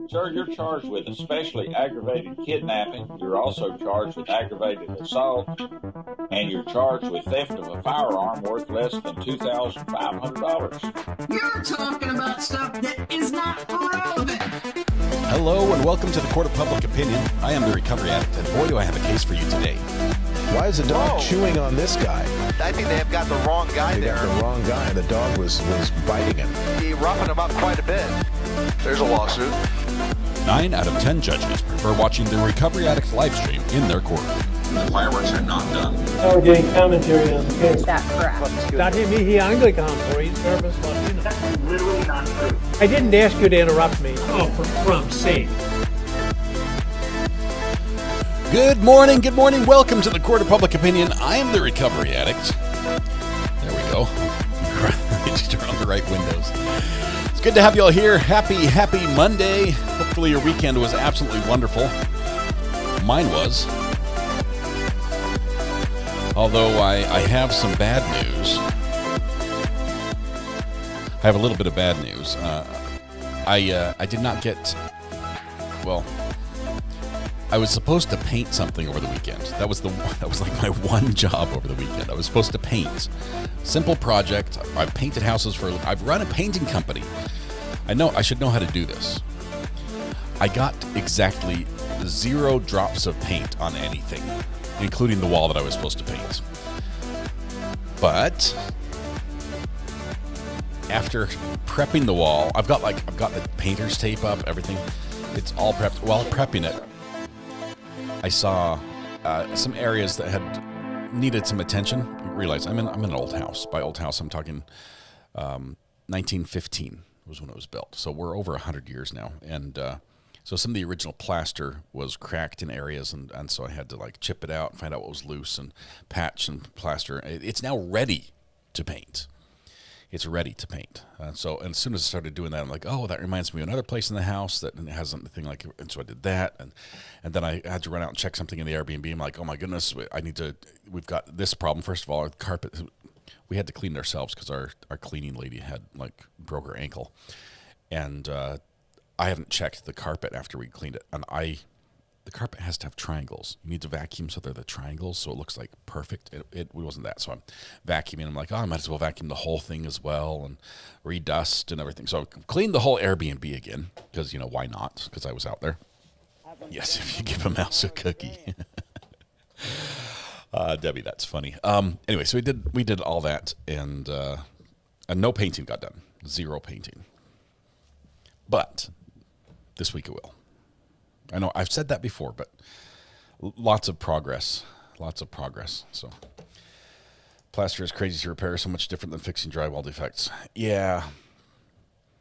Sir, you're charged with especially aggravated kidnapping. You're also charged with aggravated assault, and you're charged with theft of a firearm worth less than $2,500. You're talking about stuff that is not relevant. Hello and welcome to the Court of Public Opinion. I am the Recovery Addict, and boy do I have a case for you today. Why is the dog chewing on this guy? I think they have got the wrong guy there. Got the wrong guy. The dog was biting him. He roughing him up quite a bit. There's a lawsuit. 9 out of 10 judges prefer watching the Recovery Addict live stream in their courtroom. The fireworks are not done. Now we're getting commentary on the case. Is that correct? Dati mihi Anglican for his service Latino. That's literally not true. I didn't ask you to interrupt me. Oh, for Trump's sake. Good morning, welcome to the Court of Public Opinion. I am the Recovery Addict. There we go. Just turn on the right windows. It's good to have you all here. Happy Monday. Hopefully your weekend was absolutely wonderful. Mine was. Although I have some bad news. I have a little bit of bad news. I did not get, well, I was supposed to paint something over the weekend. That was like my one job over the weekend. I was supposed to paint. Simple project. I've painted houses I've run a painting company. I should know how to do this. I got exactly 0 drops of paint on anything, including the wall that I was supposed to paint. But after prepping the wall, I've got the painter's tape up, everything. It's all prepped. While prepping it, I saw some areas that had needed some attention. I realized I'm in an old house. By old house, I'm talking 1915 was when it was built. So we're over 100 years now. And so some of the original plaster was cracked in areas, and so I had to chip it out and find out what was loose and patch and plaster. It's now ready to paint. It's ready to paint. So as soon as I started doing that, I'm like, oh, that reminds me of another place in the house that has something like, and so I did that. And then I had to run out and check something in the Airbnb. I'm like, oh my goodness, we've got this problem. First of all, our carpet, we had to clean it ourselves because our cleaning lady had broke her ankle. And I haven't checked the carpet after we cleaned it. And the carpet has to have triangles. You need to vacuum so they're the triangles, so it looks like perfect. It wasn't that, so I'm vacuuming. I'm like, oh, I might as well vacuum the whole thing as well and redust and everything. So I cleaned the whole Airbnb again because, why not? Because I was out there. Yes, if you give a mouse a cookie. Debbie, that's funny. Anyway, so we did all that, and no painting got done. 0 painting. But this week it will. I know I've said that before, but lots of progress. So plaster is crazy to repair, so much different than fixing drywall defects. Yeah,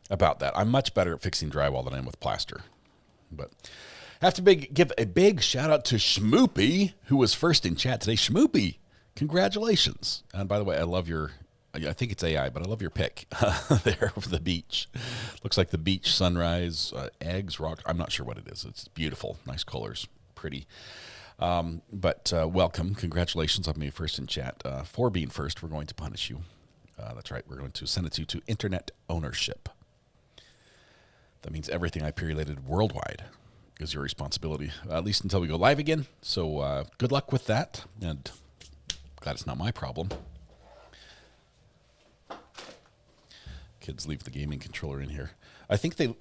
about that. I'm much better at fixing drywall than I am with plaster. But I have to give a big shout out to Schmoopy, who was first in chat today. Schmoopy, congratulations. And by the way, I think it's AI, but I love your pic there of the beach. Looks like the beach sunrise, eggs, rock. I'm not sure what it is. It's beautiful. Nice colors. Pretty. But welcome. Congratulations on being first in chat. For being first, we're going to punish you. That's right. We're going to send you to internet ownership. That means everything IP-related worldwide is your responsibility, at least until we go live again. So good luck with that. And glad it's not my problem. Kids leave the gaming controller in here. I think they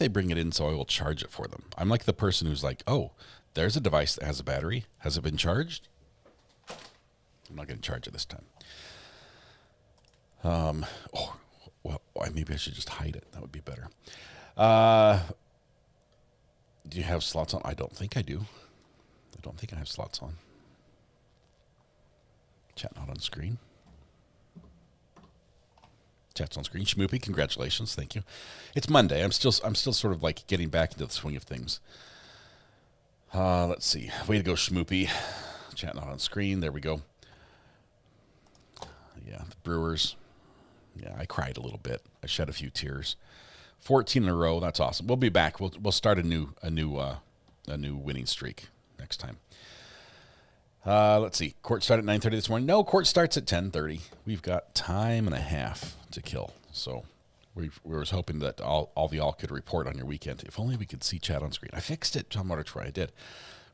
bring it in so I will charge it for them. I'm like the person who's like, oh, there's a device that has a battery. Has it been charged? I'm not going to charge it this time. Maybe I should just hide it. That would be better. Do you have slots on? I don't think I do. I don't think I have slots on. Chat not on screen. Chat's on screen. Schmoopy, congratulations. Thank you. It's Monday. I'm still sort of getting back into the swing of things. Let's see. Way to go, Schmoopy. Chat not on screen. There we go. Yeah, the Brewers. Yeah, I cried a little bit. I shed a few tears. 14 in a row. That's awesome. We'll be back. We'll start a new winning streak next time. Let's see. Court started at 9:30 this morning. No, court starts at 10:30. We've got time and a half to kill. So We was hoping that all of y'all could report on your weekend. If only we could see chat on screen. I fixed it, John Motor Troy. I did.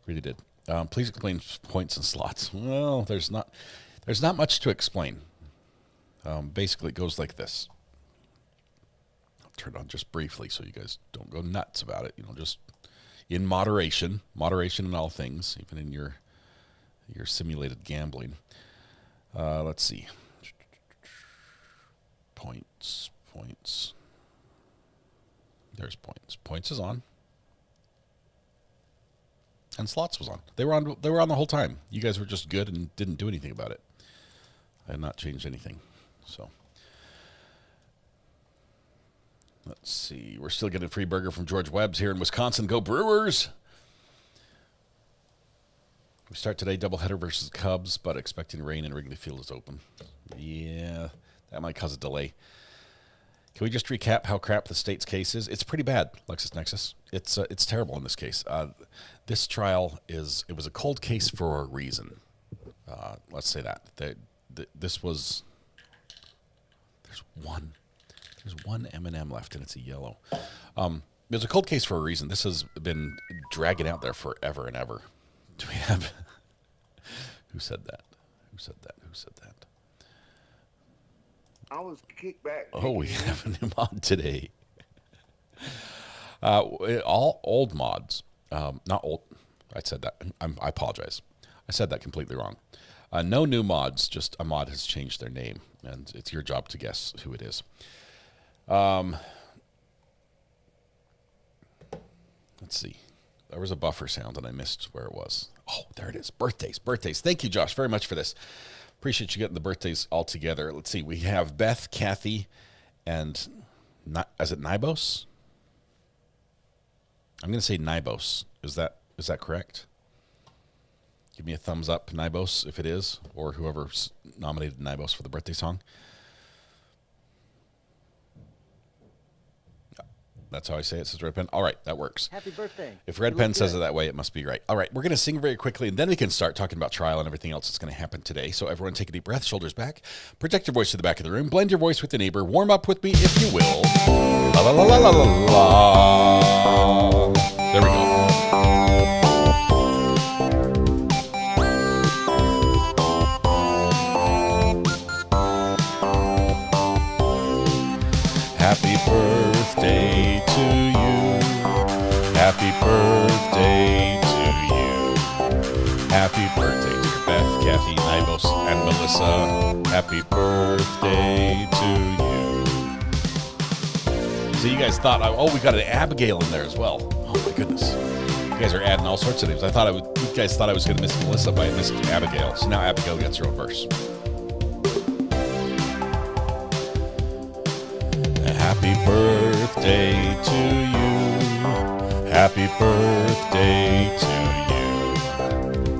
Really did. Please explain points and slots. Well, there's not much to explain. Basically, it goes like this. I'll turn it on just briefly so you guys don't go nuts about it. Just in moderation in all things, even in your simulated gambling. Let's see. Points. There's points. Points is on. And slots was on. They were on the whole time. You guys were just good and didn't do anything about it. I had not changed anything. So let's see. We're still getting a free burger from George Webb's here in Wisconsin. Go Brewers! We start today doubleheader versus Cubs, but expecting rain and Wrigley Field is open. Yeah, that might cause a delay. Can we just recap how crap the state's case is? It's pretty bad, LexisNexis. It's terrible in this case. This trial was a cold case for a reason. Let's say that. This was. There's one M&M left, and it's a yellow. It was a cold case for a reason. This has been dragging out there forever and ever. Do we have? Who said that? I was kicked back. Oh, we have a new mod today. All old mods. Not old. I said that. I apologize. I said that completely wrong. No new mods. Just a mod has changed their name, and it's your job to guess who it is. Let's see. There was a buffer sound, and I missed where it was. Oh, there it is. Birthdays. Thank you, Josh, very much for this. Appreciate you getting the birthdays all together. Let's see. We have Beth, Kathy, and is it Nibos? I'm going to say Nibos. Is that correct? Give me a thumbs up, Nibos, if it is, or whoever's nominated Nibos for the birthday song. That's how I say it, says Red Pen. All right, that works. Happy birthday. If Red Pen says it that way, it must be right. All right, we're going to sing very quickly, and then we can start talking about trial and everything else that's going to happen today. So everyone take a deep breath, shoulders back. Project your voice to the back of the room. Blend your voice with the neighbor. Warm up with me, if you will. La la la la la la la. There we go. Happy birthday to you. Happy birthday to you. Happy birthday to Beth, Kathy, Nibos, and Melissa. Happy birthday to you. So you guys thought, we got an Abigail in there as well. Oh my goodness. You guys are adding all sorts of names. You guys thought I was going to miss Melissa, but I missed Abigail. So now Abigail gets her own verse. Happy birthday to you. Happy birthday to you.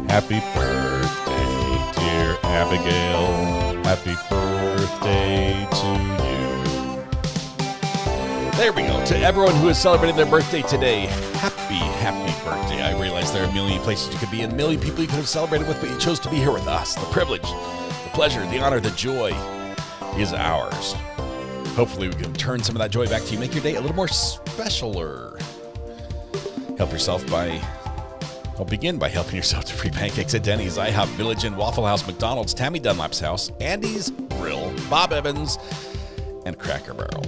Happy birthday, dear Abigail. Happy birthday to you. There we go. To everyone who is celebrating their birthday today, happy birthday. I realize there are a million places you could be and a million people you could have celebrated with, but you chose to be here with us. The privilege, the pleasure, the honor, the joy is ours. Hopefully we can turn some of that joy back to you, make your day a little more specialer. Begin by helping yourself to free pancakes at Denny's, IHOP, Village Inn, Waffle House, McDonald's, Tammy Dunlap's house, Andy's Grill, Bob Evans, and Cracker Barrel.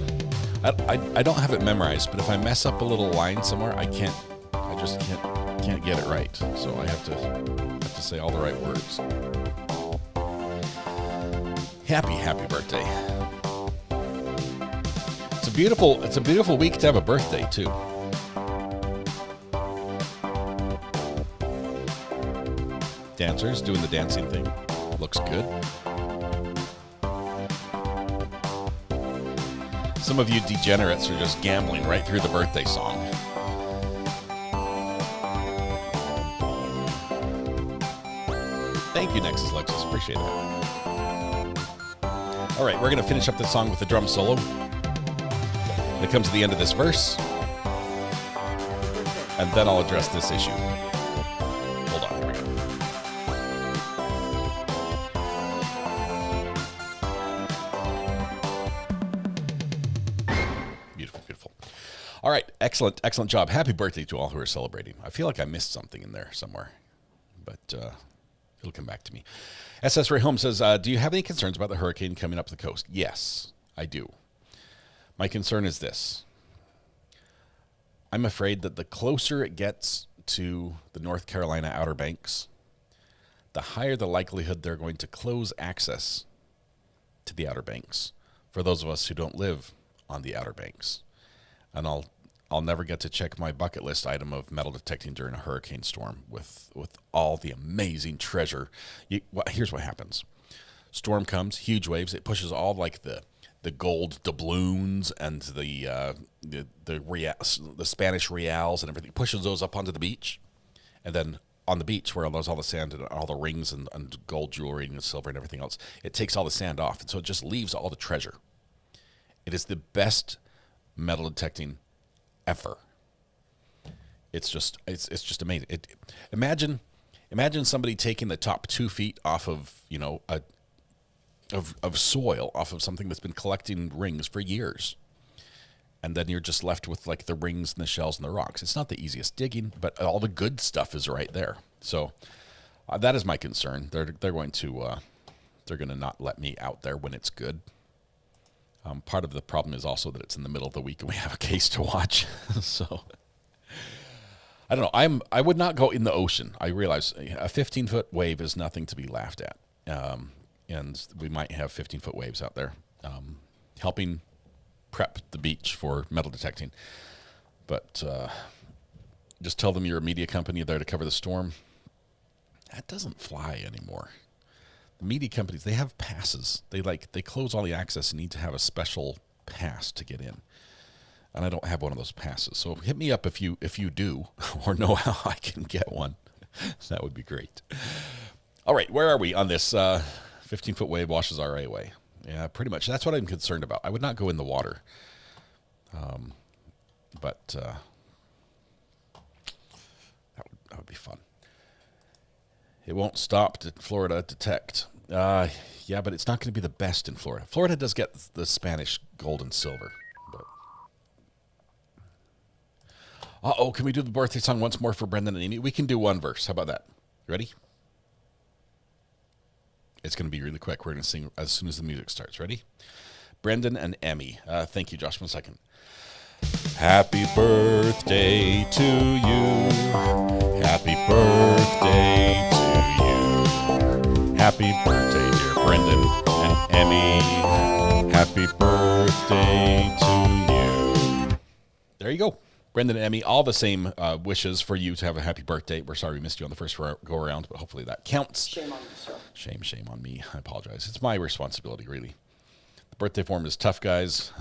I don't have it memorized, but if I mess up a little line somewhere, I just can't get it right. So I have to say all the right words. Happy birthday. It's a beautiful week to have a birthday too. Dancers doing the dancing thing. Looks good. Some of you degenerates are just gambling right through the birthday song. Thank you, Nexus Lexus. Appreciate that. All right, we're going to finish up this song with a drum solo. When it comes to the end of this verse, and then I'll address this issue. Hold on, here we go. All right, excellent job. Happy birthday to all who are celebrating. I feel like I missed something in there somewhere, but it'll come back to me. SS Ray Holmes says, do you have any concerns about the hurricane coming up the coast? Yes, I do. My concern is this. I'm afraid that the closer it gets to the North Carolina Outer Banks, the higher the likelihood they're going to close access to the Outer Banks for those of us who don't live on the Outer Banks. And I'll never get to check my bucket list item of metal detecting during a hurricane storm with all the amazing treasure. Here's what happens. Storm comes, huge waves. It pushes all like the gold doubloons and the Spanish reals and everything. Pushes those up onto the beach. And then on the beach where there's all the sand and all the rings and gold jewelry and silver and everything else, it takes all the sand off. And so it just leaves all the treasure. It is the best metal detecting ever. It's just amazing. Imagine somebody taking the top 2 feet off of of soil, off of something that's been collecting rings for years, and then you're just left with like the rings and the shells and the rocks. It's not the easiest digging, but all the good stuff is right there. So that is my concern. They're going to not let me out there when it's good. Part of the problem is also that it's in the middle of the week and we have a case to watch. So I don't know. I would not go in the ocean. I realize a 15-foot wave is nothing to be laughed at. And we might have 15-foot waves out there helping prep the beach for metal detecting. But just tell them you're a media company there to cover the storm. That doesn't fly anymore. The media companies, they have passes. They close all the access and need to have a special pass to get in. And I don't have one of those passes. So hit me up if you do or know how I can get one. That would be great. All right, where are we on this 15-foot wave washes our way? Yeah, pretty much. That's what I'm concerned about. I would not go in the water. But that would be fun. It won't stop to Florida detect. Yeah, but it's not going to be the best in Florida. Florida does get the Spanish gold and silver. But can we do the birthday song once more for Brendan and Amy? We can do one verse. How about that? Ready? It's going to be really quick. We're going to sing as soon as the music starts. Ready? Brendan and Emmy. Thank you, Josh. 1 second. Happy birthday to you. Happy birthday to you. Happy birthday, dear Brendan and Emmy. Happy birthday to you. There you go. Brendan and Emmy, all the same wishes for you to have a happy birthday. We're sorry we missed you on the first go-around, but hopefully that counts. Shame on you, sir. Shame on me. I apologize. It's my responsibility, really. The birthday form is tough, guys.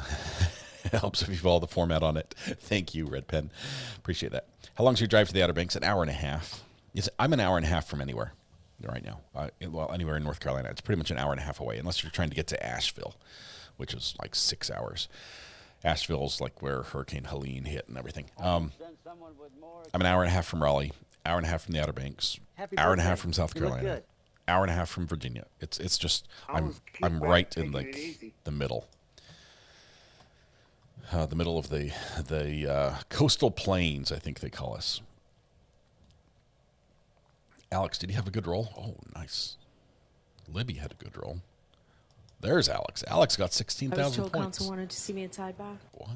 It helps if you follow the format on it. Thank you, Red Pen. Appreciate that. How long is your drive to the Outer Banks? An hour and a half. I'm an hour and a half from anywhere right now. Anywhere in North Carolina. It's pretty much an hour and a half away, unless you're trying to get to Asheville, which is like 6 hours. Asheville's like where Hurricane Helene hit and everything. I'm an hour and a half from Raleigh, hour and a half from the Outer Banks, hour and a half from South Carolina, hour and a half from Virginia. It's just I'm right in like the middle. The middle of the coastal plains, I think they call us. Alex, did he have a good roll? Oh, nice. Libby had a good roll. There's Alex. Alex got 16,000 points. I was told council wanted to see me tied back. Wow.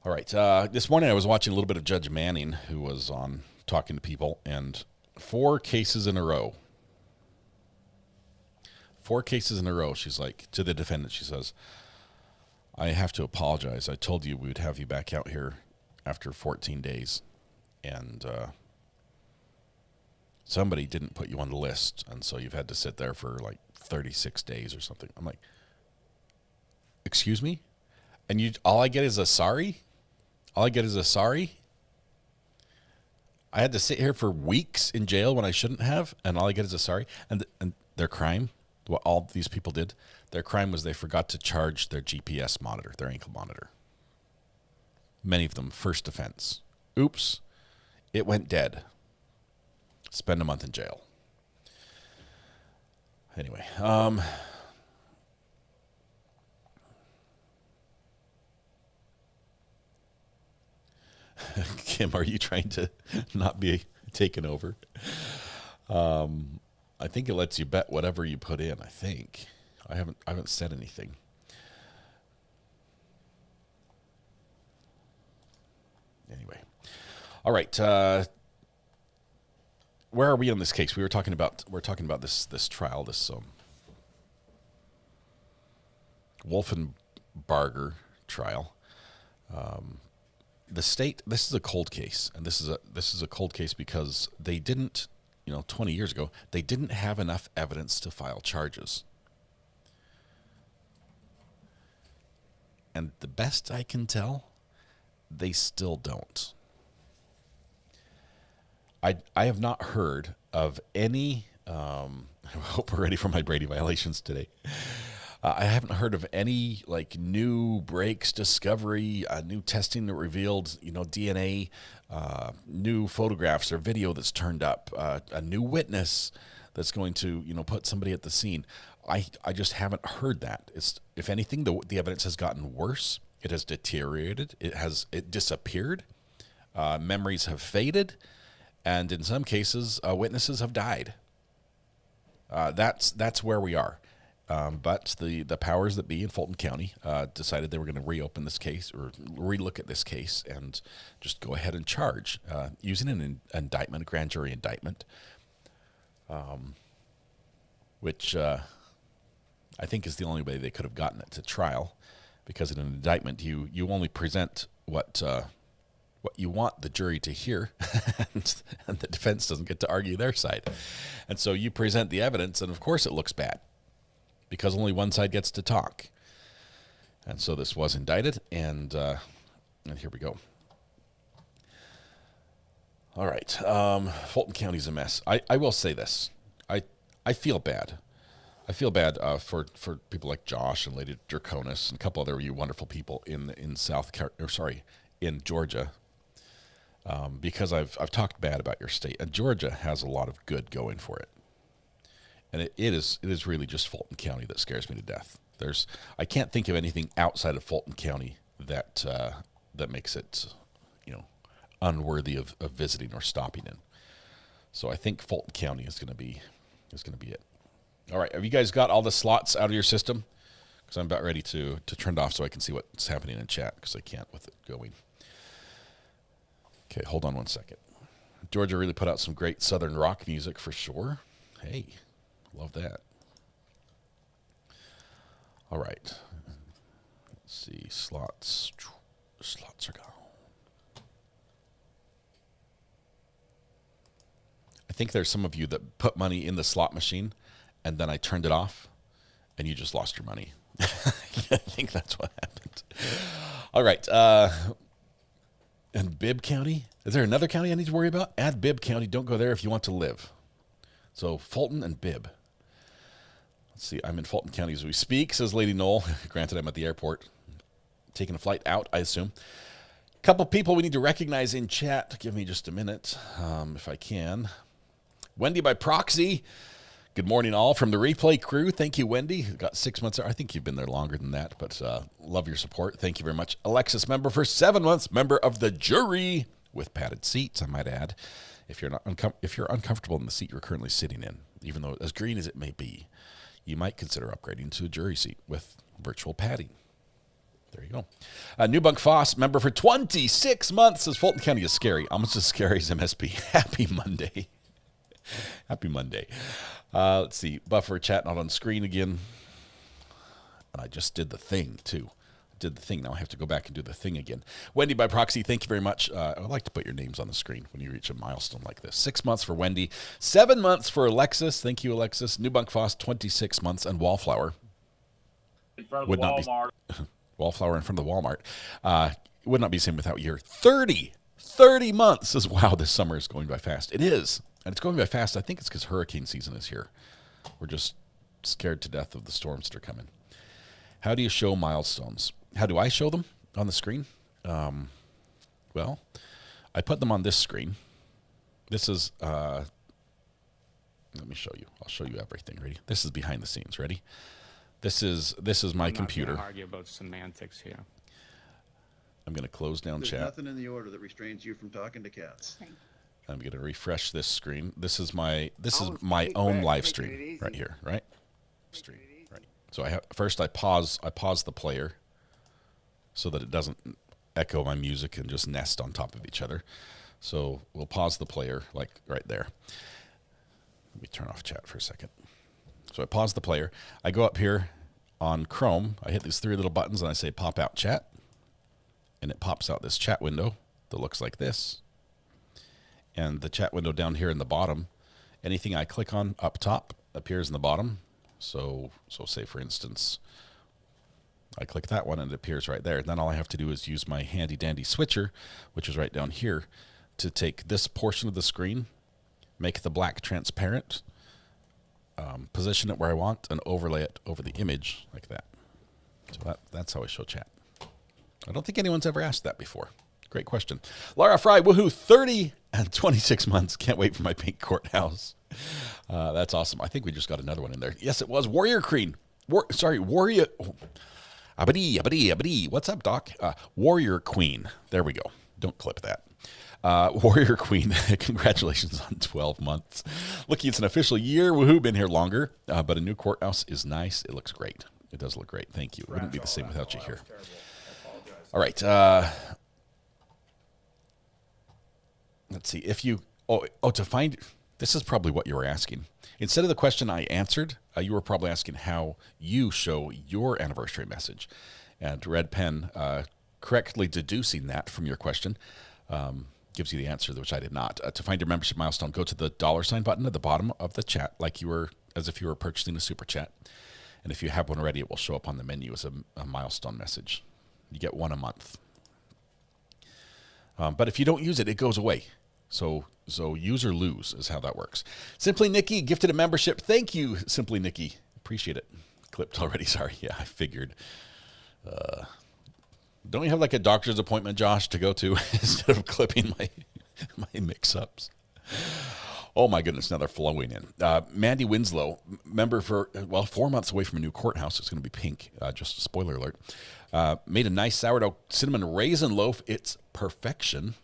All right. This morning I was watching a little bit of Judge Manning, who was on talking to people, and 4 cases in a row. 4 cases in a row. She's like, to the defendant, she says, I have to apologize. I told you we would have you back out here after 14 days. And somebody didn't put you on the list, and so you've had to sit there for like 36 days or something. I'm like, excuse me? And all I get is a sorry? All I get is a sorry? I had to sit here for weeks in jail when I shouldn't have, and all I get is a sorry? And their crime, what all these people did, their crime was they forgot to charge their GPS monitor, their ankle monitor. Many of them, first offense. Oops, it went dead. Spend a month in jail. Anyway, Kim, are you trying to not be taken over? I think it lets you bet whatever you put in. I think I haven't said anything. Anyway, all right. Where are we on this case? We're talking about this trial, this Wolfenbarger trial. The state. This is a cold case, and this is a cold case because they didn't, 20 years ago, they didn't have enough evidence to file charges. And the best I can tell, they still don't. I have not heard of any, I hope we're ready for my Brady violations today. I haven't heard of any new breaks, discovery, new testing that revealed, DNA, new photographs or video that's turned up, a new witness that's going to, put somebody at the scene. I just haven't heard that. If anything, the evidence has gotten worse. It has deteriorated. It disappeared. Memories have faded. And in some cases, witnesses have died. That's where we are. But the powers that be in Fulton County decided they were going to reopen this case or relook at this case and just go ahead and charge using an indictment, a grand jury indictment, which I think is the only way they could have gotten it to trial, because in an indictment you only present what you want the jury to hear, and the defense doesn't get to argue their side. And so you present the evidence, and of course it looks bad, because only one side gets to talk. And so this was indicted, and here we go. All right, Fulton County's a mess. I will say this. I feel bad. I feel bad for people like Josh and Lady Draconis and a couple other you wonderful people in Georgia, because I've talked bad about your state, and Georgia has a lot of good going for it. And it is really just Fulton County that scares me to death. I can't think of anything outside of Fulton County that makes it, unworthy of visiting or stopping in. So I think Fulton County is going to be it. All right, have you guys got all the slots out of your system? Because I'm about ready to turn it off so I can see what's happening in chat, because I can't with it going. Okay, hold on one second. Georgia really put out some great southern rock music for sure. Hey. Love that. All right. Let's see. Slots. Slots are gone. I think there's some of you that put money in the slot machine, and then I turned it off, and you just lost your money. I think that's what happened. All right. And Bibb County? Is there another county I need to worry about? Add Bibb County. Don't go there if you want to live. So Fulton and Bibb. Let's see, I'm in Fulton County as we speak, says Lady Knoll. Granted, I'm at the airport, taking a flight out, I assume. A couple people we need to recognize in chat. Give me just a minute, if I can. Wendy by proxy. Good morning, all, from the replay crew. Thank you, Wendy. Got 6 months there. I think you've been there longer than that, but love your support. Thank you very much. Alexis, member for 7 months, member of the jury with padded seats, I might add. If you're uncomfortable in the seat you're currently sitting in, even though as green as it may be, you might consider upgrading to a jury seat with virtual padding. There you go. New Bunk Foss, member for 26 months, says Fulton County is scary. Almost as scary as MSP. Happy Monday. Happy Monday. Let's see. Buffer chat not on screen again. And I just did the thing, too. Did the thing. Now I have to go back and do the thing again. Wendy by proxy, thank you very much. I would like to put your names on the screen when you reach a milestone like this. 6 months for Wendy. 7 months for Alexis. Thank you, Alexis. New Bunk Foss, 26 months. And Wallflower. In front of the Walmart. Wallflower in front of the Walmart. Would not be the same without your 30 months. Says, wow, this summer is going by fast. It is. And it's going by fast. I think it's because hurricane season is here. We're just scared to death of the storms that are coming. How do you show milestones? How do I show them on the screen? Well, I put them on this screen. This is, let me show you. I'll show you everything. Ready? This is behind the scenes. Ready? This is my computer. I'm not going to argue about semantics here. I'm going to close down There's chat. nothing in the order that restrains you from talking to cats. I'm going to refresh this screen. This is my kick own back, live taking stream it easy. right here, right? Stream, right. So I pause the player so that it doesn't echo my music and just nest on top of each other. So we'll pause the player like right there. Let me turn off chat for a second. So I pause the player. I go up here on Chrome. I hit these three little buttons and I say pop out chat. And it pops out this chat window that looks like this. And the chat window down here in the bottom, anything I click on up top appears in the bottom. So say for instance, I click that one and it appears right there. And then all I have to do is use my handy dandy switcher, which is right down here, to take this portion of the screen, make the black transparent, position it where I want, and overlay it over the image like that. So that's how I show chat. I don't think anyone's ever asked that before. Great question. Laura Fry, woohoo, 30 and 26 months. Can't wait for my pink courthouse. That's awesome. I think we just got another one in there. Yes, it was. Warrior Queen. Warrior. Abadi. What's up, Doc? Warrior Queen. There we go. Don't clip that. Warrior Queen, congratulations on 12 months. Looking, it's an official year. Woohoo, been here longer. But a new courthouse is nice. It looks great. It does look great. Thank you. It wouldn't be the same without you here. All right. Let's see. If you, to find, this is probably what you were asking. Instead of the question I answered, you were probably asking how you show your anniversary message. And Red Pen, correctly deducing that from your question, gives you the answer, which I did not. To find your membership milestone, go to the $sign button at the bottom of the chat, like you were, as if you were purchasing a super chat. And if you have one already, it will show up on the menu as a milestone message. You get one a month. But if you don't use it, it goes away. So use or lose is how that works. Simply Nikki gifted a membership. Thank you, Simply Nikki. Appreciate it. Clipped already. Sorry. Yeah, I figured. Don't you have like a doctor's appointment, Josh, to go to instead of clipping my mix-ups? Oh, my goodness. Now they're flowing in. Mandy Winslow, member for, 4 months away from a new courthouse. It's going to be pink. Just a spoiler alert. Made a nice sourdough cinnamon raisin loaf. It's perfection.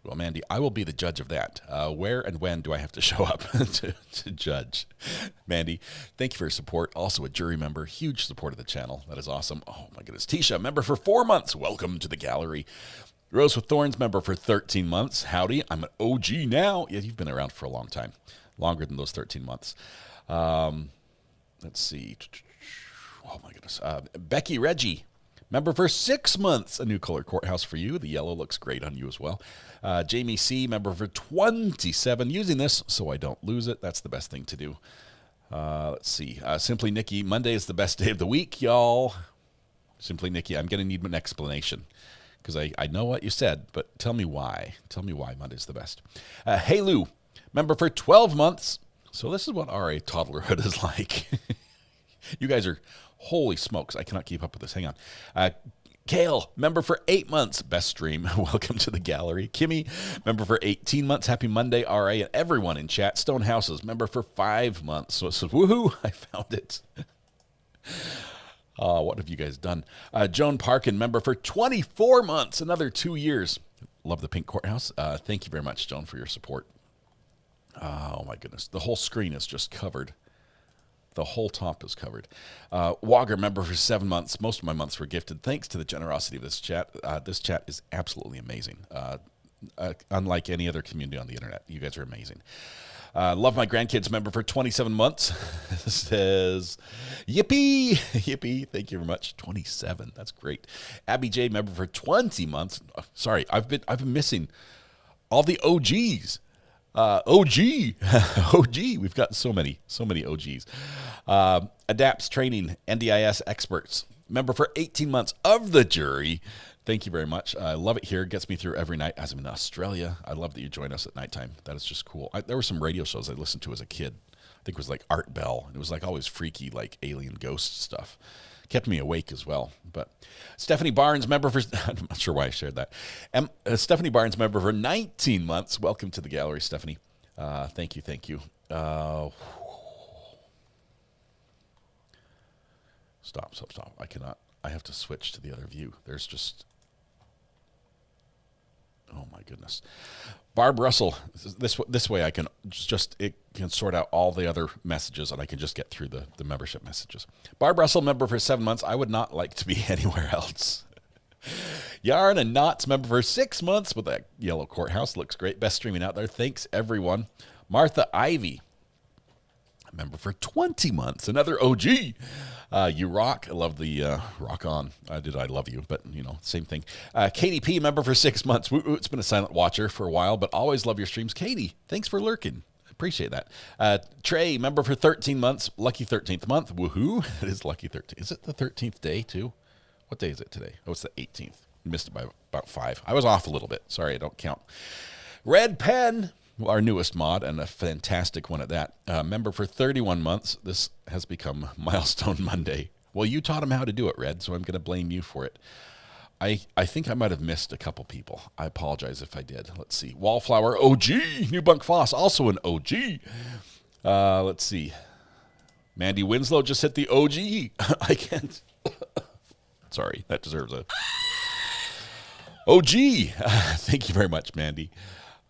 Well, Mandy, I will be the judge of that. Where and when do I have to show up to judge? Mandy, thank you for your support. Also a jury member. Huge support of the channel. That is awesome. Oh, my goodness. Tisha, member for 4 months. Welcome to the gallery. Rose with Thorns, member for 13 months. Howdy. I'm an OG now. Yeah, you've been around for a long time. Longer than those 13 months. Let's see. Oh, my goodness. Becky Reggie, member for 6 months. A new color courthouse for you. The yellow looks great on you as well. Jamie C., member for 27. Using this so I don't lose it. That's the best thing to do. Let's see. Simply Nikki, Monday is the best day of the week, y'all. Simply Nikki, I'm going to need an explanation. Because I know what you said, but tell me why. Tell me why Monday's the best. Hey Lou, member for 12 months. So this is what RA toddlerhood is like. You guys are, holy smokes, I cannot keep up with this. Hang on. Kale, member for 8 months. Best stream. Welcome to the gallery. Kimmy, member for 18 months. Happy Monday, RA, and everyone in chat. Stone Houses, member for 5 months. So it says, woohoo, I found it. What have you guys done? Joan Parkin, member for 24 months, another 2 years. Love the pink courthouse. Thank you very much, Joan, for your support. Oh, my goodness. The whole screen is just covered. The whole top is covered. Wagger, member for 7 months. Most of my months were gifted. Thanks to the generosity of this chat. This chat is absolutely amazing. Unlike any other community on the internet. You guys are amazing. Love my grandkids, member for 27 months. Says, yippee, yippee. Thank you very much. 27, that's great. Abby J, member for 20 months. Sorry, I've been missing all the OGs. OG, OG. We've got so many OGs. Adapts Training, NDIS experts, member for 18 months of the jury. Thank you very much. I love it here. It gets me through every night as I'm in Australia. I love that you join us at nighttime. That is just cool. There were some radio shows I listened to as a kid. I think it was like Art Bell. And it was like always freaky, like alien ghost stuff. Kept me awake as well. But Stephanie Barnes, member for, I'm not sure why I shared that. Stephanie Barnes, member for 19 months. Welcome to the gallery, Stephanie. Thank you, thank you. Stop. I cannot. I have to switch to the other view. There's just Oh my goodness. Barb Russell, this way I can it can sort out all the other messages and I can just get through the membership messages. Barb Russell, member for 7 months. I would not like to be anywhere else. Yarn and Knots, member for 6 months with that yellow courthouse. Looks great. Best streaming out there. Thanks, everyone. Martha Ivy, member for 20 months. Another OG. You rock. I love the rock on. I love you, but, same thing. Katie P, member for 6 months. Woo, it's been a silent watcher for a while, but always love your streams. Katie, thanks for lurking. Appreciate that. Trey, member for 13 months. Lucky 13th month. Woohoo. It is lucky 13th. Is it the 13th day, too? What day is it today? Oh, it's the 18th. Missed it by about 5. I was off a little bit. Sorry, I don't count. Red Pen, our newest mod, and a fantastic one at that. Member for 31 months. This has become Milestone Monday. Well, you taught him how to do it, Red, so I'm going to blame you for it. I think I might have missed a couple people. I apologize if I did. Let's see. Wallflower, OG. New Bunk Foss, also an OG. Let's see. Mandy Winslow just hit the OG. I can't. Sorry, that deserves a OG. Thank you very much, Mandy.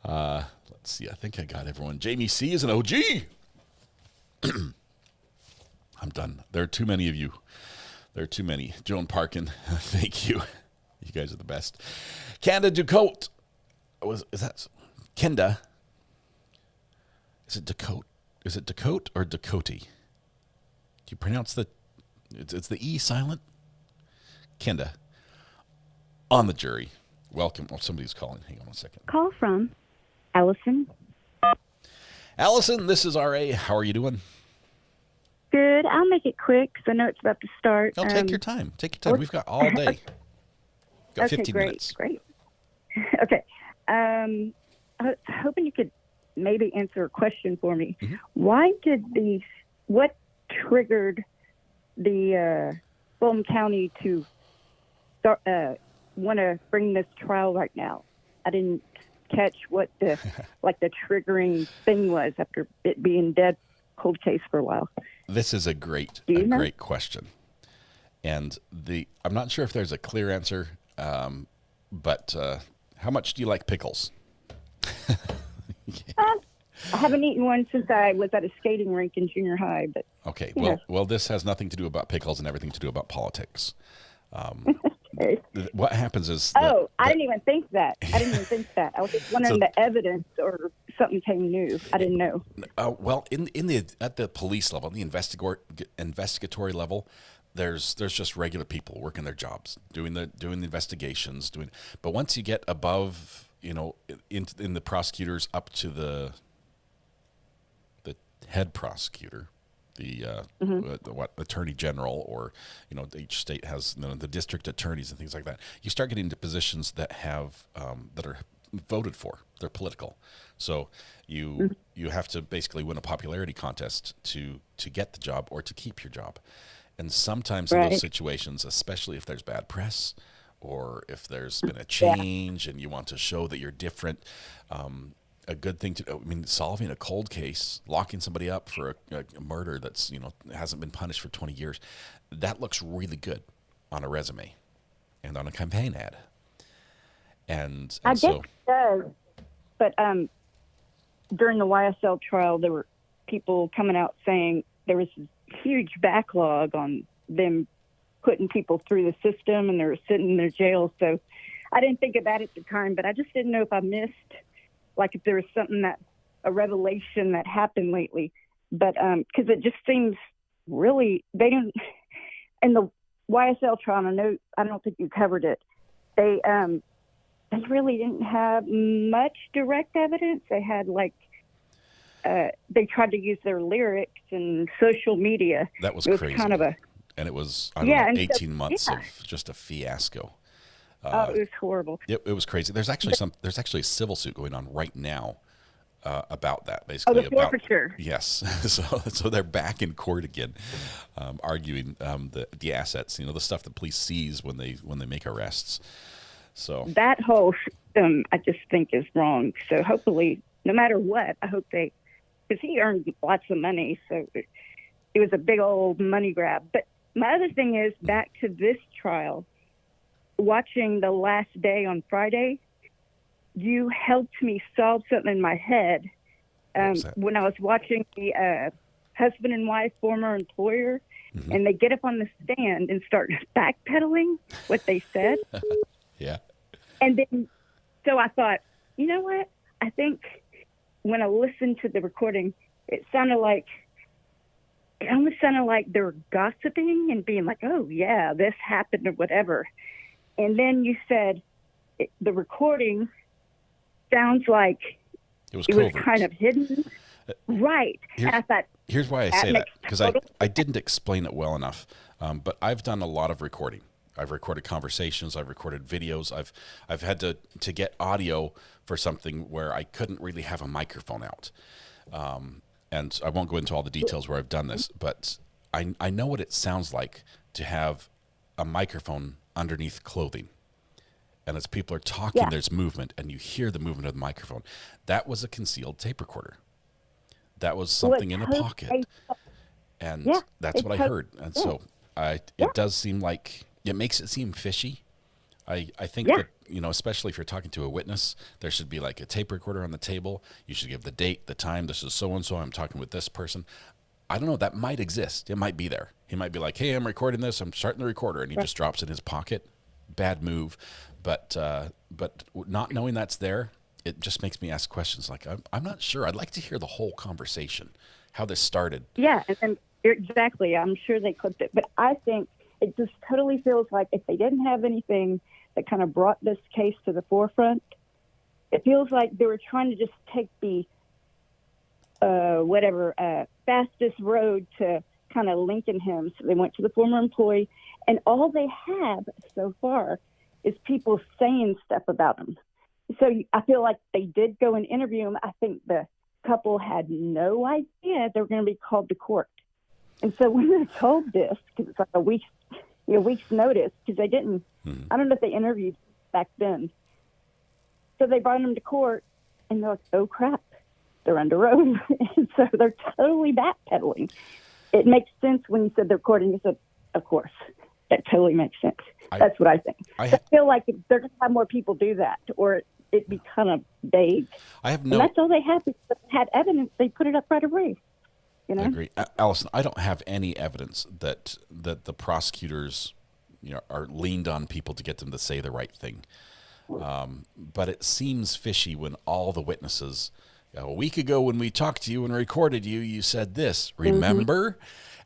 Let's see. I think I got everyone. Jamie C is an OG. I'm done. There are too many of you. There are too many. Joan Parkin, thank you. You guys are the best. Kenda Ducote. Is that Kenda? Is it Ducote? Is it Ducote or Ducote? Do you pronounce it's the E silent? Kenda, on the jury. Welcome. Oh, somebody's calling. Hang on one second. Call from Allison. Allison, this is RA. How are you doing? Good. I'll make it quick because I know it's about to start. Oh, take your time. Take your time. We've got all day. Got 15 minutes. Great. Okay. I was hoping you could maybe answer a question for me. Mm-hmm. Why did what triggered the Fulton County to want to bring this trial right now? I didn't catch what the triggering thing was after it being dead cold case for a while. This is a great question, and I'm not sure if there's a clear answer. But how much do you like pickles? I haven't eaten one since I was at a skating rink in junior high. But okay, well, this has nothing to do about pickles and everything to do about politics. What happens is I didn't even think that. I was just wondering the evidence or something came new. I didn't know. Well, at the police level, the investigatory level, there's just regular people working their jobs, doing the investigations, but once you get above, in the prosecutors up to the head prosecutor, the attorney general, or each state has the district attorneys and things like that. You start getting into positions that have that are voted for. They're political, so you have to basically win a popularity contest to get the job or to keep your job. And sometimes in those situations, especially if there's bad press or if there's been a change and you want to show that you're different, a good thing solving a cold case, locking somebody up for a murder that's, hasn't been punished for 20 years, that looks really good on a resume and on a campaign ad. And I guess it does. But during the YSL trial, there were people coming out saying there was huge backlog on them putting people through the system, and they were sitting in their jails. So I didn't think of that at the time, but I just didn't know if I missed, if there was something a revelation that happened lately. But because it just seems really, they didn't, in the YSL trial, I don't think you covered it. They really didn't have much direct evidence. They had they tried to use their lyrics and social media. That was crazy. Kind of and it was 18 months of just a fiasco. It was horrible. It was crazy. There's actually a civil suit going on right now about that. Basically, the forfeiture. Yes. So they're back in court again, arguing the assets. The stuff the police seize when they make arrests. So that whole system, I just think, is wrong. So hopefully, no matter what, I hope because he earned lots of money, so it was a big old money grab. But my other thing is, back to this trial, watching the last day on Friday, you helped me solve something in my head when I was watching the husband and wife, former employer, and they get up on the stand and start backpedaling what they said. Yeah. And then, so I thought, you know what? I think when I listened to the recording, it almost sounded like they were gossiping and being like, oh, yeah, this happened or whatever. And then you said the recording sounds like it was kind of hidden. Right. And I thought, here's why I say that, because I didn't explain it well enough. But I've done a lot of recording. I've recorded conversations. I've recorded videos. I've had to get audio for something where I couldn't really have a microphone out. And I won't go into all the details where I've done this, but I know what it sounds like to have a microphone underneath clothing. And as people are talking, there's movement, and you hear the movement of the microphone. That was a concealed tape recorder. That was something in a pocket. And that's what I heard. And so it does seem like, it makes it seem fishy. I think that, especially if you're talking to a witness, there should be like a tape recorder on the table. You should give the date, the time. This is so-and-so. I'm talking with this person. I don't know. That might exist. It might be there. He might be like, hey, I'm recording this. I'm starting the recorder. And he just drops it in his pocket. Bad move. But not knowing that's there, it just makes me ask questions like, I'm not sure. I'd like to hear the whole conversation, how this started. Yeah, and exactly. I'm sure they clipped it. But I think it just totally feels like if they didn't have anything that kind of brought this case to the forefront, it feels like they were trying to just take the fastest road to kind of linking him. So they went to the former employee, and all they have so far is people saying stuff about him. So I feel like they did go and interview him. I think the couple had no idea they were going to be called to court. And so when they're told this, because it's like a week's notice, because they didn't, I don't know if they interviewed back then. So they brought him to court, and they're like, oh, crap, they're under oath. And so they're totally backpedaling. It makes sense when you said they're recording. You said, of course, that totally makes sense. That's what I think. I feel like they're going to have more people do that, or it'd be kind of vague. And that's all they had. They had evidence. They put it up right away. I agree. Allison, I don't have any evidence that the prosecutors are leaned on people to get them to say the right thing. But it seems fishy when all the witnesses, a week ago when we talked to you and recorded you, you said this, remember?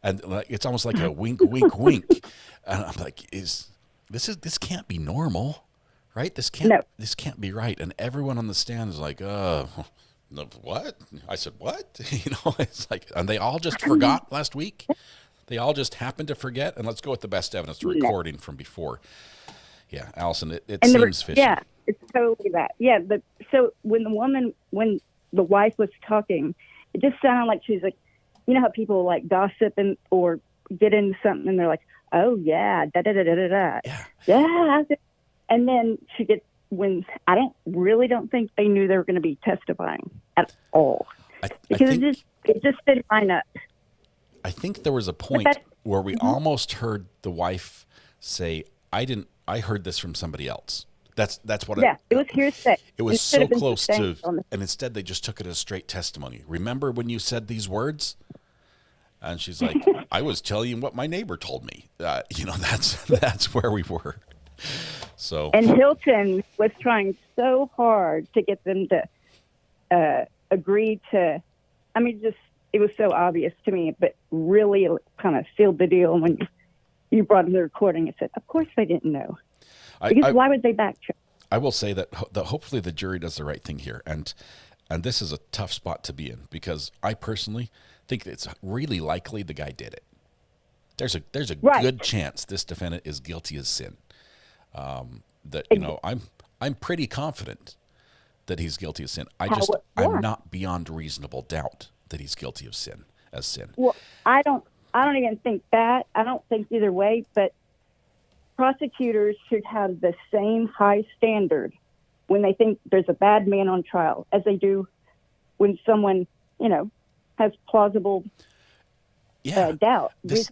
And it's almost like a wink, wink, wink. And I'm like, this can't be normal, right? This can't be right. And everyone on the stand is like, what? I said, what? It's like, and they all just forgot last week. They all just happened to forget. And let's go with the best evidence, the recording from before. Yeah, Allison, it seems fishy. Yeah, it's totally that. Yeah, so when the wife was talking, it just sounded like she was like, how people like gossip or get into something and they're like, oh yeah, da da da da da. Yeah. And then she gets, when I don't think they knew they were going to be testifying at all, because it just didn't line up. I think there was a point where we almost heard the wife say, I heard this from somebody else. That's what. Yeah, it was hearsay. It was so close to, and instead they just took it as straight testimony. Remember when you said these words? And she's like, I was telling you what my neighbor told me. That's where we were. So. And Hilton was trying so hard to get them to agree to. I mean, it was so obvious to me, but really kind of sealed the deal when you brought in the recording. It said, of course they didn't know. Because why would they backtrack? I will say that hopefully the jury does the right thing here. And this is a tough spot to be in, because I personally think it's really likely the guy did it. There's a good chance this defendant is guilty as sin. I'm pretty confident that he's guilty of sin. I'm not beyond reasonable doubt that he's guilty of sin. Well, I don't even think that. I don't think either way, but prosecutors should have the same high standard when they think there's a bad man on trial as they do when someone, has plausible doubt. They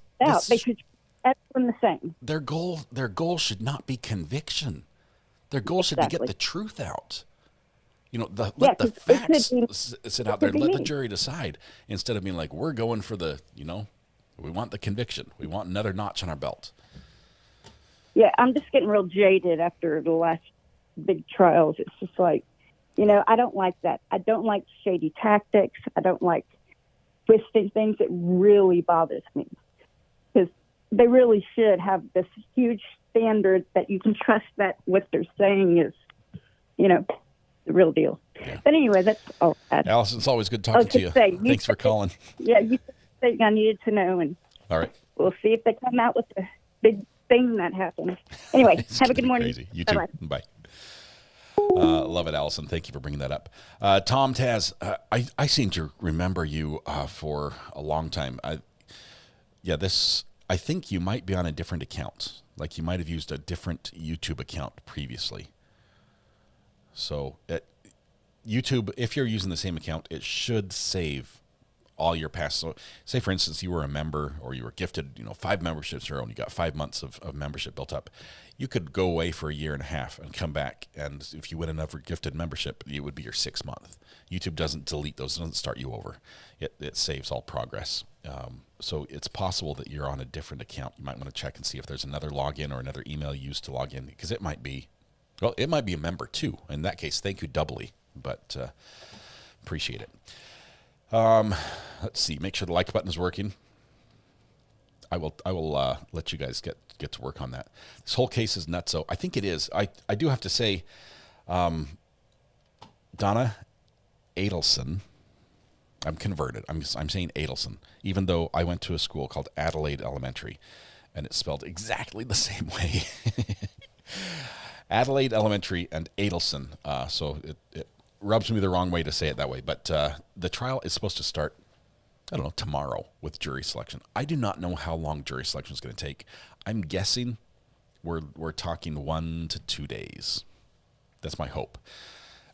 should everyone the same. Their goal should not be conviction. Their goal should be get the truth out. You know, Yeah, let the 'cause it could facts be- sit out it there. could be Let the me. jury decide instead of being like, we're going for the, you know, we want the conviction. We want another notch on our belt. Yeah, I'm just getting real jaded after the last big trials. It's just like, you know, I don't like that. I don't like shady tactics. I don't like twisting things. It really bothers me because they really should have this huge standard that you can trust that what they're saying is, you know, the real deal. Yeah. But anyway, that's all. Allison, it's always good talking to you. Thanks for calling. Yeah, you think I needed to know, and All right. we'll see if they come out with the big thing that happens. Anyway, It's have a gonna good be morning. Crazy. You too. Bye-bye. Bye. Love it, Allison. Thank you for bringing that up. Tom Taz, I seem to remember you for a long time. I think you might be on a different account. Like you might have used a different YouTube account previously. So YouTube, if you're using the same account, it should save all your past. So say, for instance, you were a member or you were gifted, 5 memberships or you got 5 months of membership built up. You could go away for a year and a half and come back. And if you win another gifted membership, it would be your 6th month. YouTube doesn't delete those. It doesn't start you over. It saves all progress. So it's possible that you're on a different account. You might want to check and see if there's another login or another email used to log in, because it might be a member too. In that case, thank you doubly, but appreciate it. Let's see. Make sure the like button is working. I will let you guys get to work on that. This whole case is nutso. I think it is. I do have to say, Donna Adelson. I'm converted. I'm saying Adelson, even though I went to a school called Adelaide Elementary, and it's spelled exactly the same way. Adelaide Elementary and Adelson. So it rubs me the wrong way to say it that way. But the trial is supposed to start, I don't know, tomorrow with jury selection. I do not know how long jury selection is going to take. I'm guessing we're talking 1 to 2 days. That's my hope.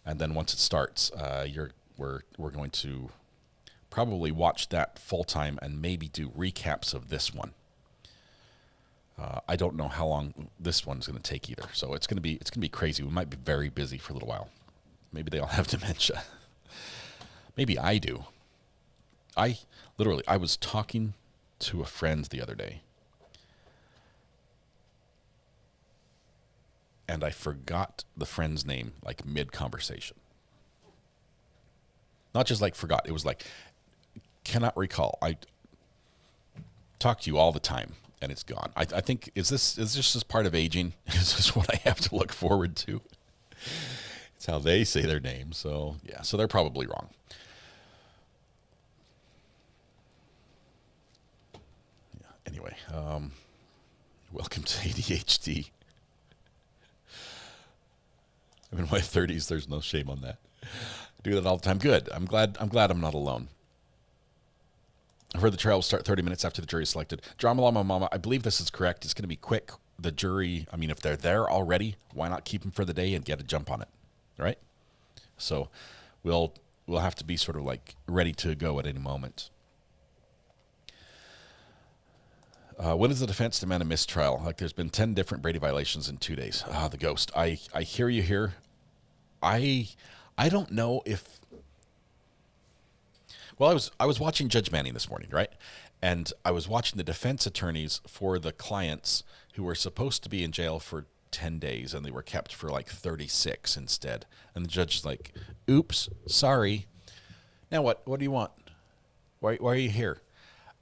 And then once it starts, we're going to probably watch that full time and maybe do recaps of this one. I don't know how long this one's going to take either. So it's going to be crazy. We might be very busy for a little while. Maybe they all have dementia. Maybe I do. I was talking to a friend the other day, and I forgot the friend's name like mid-conversation. Not just like forgot. It was like, cannot recall. I talk to you all the time, and it's gone. I think, is this just part of aging? Is this what I have to look forward to? It's how they say their name. So, yeah, so they're probably wrong. Yeah, anyway, welcome to ADHD. I'm in my 30s. There's no shame on that. I do that all the time. Good. I'm glad I'm not alone. I've heard the trial will start 30 minutes after the jury is selected. Drama Llama Mama, I believe this is correct. It's going to be quick. The jury, I mean, if they're there already, why not keep them for the day and get a jump on it, right? So we'll have to be sort of like ready to go at any moment. When does the defense demand a mistrial? Like there's been 10 different Brady violations in 2 days. The ghost. I hear you here. I don't know if... Well, I was watching Judge Manning this morning, right? And I was watching the defense attorneys for the clients who were supposed to be in jail for 10 days, and they were kept for like 36 instead. And the judge is like, oops, sorry. Now what? What do you want? Why are you here?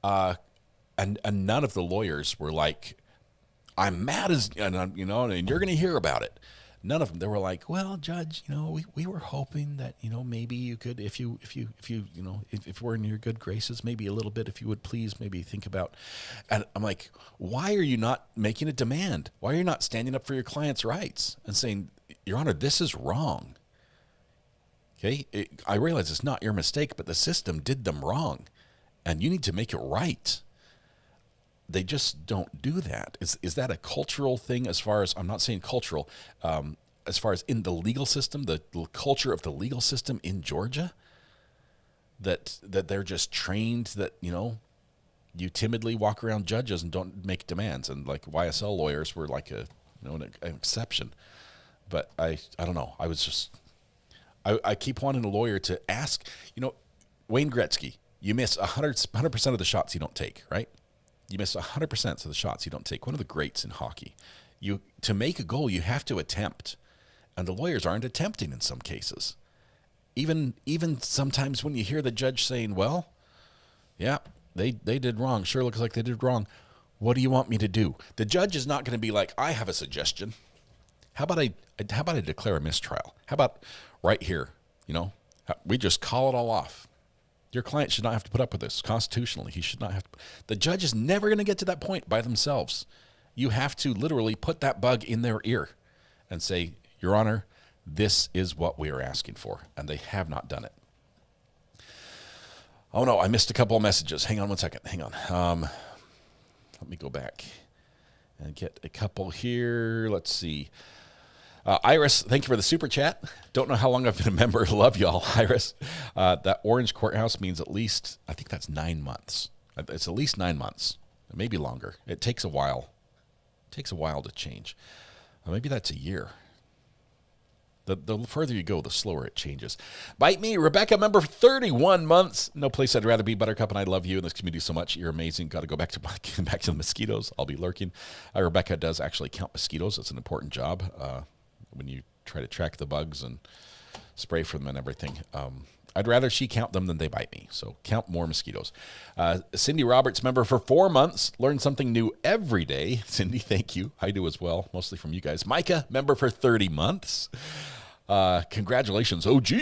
And none of the lawyers were like, I'm mad as, and you're going to hear about it. None of them. They were like, well, Judge, we were hoping that, maybe you could, if we're in your good graces, maybe a little bit, if you would please maybe think about. And I'm like, why are you not making a demand? Why are you not standing up for your client's rights and saying, Your Honor, this is wrong? Okay. I realize it's not your mistake, but the system did them wrong and you need to make it right. They just don't do that. Is that a cultural thing as far as, I'm not saying cultural, as far as in the legal system, the culture of the legal system in Georgia, that they're just trained that, you timidly walk around judges and don't make demands. And like YSL lawyers were like an exception. But I don't know. I keep wanting a lawyer to ask, Wayne Gretzky, you miss 100% of the shots you don't take, right? You miss 100% of the shots you don't take. One of the greats in hockey. To make a goal, you have to attempt. And the lawyers aren't attempting in some cases. Even sometimes when you hear the judge saying, well, yeah, they did wrong. Sure looks like they did wrong. What do you want me to do? The judge is not going to be like, I have a suggestion. How about I declare a mistrial? How about right here, we just call it all off. Your client should not have to put up with this. Constitutionally, he should not have to. The judge is never going to get to that point by themselves. You have to literally put that bug in their ear and say, Your Honor, this is what we are asking for. And they have not done it. Oh, no, I missed a couple of messages. Hang on one second. Hang on. Let me go back and get a couple here. Let's see. Iris, thank you for the super chat. Don't know how long I've been a member. Love y'all, Iris. That orange courthouse means at least, I think that's 9 months. It's at least 9 months, maybe longer. It takes a while. It takes a while to change. Maybe that's a year. The further you go, the slower it changes. Bite me, Rebecca, member for 31 months. No place I'd rather be, Buttercup, and I love you in this community so much. You're amazing. Got to go back to the mosquitoes. I'll be lurking. Rebecca does actually count mosquitoes. It's an important job when you try to track the bugs and spray for them and everything. I'd rather she count them than they bite me. So count more mosquitoes. Cindy Roberts, member for 4 months. Learn something new every day. Cindy, thank you. I do as well, mostly from you guys. Micah, member for 30 months. Congratulations, OG.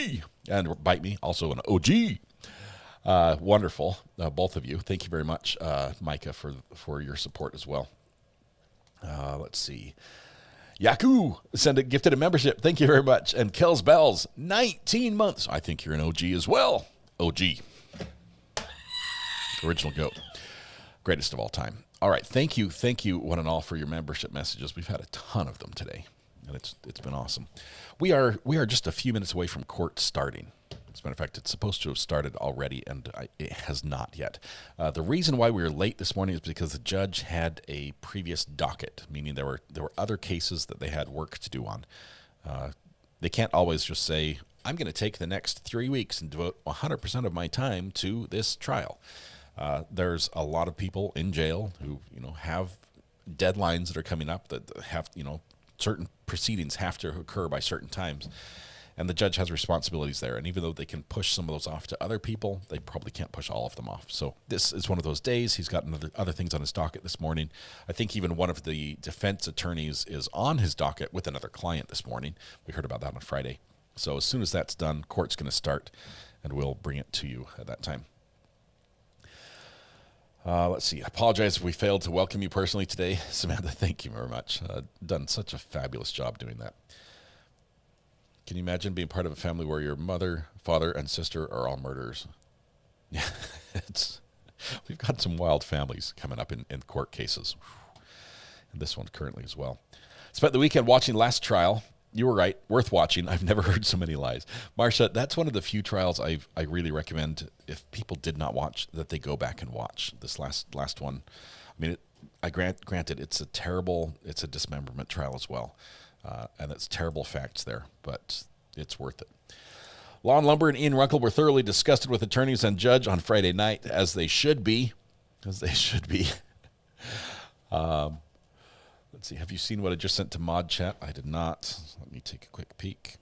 And bite me, also an OG. Wonderful, both of you. Thank you very much, Micah, for your support as well. Let's see. Yaku, gifted a membership. Thank you very much. And Kells Bells, 19 months. I think you're an OG as well. OG. Original GOAT. Greatest of all time. All right. Thank you, one and all, for your membership messages. We've had a ton of them today, and it's been awesome. We are just a few minutes away from court starting. As a matter of fact, it's supposed to have started already, and it has not yet. The reason why we were late this morning is because the judge had a previous docket, meaning there were other cases that they had work to do on. They can't always just say, I'm going to take the next 3 weeks and devote 100% of my time to this trial. There's a lot of people in jail who have deadlines that are coming up that have certain proceedings have to occur by certain times. And the judge has responsibilities there. And even though they can push some of those off to other people, they probably can't push all of them off. So this is one of those days. He's got other things on his docket this morning. I think even one of the defense attorneys is on his docket with another client this morning. We heard about that on Friday. So as soon as that's done, court's going to start, and we'll bring it to you at that time. Let's see. I apologize if we failed to welcome you personally today. Samantha, thank you very much. Done such a fabulous job doing that. Can you imagine being part of a family where your mother, father, and sister are all murderers? Yeah, we've got some wild families coming up in court cases. And this one currently as well. Spent the weekend watching Last Trial. You were right. Worth watching. I've never heard so many lies. Marcia, that's one of the few trials I really recommend, if people did not watch, that they go back and watch. This last one. I mean, granted, it's a dismemberment trial as well. And it's terrible facts there, but it's worth it. Law and Lumber and Ian Runkle were thoroughly disgusted with attorneys and judge on Friday night, as they should be. Let's see. Have you seen what I just sent to Mod Chat? I did not. Let me take a quick peek.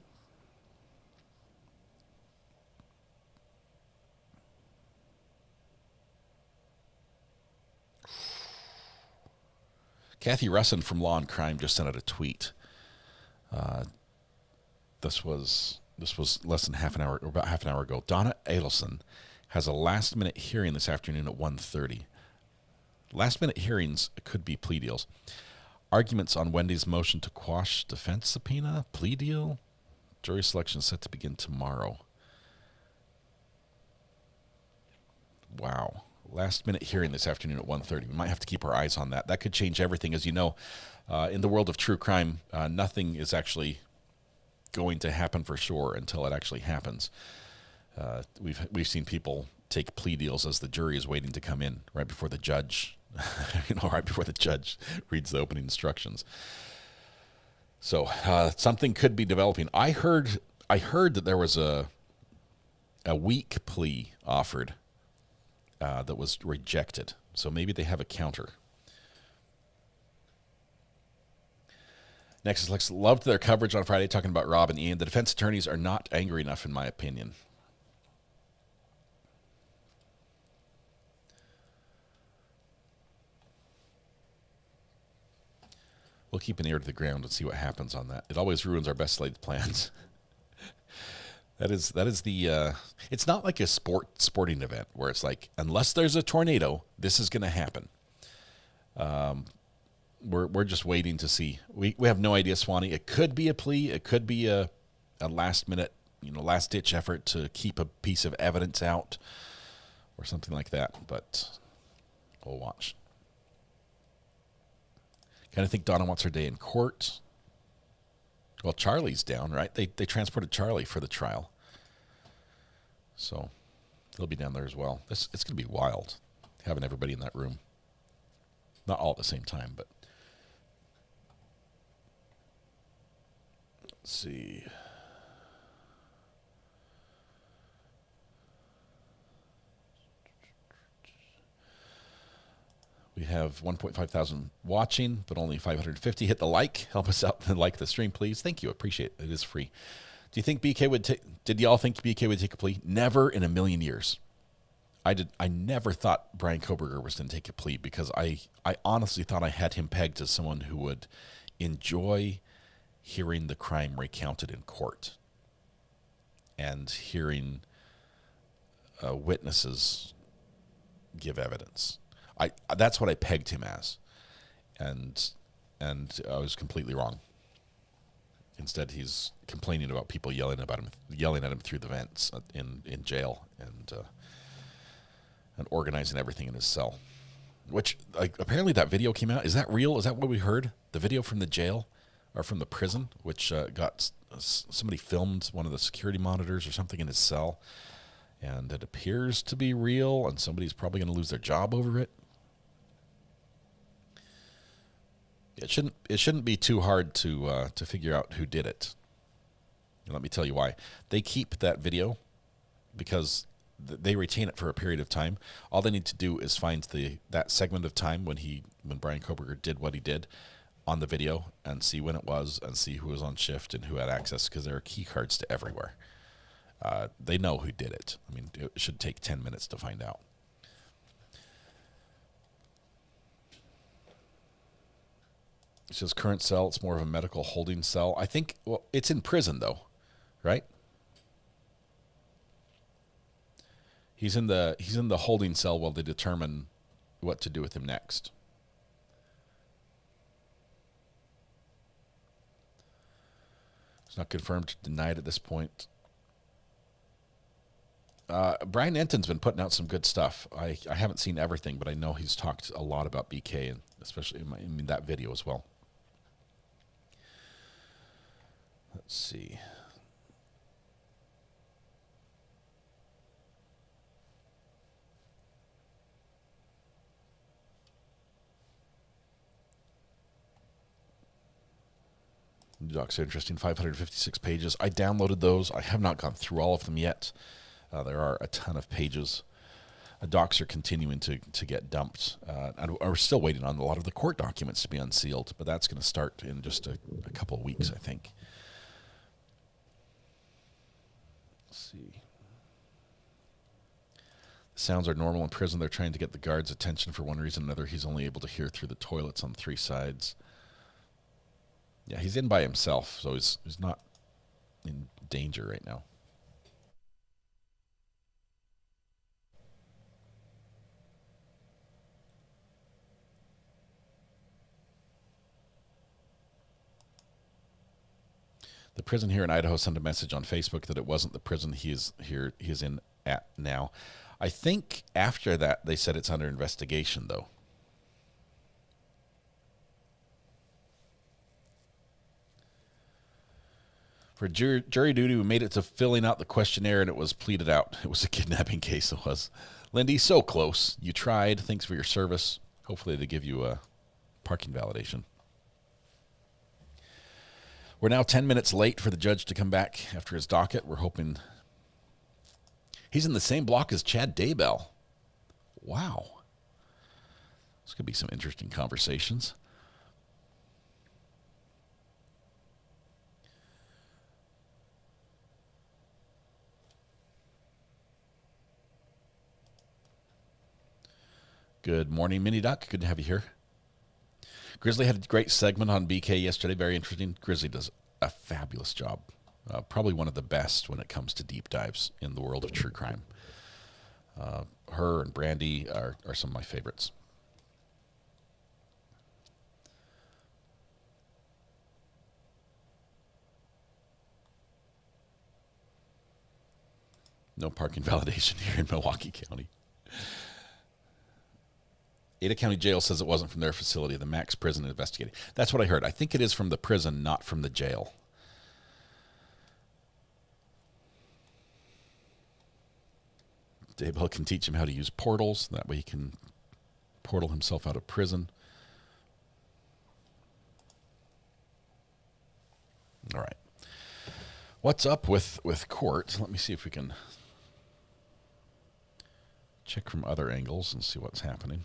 Kathy Russin from Law and Crime just sent out a tweet. This was less than about half an hour ago. Donna Adelson has a last-minute hearing this afternoon at 1:30. Last-minute hearings could be plea deals. Arguments on Wendy's motion to quash defense subpoena, plea deal. Jury selection is set to begin tomorrow. Wow. Last-minute hearing this afternoon at 1:30. We might have to keep our eyes on that. That could change everything. As you know, in the world of true crime, nothing is actually going to happen for sure until it actually happens. We've seen people take plea deals as the jury is waiting to come in right before the judge, right before the judge reads the opening instructions. So something could be developing. I heard I heard that there was a weak plea offered that was rejected. So maybe they have a counter. Next is Lex. Loved their coverage on Friday talking about Rob and Ian. The defense attorneys are not angry enough, in my opinion. We'll keep an ear to the ground and see what happens on that. It always ruins our best laid plans. That is the. It's not like a sporting event where it's like, unless there's a tornado, this is going to happen. We're just waiting to see. We have no idea, Swanee. It could be a plea. It could be a last minute, last ditch effort to keep a piece of evidence out, or something like that. But we'll watch. Kind of think Donna wants her day in court. Well, Charlie's down, right? They transported Charlie for the trial, so he'll be down there as well. It's going to be wild having everybody in that room. Not all at the same time, but let's see. We have 1.5 thousand watching, but only 550. Hit the like. Help us out and like the stream, please. Thank you. Appreciate it. It is free. Do you think BK would take? Did y'all think BK would take a plea? Never in a million years. I did. I never thought Brian Koberger was going to take a plea because I honestly thought I had him pegged as someone who would enjoy hearing the crime recounted in court and hearing witnesses give evidence. That's what I pegged him as, and I was completely wrong. Instead, he's complaining about people yelling at him through the vents in jail, and organizing everything in his cell. Which apparently that video came out. Is that real? Is that what we heard? The video from the jail or from the prison, which got somebody filmed one of the security monitors or something in his cell, and it appears to be real, and somebody's probably going to lose their job over it. It shouldn't be too hard to figure out who did it. And let me tell you why. They keep that video because they retain it for a period of time. All they need to do is find that segment of time when Brian Koberger did what he did on the video and see when it was and see who was on shift and who had access, because there are key cards to everywhere. They know who did it. I mean, it should take 10 minutes to find out. It says current cell. It's more of a medical holding cell. I think, well, it's in prison though, right? He's in the holding cell while they determine what to do with him next. It's not confirmed, denied at this point. Brian Enton's been putting out some good stuff. I haven't seen everything, but I know he's talked a lot about BK, and especially in that video as well. Let's see. Docs are interesting. 556 pages. I downloaded those. I have not gone through all of them yet. There are a ton of pages. Docs are continuing to get dumped. And we're still waiting on a lot of the court documents to be unsealed, but that's going to start in just a couple of weeks, I think. Let's see. The sounds are normal in prison. They're trying to get the guard's attention for one reason or another. He's only able to hear through the toilets on 3 sides. Yeah, he's in by himself, so he's not in danger right now. The prison here in Idaho sent a message on Facebook that it wasn't the prison he is in at now. I think after that they said it's under investigation, though. For jury duty, we made it to filling out the questionnaire, and it was pleaded out. It was a kidnapping case, it was. Lindy, so close. You tried. Thanks for your service. Hopefully they give you a parking validation. We're now 10 minutes late for the judge to come back after his docket. We're hoping he's in the same block as Chad Daybell. Wow. This could be some interesting conversations. Good morning, Mini Duck. Good to have you here. Grizzly had a great segment on BK yesterday. Very interesting. Grizzly does a fabulous job. Probably one of the best when it comes to deep dives in the world of true crime. Her and Brandy are some of my favorites. No parking validation here in Milwaukee County. Ada County Jail says it wasn't from their facility. The Max Prison investigated. That's what I heard. I think it is from the prison, not from the jail. Daybell can teach him how to use portals. That way he can portal himself out of prison. All right. What's up with court? Let me see if we can check from other angles and see what's happening.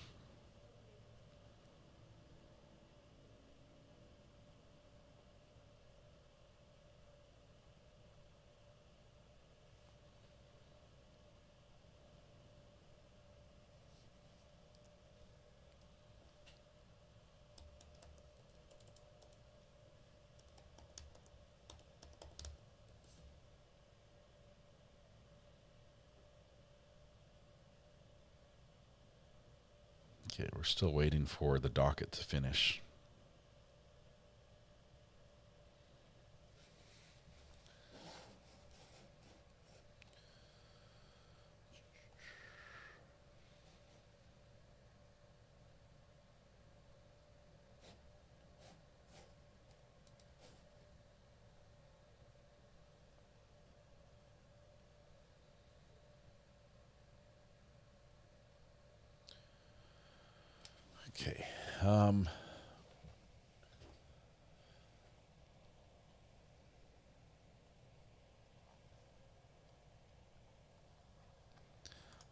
Okay, we're still waiting for the docket to finish. Okay.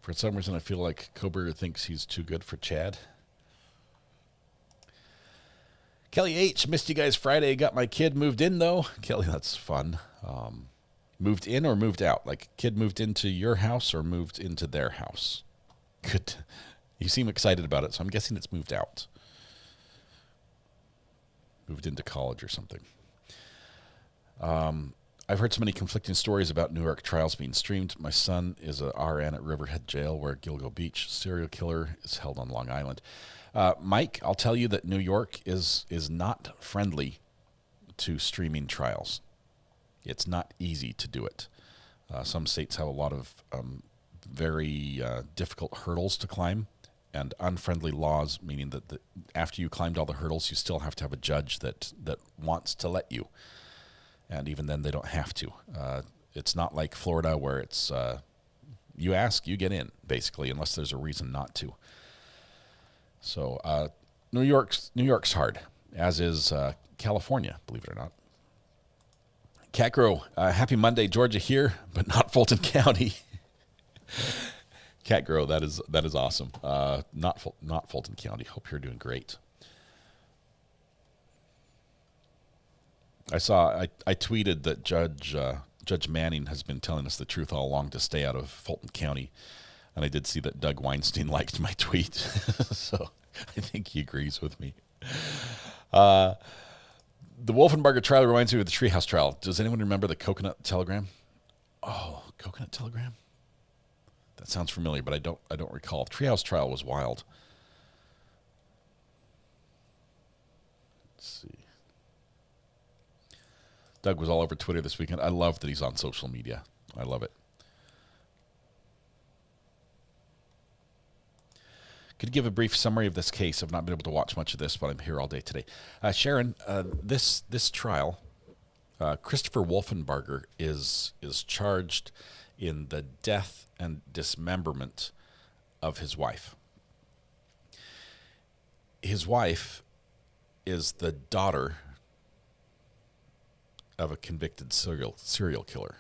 For some reason, I feel like Kober thinks he's too good for Chad. Kelly H. Missed you guys Friday. Got my kid moved in, though. Kelly, that's fun. Moved in or moved out? Like, kid moved into your house or moved into their house? Good. You seem excited about it, so I'm guessing it's moved out. Moved into college or something. I've heard so many conflicting stories about New York trials being streamed. My son is a RN at Riverhead Jail, where Gilgo Beach serial killer is held on Long Island. Mike, I'll tell you that New York is not friendly to streaming trials. It's not easy to do it. Some states have a lot of very difficult hurdles to climb, and unfriendly laws, meaning that after you climbed all the hurdles, you still have to have a judge that wants to let you. And even then, they don't have to. It's not like Florida, where it's you ask, you get in, basically, unless there's a reason not to. So New York's hard, as is California, believe it or not. Catgrow, happy Monday, Georgia here, but not Fulton County. Catgrow, that is awesome. Not Fulton County. Hope you're doing great. I tweeted that Judge Manning has been telling us the truth all along to stay out of Fulton County, and I did see that Doug Weinstein liked my tweet, so I think he agrees with me. The Wolfenbarger trial reminds me of the Treehouse trial. Does anyone remember the Coconut Telegram? Oh, Coconut Telegram? That sounds familiar, but I don't recall. Treehouse trial was wild. Let's see. Doug was all over Twitter this weekend. I love that he's on social media. I love it. Could you give a brief summary of this case? I've not been able to watch much of this, but I'm here all day today. Sharon, this trial, Christopher Wolfenbarger is charged in the death and dismemberment of his wife. His wife is the daughter of a convicted serial killer.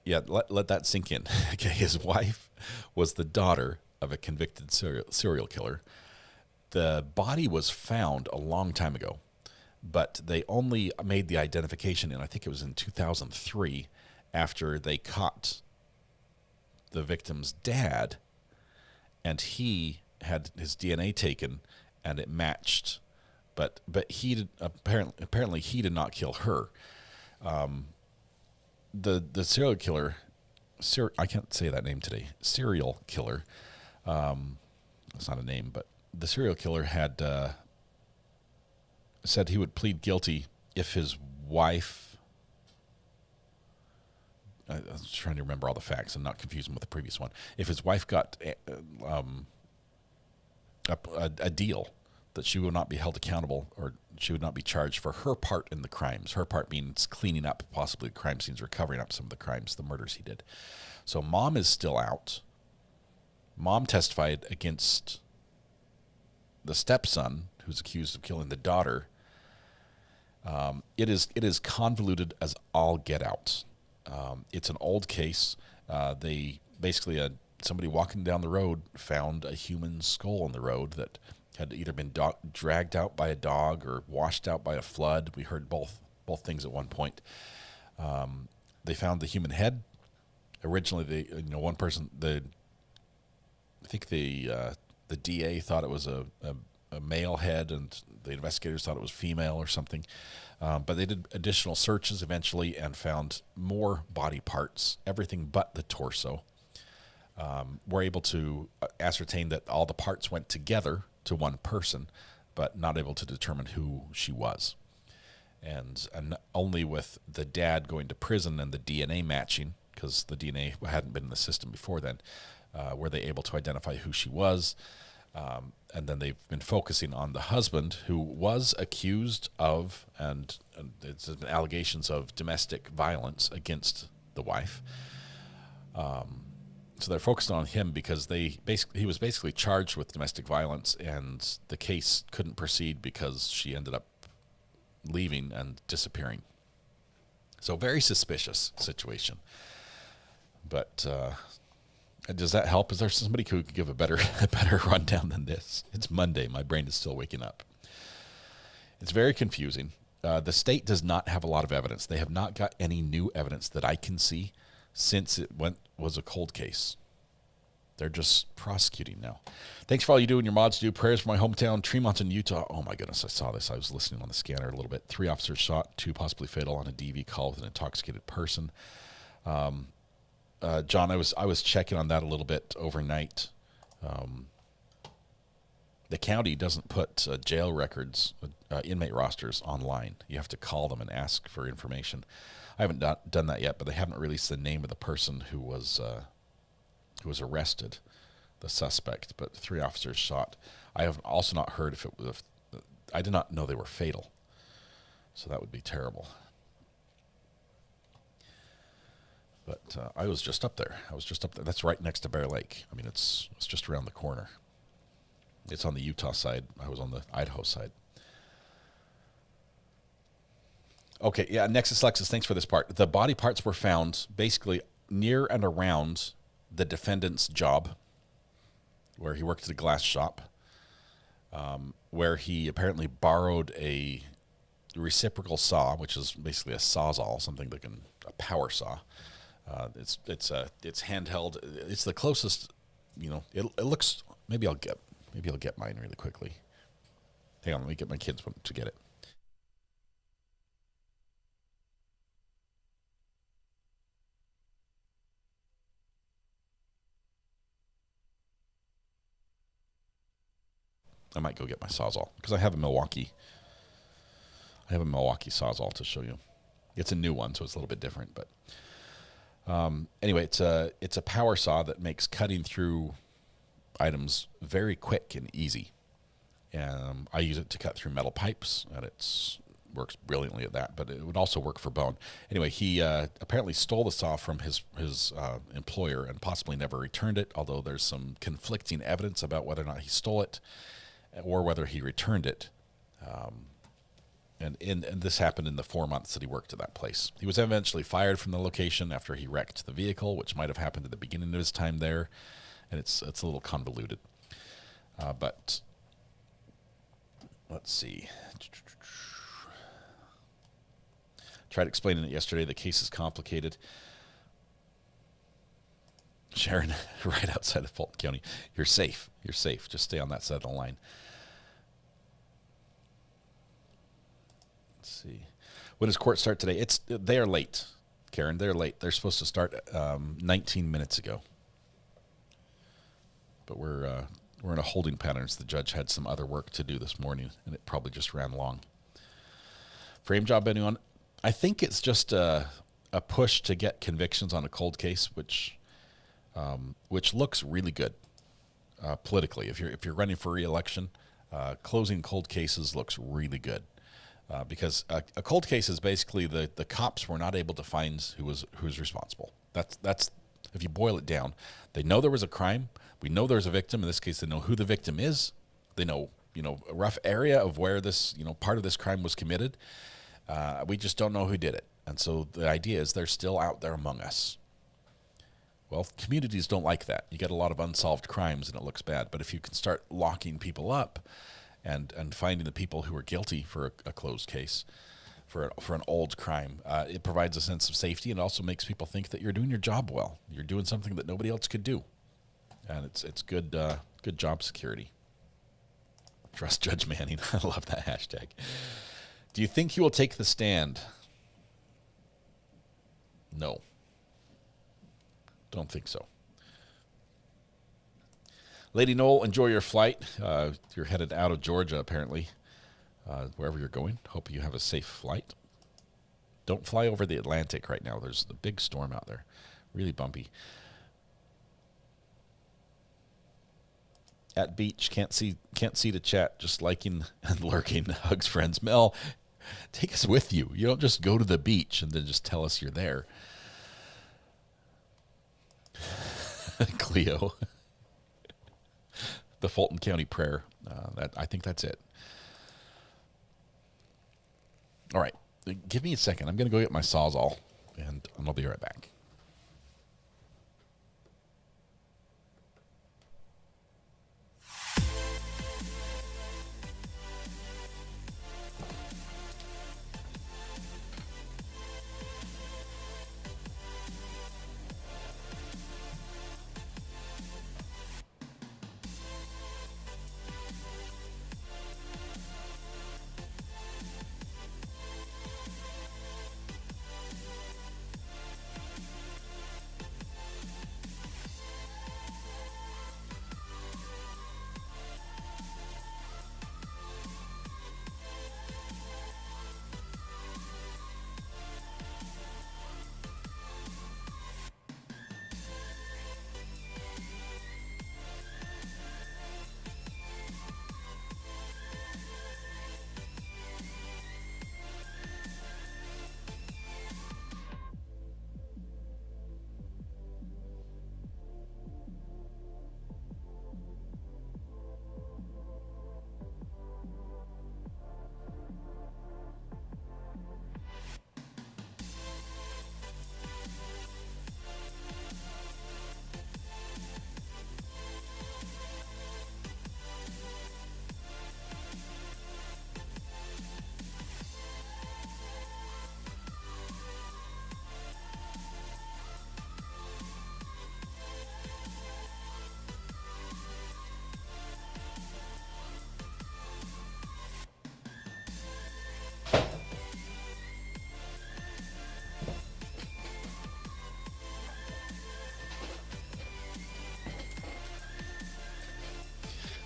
Yeah, let that sink in. Okay, his wife was the daughter of a convicted serial killer. The body was found a long time ago, but they only made the identification in, I think it was in 2003, after they caught the victim's dad, and he had his DNA taken, and it matched, but he did, apparently he did not kill her. The serial killer, I can't say that name today. Serial killer, it's not a name, but the serial killer had said he would plead guilty if his wife. I was trying to remember all the facts and not confuse them with the previous one. If his wife got a deal, that she would not be held accountable, or she would not be charged for her part in the crimes. Her part means cleaning up possibly crime scenes or covering up some of the crimes, the murders he did. So mom is still out. Mom testified against the stepson, who's accused of killing the daughter. It is convoluted as all get out. It's an old case. They basically, somebody walking down the road found a human skull on the road that had either been dragged out by a dog or washed out by a flood. We heard both things at one point. They found the human head. Originally, one person, I think the DA thought it was a male head, and the investigators thought it was female or something. But they did additional searches eventually and found more body parts, everything but the torso. Were able to ascertain that all the parts went together to one person, but not able to determine who she was. And only with the dad going to prison and the DNA matching, because the DNA hadn't been in the system before then, were they able to identify who she was. And then they've been focusing on the husband, who was accused of, and it's allegations of domestic violence against the wife. So they're focused on him because he was basically charged with domestic violence, and the case couldn't proceed because she ended up leaving and disappearing. So very suspicious situation. But does that help? Is there somebody who could give a better rundown than this? It's Monday. My brain is still waking up. It's very confusing. The state does not have a lot of evidence. They have not got any new evidence that I can see since it was a cold case. They're just prosecuting now. Thanks for all you do and your mods do. Prayers for my hometown, Tremont in Utah. Oh my goodness, I saw this. I was listening on the scanner a little bit. 3 officers shot, 2 possibly fatal on a DV call with an intoxicated person. John, I was checking on that a little bit overnight. The county doesn't put jail records, inmate rosters online. You have to call them and ask for information. I haven't done that yet, but they haven't released the name of the person who was arrested, the suspect. But 3 officers shot. I have also not heard if it was. I did not know they were fatal, so that would be terrible. But I was just up there. That's right next to Bear Lake. I mean, it's just around the corner. It's on the Utah side. I was on the Idaho side. Okay, yeah, Nexus Lexus, thanks for this part. The body parts were found basically near and around the defendant's job, where he worked at a glass shop, where he apparently borrowed a reciprocal saw, which is basically a sawzall, a power saw. It's handheld. It's the closest, it looks. Maybe I'll get mine really quickly. Hang on, let me get my kids to get it. I might go get my sawzall because I have a Milwaukee sawzall to show you. It's a new one, so it's a little bit different, but. Anyway, it's a power saw that makes cutting through items very quick and easy. I use it to cut through metal pipes, and it works brilliantly at that, but it would also work for bone. Anyway, he apparently stole the saw from his employer and possibly never returned it, although there's some conflicting evidence about whether or not he stole it or whether he returned it. And this happened in the 4 months that he worked at that place. He was eventually fired from the location after he wrecked the vehicle, which might have happened at the beginning of his time there. And it's a little convoluted. But let's see. Tried explaining it yesterday. The case is complicated. Sharon, right outside of Fulton County. You're safe. You're safe. Just stay on that side of the line. Let's see. When does court start today? They are late, Karen. They're late. They're supposed to start 19 minutes ago. But we're in a holding pattern. So the judge had some other work to do this morning, and it probably just ran long. Frame job, anyone? I think it's just a push to get convictions on a cold case, which looks really good politically. If you're running for re-election, closing cold cases looks really good because a cold case is basically the cops were not able to find who's responsible. That's if you boil it down, they know there was a crime. We know there's a victim. In this case, they know who the victim is. They know a rough area of where this part of this crime was committed. We just don't know who did it. And so the idea is they're still out there among us. Well, communities don't like that. You get a lot of unsolved crimes and it looks bad. But if you can start locking people up and finding the people who are guilty for a closed case, for an old crime, it provides a sense of safety and also makes people think that you're doing your job well. You're doing something that nobody else could do. And it's good job security. Trust Judge Manning. I love that hashtag. Do you think he will take the stand? No. Don't think so. Lady Noel, enjoy your flight. You're headed out of Georgia, apparently, wherever you're going. Hope you have a safe flight. Don't fly over the Atlantic right now. There's a big storm out there. Really bumpy. At beach, can't see the chat, just liking and lurking. Hugs, friends. Mel, take us with you. You don't just go to the beach and then just tell us you're there. Cleo. The Fulton County prayer. I think that's it. All right. Give me a second. I'm going to go get my Sawzall, and I'll be right back.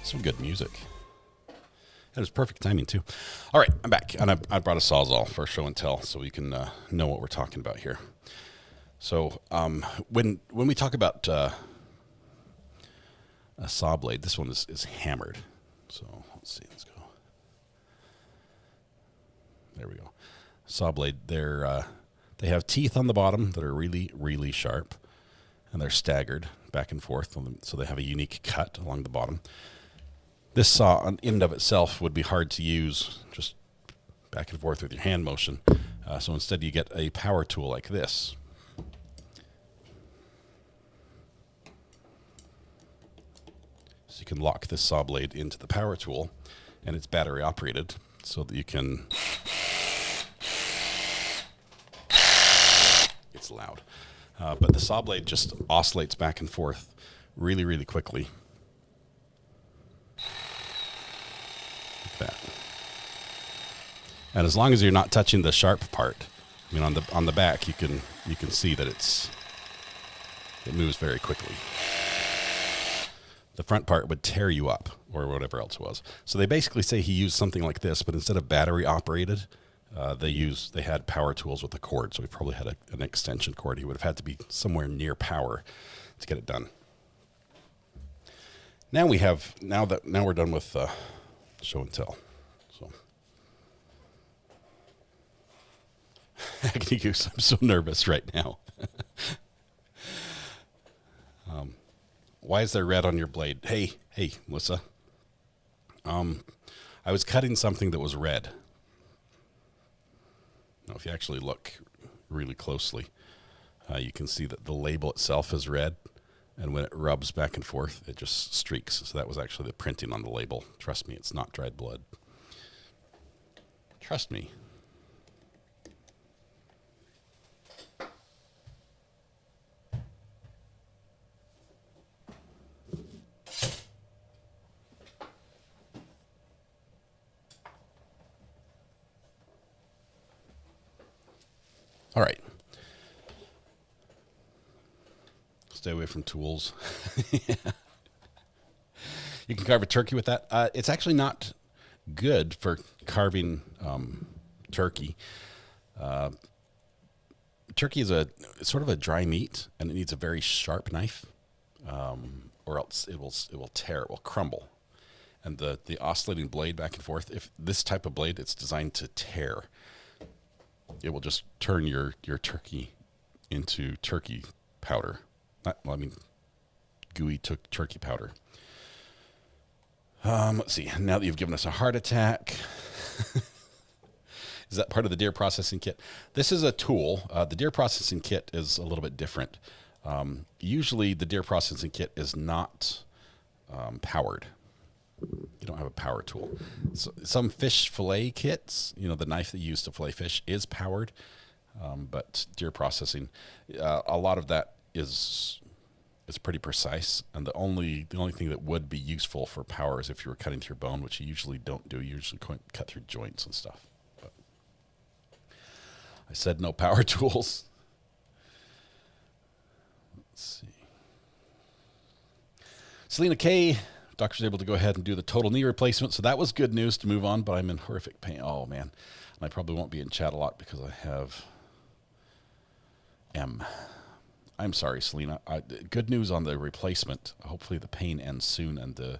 Some good music. That was perfect timing, too. All right, I'm back. And I brought a Sawzall for show and tell so we can know what we're talking about here. So when we talk about a saw blade, this one is hammered. So let's see. Let's go. There we go. Saw blade. They have teeth on the bottom that are really, really sharp. And they're staggered back and forth. So they have a unique cut along the bottom. This saw in and of itself would be hard to use just back and forth with your hand motion. So instead you get a power tool like this. So you can lock this saw blade into the power tool, and it's battery operated so that you can... It's loud. But the saw blade just oscillates back and forth really, really quickly. Like that. And as long as you're not touching the sharp part, I mean, on the back, you can see that it moves very quickly. The front part would tear you up, or whatever else it was. So they basically say he used something like this, but instead of battery operated, they had power tools with a cord. So he probably had an extension cord. He would have had to be somewhere near power to get it done. Now we're done with show and tell. So Agony Goose, I'm so nervous right now. Why is there red on your blade? Hey, Melissa. I was cutting something that was red. Now, if you actually look really closely, you can see that the label itself is red, and when it rubs back and forth, it just streaks. So that was actually the printing on the label. Trust me, it's not dried blood. Trust me. All right. Stay away from tools. Yeah. You can carve a turkey with that. It's actually not good for carving turkey. Turkey is sort of a dry meat, and it needs a very sharp knife, or else it will tear. It will crumble. And the oscillating blade back and forth, if this type of blade, it's designed to tear. It will just turn your turkey into turkey powder. Gooey turkey powder. Let's see. Now that you've given us a heart attack, is that part of the deer processing kit? This is a tool. The deer processing kit is a little bit different. Usually the deer processing kit is not powered. You don't have a power tool. So some fish fillet kits, the knife that you use to fillet fish is powered, but deer processing, a lot of that is pretty precise, and the only thing that would be useful for power is if you were cutting through bone, which you usually don't do. You usually cut through joints and stuff. But I said no power tools. Let's see. Selena K. Doctor's able to go ahead and do the total knee replacement, so that was good news to move on, but I'm in horrific pain. Oh, man. And I probably won't be in chat a lot because I have M. I'm sorry, Selena. Good news on the replacement. Hopefully the pain ends soon and the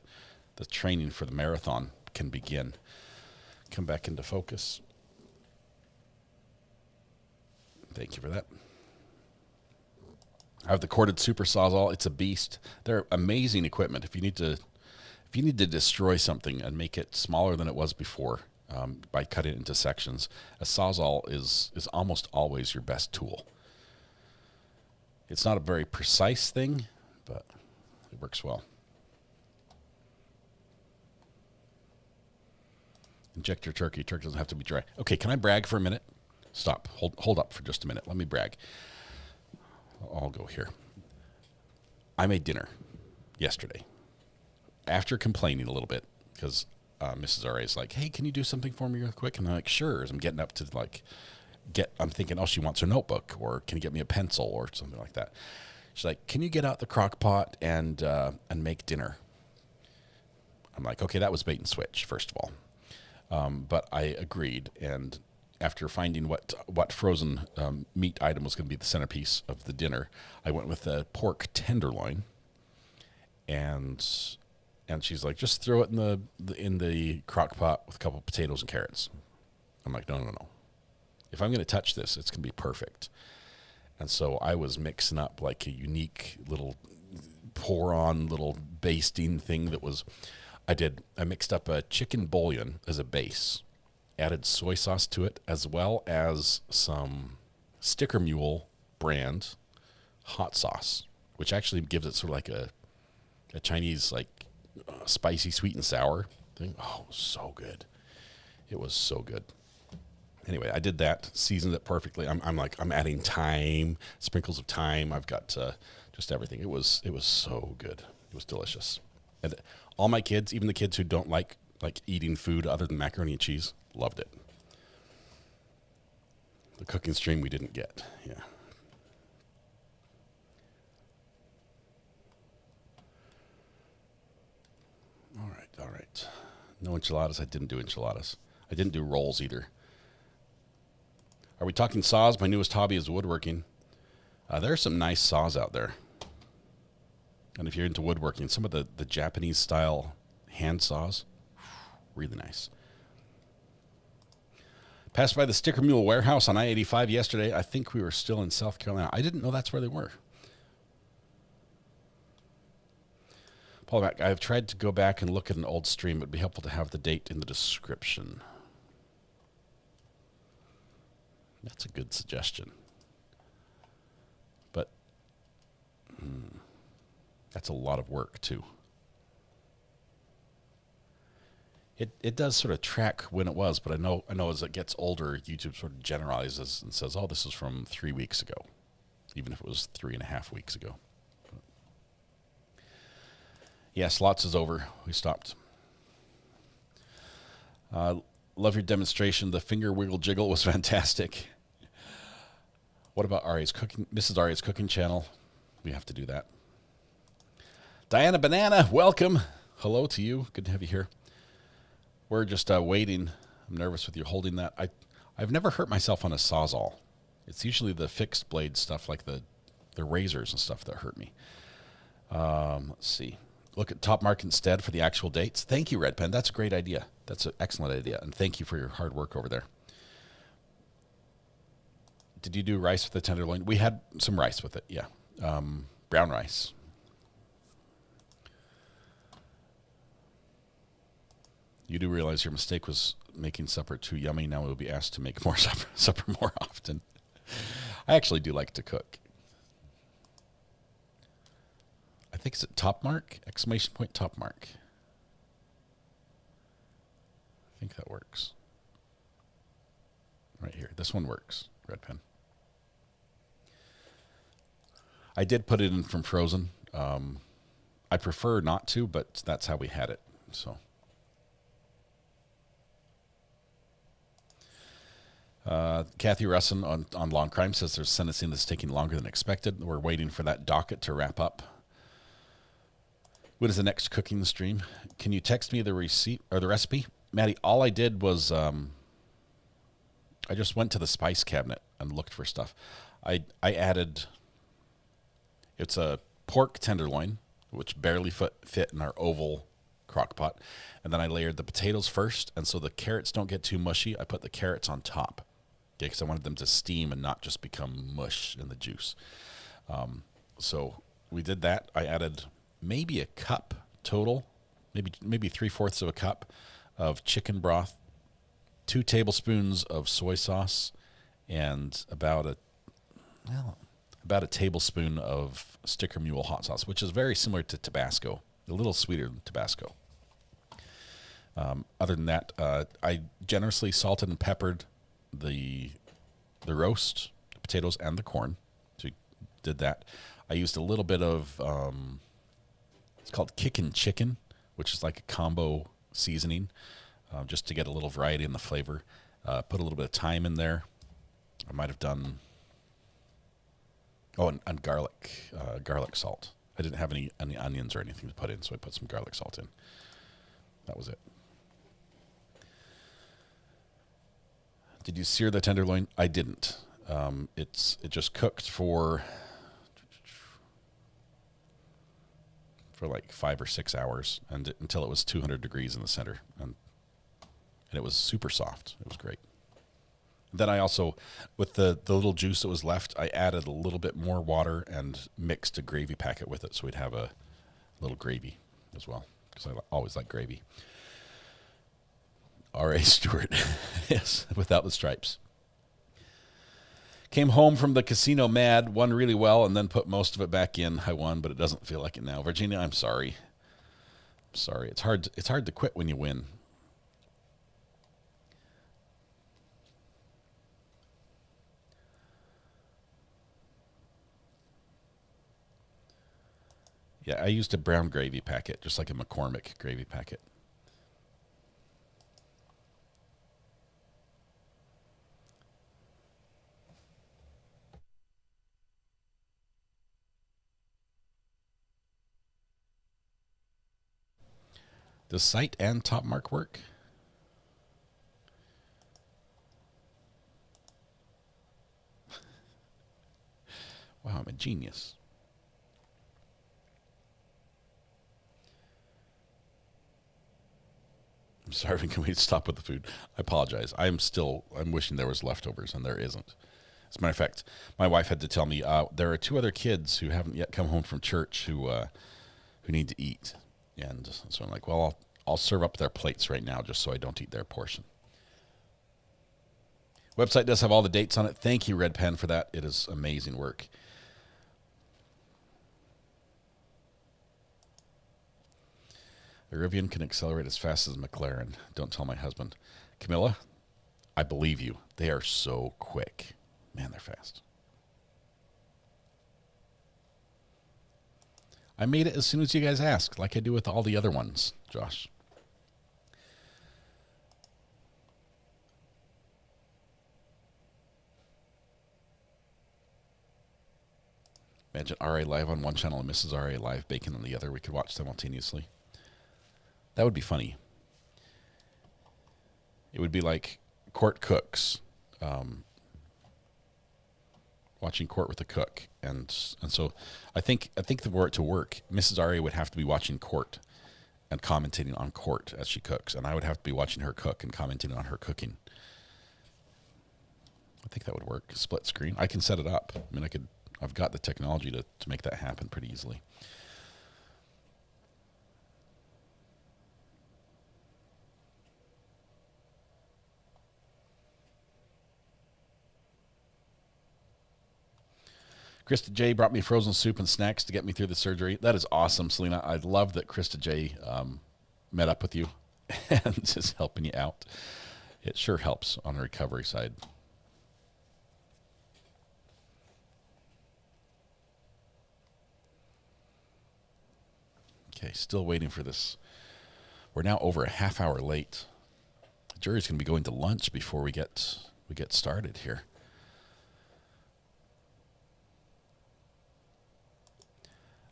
training for the marathon can begin. Come back into focus. Thank you for that. I have the corded super sawzall. It's a beast. They're amazing equipment. If you need to destroy something and make it smaller than it was before by cutting it into sections, a sawzall is almost always your best tool. It's not a very precise thing, but it works well. Inject your turkey. Turkey doesn't have to be dry. Okay, can I brag for a minute? Stop. Hold up for just a minute. Let me brag. I'll go here. I made dinner yesterday after complaining a little bit because Mrs. R.A. is like, hey, can you do something for me real quick? And I'm like, sure. As I'm getting up to I'm thinking, oh, she wants her notebook, or can you get me a pencil or something like that? She's like, can you get out the crock pot and make dinner? I'm like, okay, that was bait and switch, first of all. But I agreed, and after finding what frozen meat item was going to be the centerpiece of the dinner, I went with a pork tenderloin, and she's like, just throw it in the crock pot with a couple of potatoes and carrots. I'm like, no. If I'm going to touch this, it's going to be perfect. And so I was mixing up like a unique little pour-on little basting thing I mixed up a chicken bouillon as a base, added soy sauce to it, as well as some Sticker Mule brand hot sauce, which actually gives it sort of like a Chinese, like spicy, sweet and sour thing. Oh, so good. It was so good. Anyway, I did that, seasoned it perfectly. I'm adding thyme, sprinkles of thyme. I've got just everything. It was so good. It was delicious. And all my kids, even the kids who don't like eating food other than macaroni and cheese, loved it. The cooking stream we didn't get. Yeah. All right. No enchiladas. I didn't do enchiladas. I didn't do rolls either. Are we talking saws? My newest hobby is woodworking. There are some nice saws out there. And if you're into woodworking, some of the Japanese style hand saws, really nice. Passed by the Sticker Mule warehouse on I-85 yesterday. I think we were still in South Carolina. I didn't know that's where they were. Paul, I've tried to go back and look at an old stream. It would be helpful to have the date in the description. That's a good suggestion. But that's a lot of work, too. It does sort of track when it was, but I know as it gets older, YouTube sort of generalizes and says, oh, this is from 3 weeks ago, even if it was 3.5 weeks ago. Yes, lots is over. We stopped. Love your demonstration. The finger wiggle jiggle was fantastic. What about Mrs. Aria's cooking channel? We have to do that. Diana Banana, welcome. Hello to you. Good to have you here. We're just waiting. I'm nervous with you holding that. I've never hurt myself on a Sawzall. It's usually the fixed blade stuff, like the razors and stuff, that hurt me. Let's see. Look at Top Mark instead for the actual dates. Thank you, Red Pen. That's a great idea. That's an excellent idea. And thank you for your hard work over there. Did you do rice with the tenderloin? We had some rice with it, yeah. Brown rice. You do realize your mistake was making supper too yummy. Now we'll be asked to make more supper more often. I actually do like to cook. I think it's at Top Mark, exclamation point Top Mark. I think that works. Right here. This one works. Red Pen. I did put it in from frozen. I prefer not to, but that's how we had it. So. Kathy Russin on Long Crime says there's sentencing that's taking longer than expected. We're waiting for that docket to wrap up. What is the next cooking stream? Can you text me the receipt or the recipe? Maddie, all I did was I just went to the spice cabinet and looked for stuff. I added, it's a pork tenderloin, which barely fit in our oval crock pot. And then I layered the potatoes first. And so the carrots don't get too mushy, I put the carrots on top. Okay, because I wanted them to steam and not just become mush in the juice. So we did that. I added maybe a cup total, maybe 3/4 of a cup of chicken broth, 2 tablespoons of soy sauce, and about a tablespoon of Sticker Mule hot sauce, which is very similar to Tabasco, a little sweeter than Tabasco. Other than that, I generously salted and peppered the roast, the potatoes, and the corn. So we did that. I used a little bit of, it's called Kickin' Chicken, which is like a combo seasoning, just to get a little variety in the flavor. Put a little bit of thyme in there. I might have done, and garlic salt. I didn't have any onions or anything to put in, so I put some garlic salt in. That was it. Did you sear the tenderloin? I didn't. It just cooked for like 5 or 6 hours until it was 200 degrees in the center, and it was super soft. It was great. Then I also, with the little juice that was left, I added a little bit more water and mixed a gravy packet with it, so we'd have a little gravy as well, because I always like gravy. R.A. Stewart. Yes, without the stripes. Came home from the casino mad, won really well, and then put most of it back in. I won, but it doesn't feel like it now. Virginia, I'm sorry. I'm sorry. It's hard to quit when you win. Yeah, I used a brown gravy packet, just like a McCormick gravy packet. Does Sight and Top Mark work? Wow, I'm a genius. I'm sorry, can we stop with the food? I apologize. I'm wishing there was leftovers, and there isn't. As a matter of fact, my wife had to tell me there are 2 other kids who haven't yet come home from church who need to eat. And so I'm like, well, I'll serve up their plates right now just so I don't eat their portion. Website does have all the dates on it. Thank you, Red Pen, for that. It is amazing work. The Rivian can accelerate as fast as McLaren. Don't tell my husband. Camilla, I believe you. They are so quick. Man, they're fast. I made it as soon as you guys asked, like I do with all the other ones, Josh. Imagine RA Live on one channel and Mrs. RA Live Bacon on the other. We could watch simultaneously. That would be funny. It would be like Court Cooks, watching Court with a cook, and so I think for it to work, Mrs. RA would have to be watching Court and commentating on Court as she cooks, and I would have to be watching her cook and commenting on her cooking. I think that would work. Split screen. I can set it up. I mean, I've got the technology to make that happen pretty easily. Krista J brought me frozen soup and snacks to get me through the surgery. That is awesome, Selena. I love that Krista J met up with you and is helping you out. It sure helps on the recovery side. Okay, still waiting for this. We're now over a half hour late. The jury's going to be going to lunch before we get started here.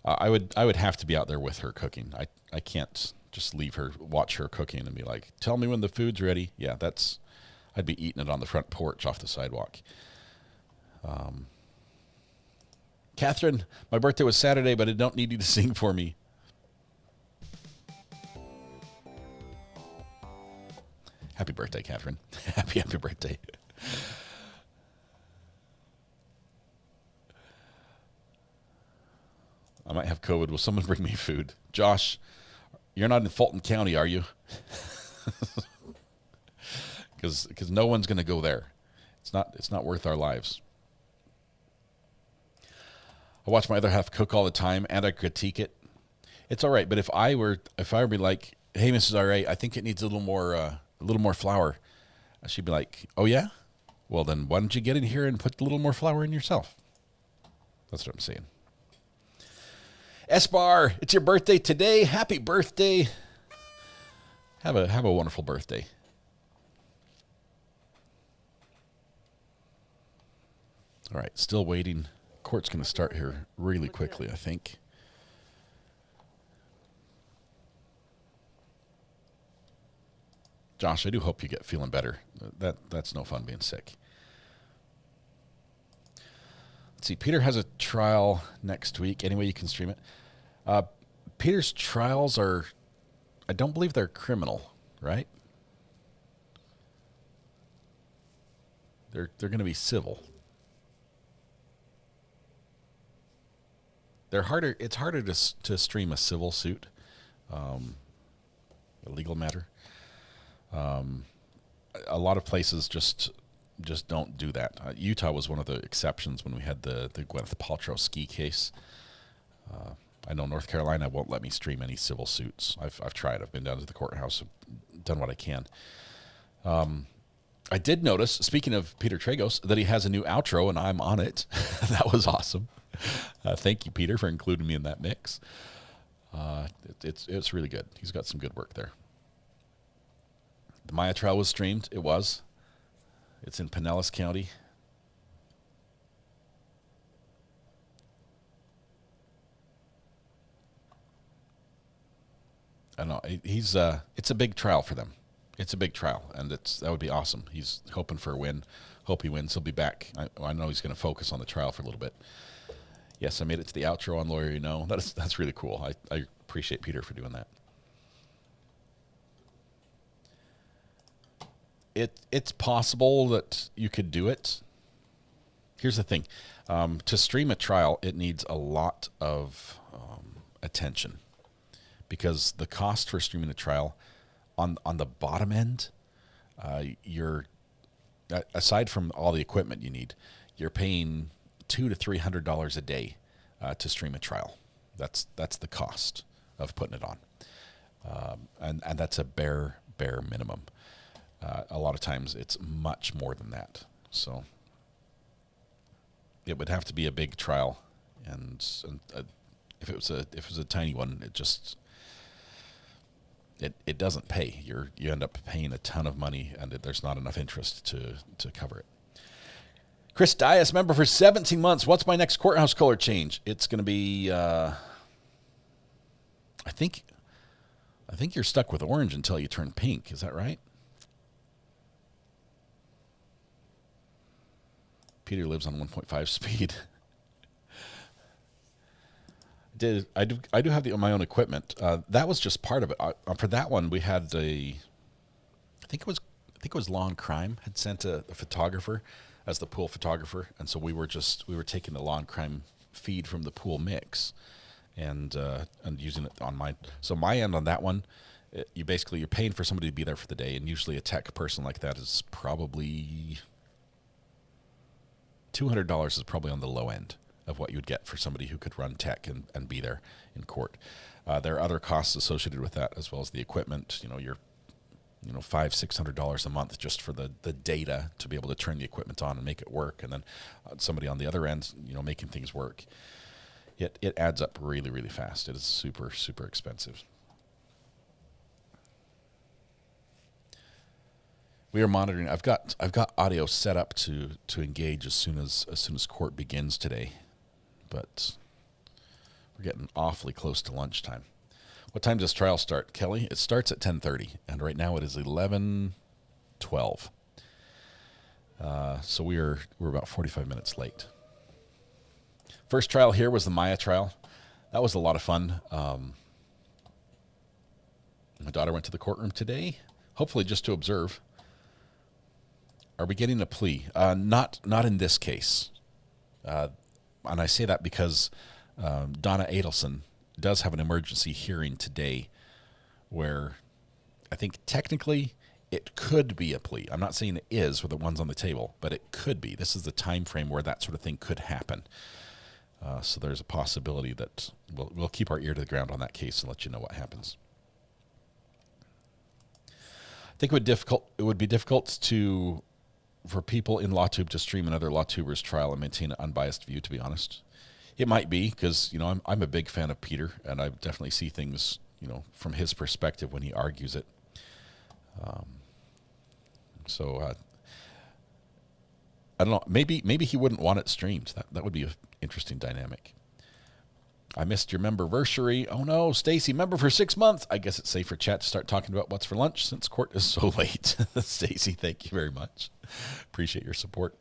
I would have to be out there with her cooking. I can't just leave her, watch her cooking and be like, tell me when the food's ready. Yeah, I'd be eating it on the front porch off the sidewalk. Catherine, my birthday was Saturday, but I don't need you to sing for me. Happy birthday, Catherine. Happy birthday. I might have COVID. Will someone bring me food? Josh, you're not in Fulton County, are you? Because no one's going to go there. It's not worth our lives. I watch my other half cook all the time, and I critique it. It's all right, but if I were be like, hey, Mrs. R.A., I think it needs a little more flour, she'd be like, oh yeah? Well, then why don't you get in here and put a little more flour in yourself? That's what I'm saying. Esbar, it's your birthday today. Happy birthday. Have a wonderful birthday. All right, still waiting. Court's going to start here really quickly, I think. Josh, I do hope you get feeling better. That's no fun being sick. Let's see. Peter has a trial next week. Anyway, you can stream it. Peter's trials are, I don't believe they're criminal, right? They're going to be civil. They're harder. It's harder to stream a civil suit, a legal matter. A lot of places just don't do that. Utah was one of the exceptions when we had the Gwyneth Paltrow ski case. I know North Carolina won't let me stream any civil suits. I've tried. I've been down to the courthouse, done what I can. I did notice, speaking of Peter Tragos, that he has a new outro, and I'm on it. That was awesome. Thank you, Peter, for including me in that mix. It's really good. He's got some good work there. The Maya trial was streamed. It was. It's in Pinellas County. I know he's. It's a big trial for them. It's a big trial, and that would be awesome. He's hoping for a win. Hope he wins. He'll be back. I know he's going to focus on the trial for a little bit. Yes, I made it to the outro on Lawyer You Know. That's really cool. I appreciate Peter for doing that. It's possible that you could do it. Here's the thing. To stream a trial, it needs a lot of attention, because the cost for streaming a trial on the bottom end, you're, aside from all the equipment you need, you're paying $200 to $300 a day to stream a trial. That's the cost of putting it on, and that's a bare minimum. A lot of times it's much more than that. So it would have to be a big trial, and if it was a tiny one, it doesn't pay. You end up paying a ton of money, and there's not enough interest to cover it. Chris Dias, member for 17 months. What's my next courthouse color change? It's going to be, I think you're stuck with orange until you turn pink. Is that right? Peter lives on 1.5 speed. I do have my own equipment. That was just part of it. For that one, we had I think it was Law and Crime had sent a photographer as the pool photographer, and so we were taking the Law and Crime feed from the pool mix, and using it on mine. So my end on that one, you're paying for somebody to be there for the day, and usually a tech person like that is probably $200 is probably on the low end of what you would get for somebody who could run tech and be there in court. There are other costs associated with that, as well as the equipment. You're $500-600 a month just for the data to be able to turn the equipment on and make it work, and then somebody on the other end, making things work. It adds up really, really fast. It is super, super expensive. We are monitoring. I've got audio set up to engage as soon as court begins today, but we're getting awfully close to lunchtime. What time does trial start, Kelly? It starts at 10:30, and right now it is 11:12. So we're about 45 minutes late. First trial here was the Maya trial. That was a lot of fun. My daughter went to the courtroom today, hopefully just to observe. Are we getting a plea? Not in this case. And I say that because Donna Adelson does have an emergency hearing today where I think technically it could be a plea. I'm not saying it is with the ones on the table, but it could be. This is the time frame where that sort of thing could happen. So there's a possibility that we'll keep our ear to the ground on that case and let you know what happens. I think it would be difficult for people in LawTube to stream another LawTuber's trial and maintain an unbiased view, to be honest. It might be, because I'm a big fan of Peter, and I definitely see things from his perspective when he argues it. So I don't know. Maybe he wouldn't want it streamed. That would be an interesting dynamic. I missed your memberversary. Oh no, Stacy, member for 6 months. I guess it's safe for chat to start talking about what's for lunch since court is so late. Stacy, thank you very much. Appreciate your support.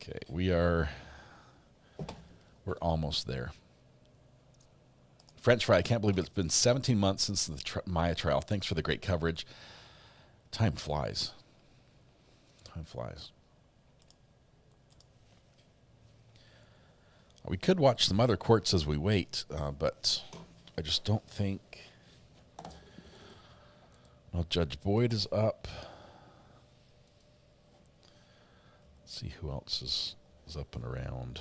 Okay, we're almost there. French fry, I can't believe it's been 17 months since the Maya trial. Thanks for the great coverage. Time flies. Time flies. We could watch some other courts as we wait, but I just don't think Well, Judge Boyd is up. Let's see who else is up and around.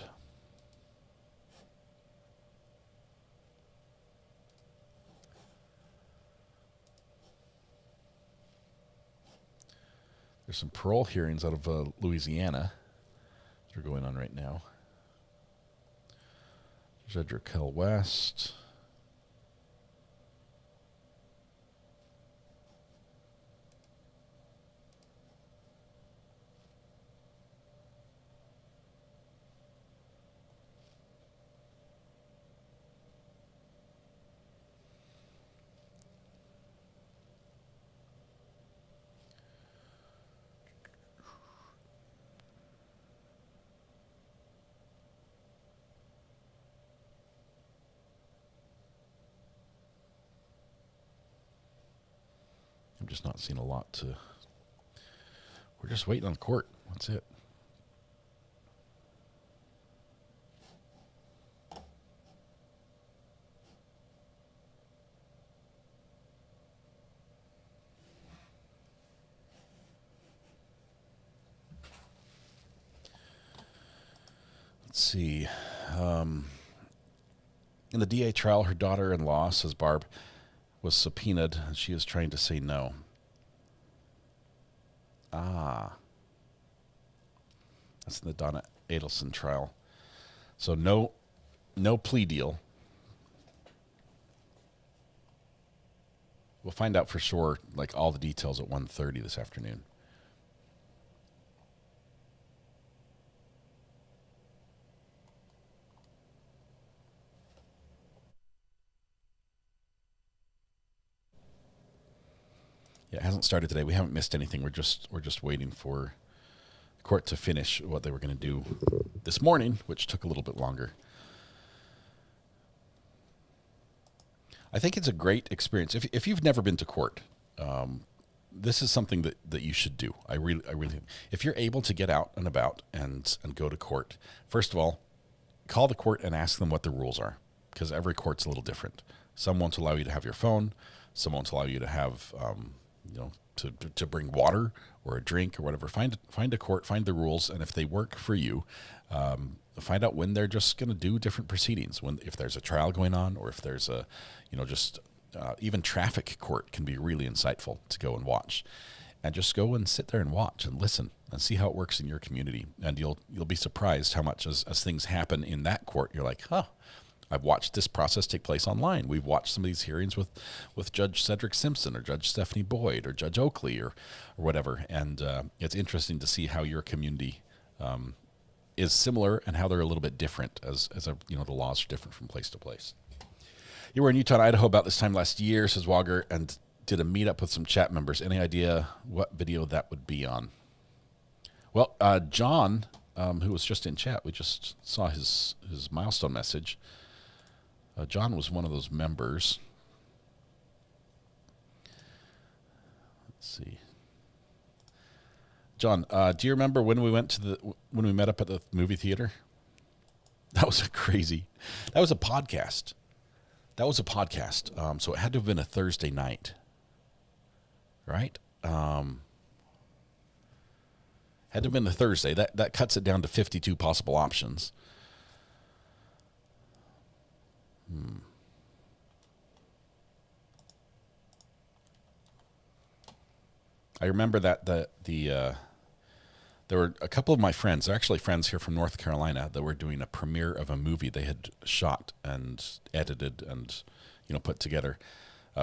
There's some parole hearings out of Louisiana that are going on right now. Judge Raquel West. I'm just not seeing a lot to... We're just waiting on court. That's it. Let's see. In the DA trial, her daughter-in-law, says Barb, was subpoenaed, and she is trying to say no. That's in the Donna Adelson trial. So no plea deal. We'll find out for sure, like all the details at 1:30 this afternoon. Yeah, it hasn't started today. We haven't missed anything. We're just waiting for the court to finish what they were going to do this morning, which took a little bit longer. I think it's a great experience. If you've never been to court, this is something that you should do. I really, if you're able to get out and about and go to court, first of all, call the court and ask them what the rules are, because every court's a little different. Some won't allow you to have your phone. Some won't allow you to have, to bring water or a drink or whatever. Find a court, find the rules, and if they work for you, find out when they're just going to do different proceedings. If there's a trial going on, or if there's a, even traffic court can be really insightful to go and watch, and just go and sit there and watch and listen and see how it works in your community. And you'll be surprised how much as things happen in that court, you're like, I've watched this process take place online. We've watched some of these hearings with Judge Cedric Simpson or Judge Stephanie Boyd or Judge Oakley or whatever. And it's interesting to see how your community is similar and how they're a little bit different as the laws are different from place to place. You were in Utah and Idaho about this time last year, says Walger, and did a meetup with some chat members. Any idea what video that would be on? Well, John, who was just in chat, we just saw his milestone message. John was one of those members. Let's see. John, do you remember when we met up at the movie theater? That was that was a podcast. So it had to have been a Thursday night, right? Had to have been a Thursday. That cuts it down to 52 possible options. I remember that there were a couple of my friends, they're actually friends here from North Carolina, that were doing a premiere of a movie they had shot and edited and put together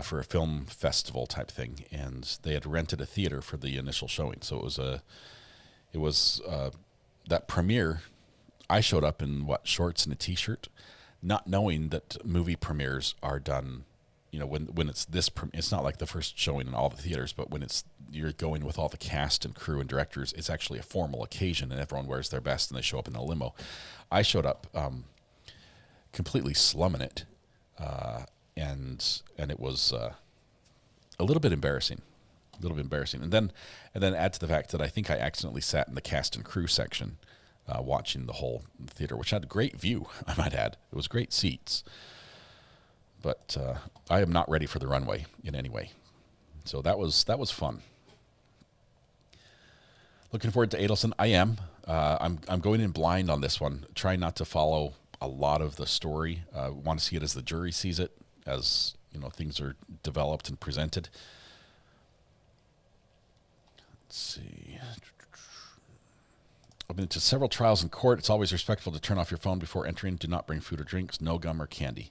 for a film festival type thing, and they had rented a theater for the initial showing. So it was that premiere. I showed up in shorts and a t-shirt, not knowing that movie premieres are done, when it's it's not like the first showing in all the theaters, but when you're going with all the cast and crew and directors, it's actually a formal occasion and everyone wears their best and they show up in a limo. I showed up completely slumming it, and it was a little bit embarrassing. And then add to the fact that I think I accidentally sat in the cast and crew section, watching the whole theater, which had a great view, I might add. It was great seats. But I am not ready for the runway in any way. So that was fun. Looking forward to Adelson. I am. I'm going in blind on this one. Trying not to follow a lot of the story. Want to see it as the jury sees it, as things are developed and presented. Let's see. I've been to several trials in court. It's always respectful to turn off your phone before entering. Do not bring food or drinks. No gum or candy.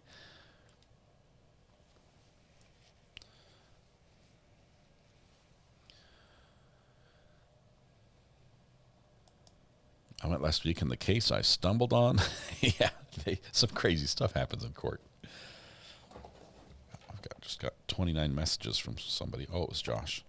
I went last week in the case I stumbled on. Yeah, some crazy stuff happens in court. I've just got 29 messages from somebody. Oh, it was Josh.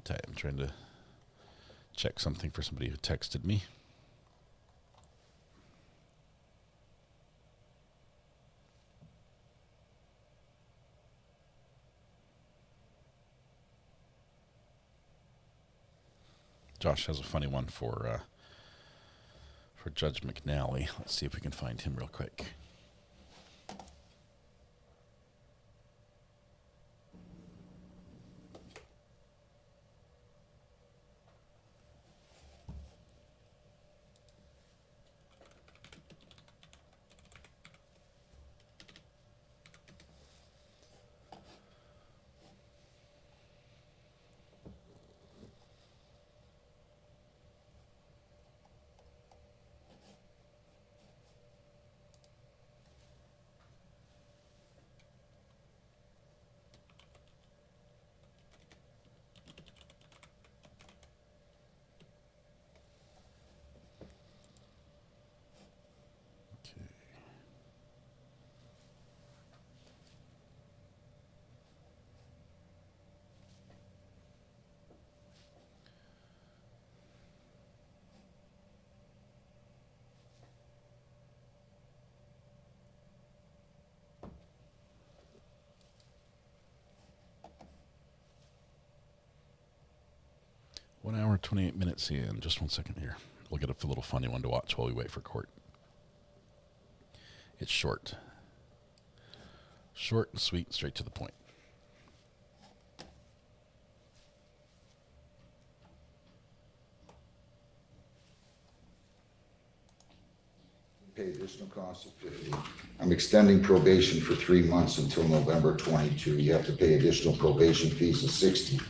I'm trying to check something for somebody who texted me. Josh has a funny one for Judge McNally. Let's see if we can find him real quick. One hour, 28 minutes in. Just 1 second here. We'll get a little funny one to watch while we wait for court. It's short. Short and sweet, straight to the point. Pay additional costs of $50. I'm extending probation for 3 months until November 22. You have to pay additional probation fees of $60.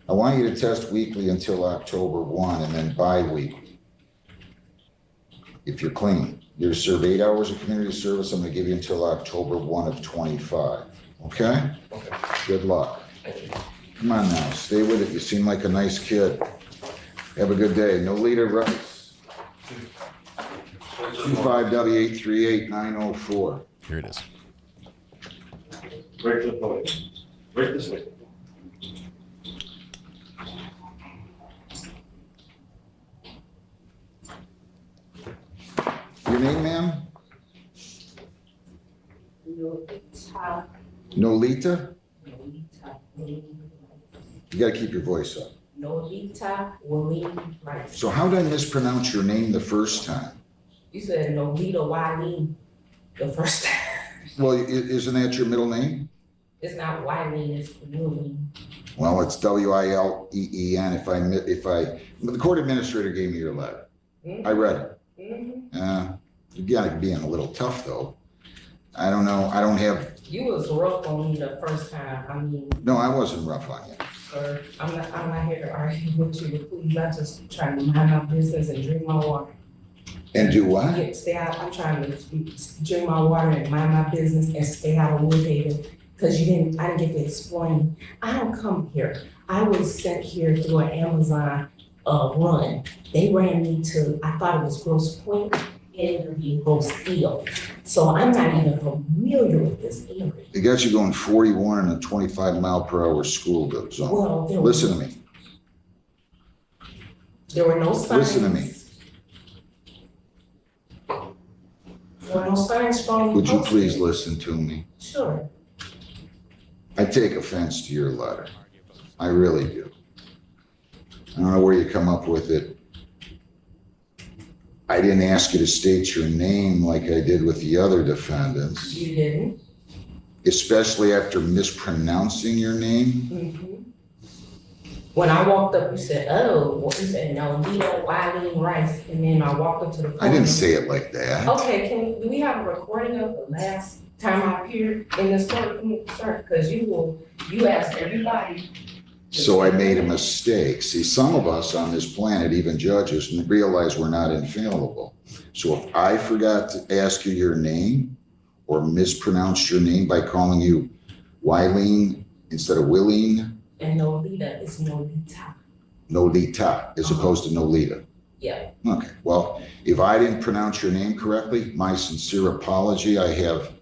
I want you to test weekly until October 1 and then bi-weekly. If you're clean, you're to serve 8 hours of community service. I'm going to give you until October 1 of 25. Okay? Okay. Good luck. Come on now, stay with it. You seem like a nice kid. Have a good day. No leader rights. 25W838904. Here it is. Right to the podium. Right this way. Your name, ma'am? Nolita. Nolita? Nolita. You gotta keep your voice up. Nolita Willeen Rice. So how did I mispronounce your name the first time? You said Nolita Willeen the first time. Well, isn't that your middle name? It's not Willeen, it's Willeen. Well, it's Willeen. The court administrator gave me your letter. I read it. You gotta be being a little tough though. I don't know. I don't have. You was rough on me the first time. I mean. No, I wasn't rough on you. Sir, I'm not here to argue with you. Please, I'm just trying to mind my business and drink my water. And do what? Stay out. I'm trying to drink my water and mind my business and stay out of Woodhaven. Because I didn't get to explain. I don't come here. I was sent here through an Amazon run. They ran me to, I thought it was Grosse Pointe, it ended up being Grosse Field. So I'm not even familiar with this area. They got you going 41 in a 25-mile-per-hour school zone. Well, listen to me. There were no signs. Listen to me. There were no signs from. Would you please listen to me? Sure. I take offense to your letter. I really do. I don't know where you come up with it. I didn't ask you to state your name like I did with the other defendants. You didn't? Especially after mispronouncing your name. Mm-hmm. When I walked up, you said, oh, well, you said, no, Lito, Eileen, Rice, and then I walked up to the podium. I didn't say it like that. Okay, do we have a recording of the last time I appeared in this court? Because you asked everybody. So I made a mistake. See, some of us on this planet, even judges, realize we're not infallible. So if I forgot to ask you your name or mispronounced your name by calling you Wileen instead of Willeen. And Nolita is Nolita. Nolita as opposed to Nolita. Yeah. Okay. Well, if I didn't pronounce your name correctly, my sincere apology. I have.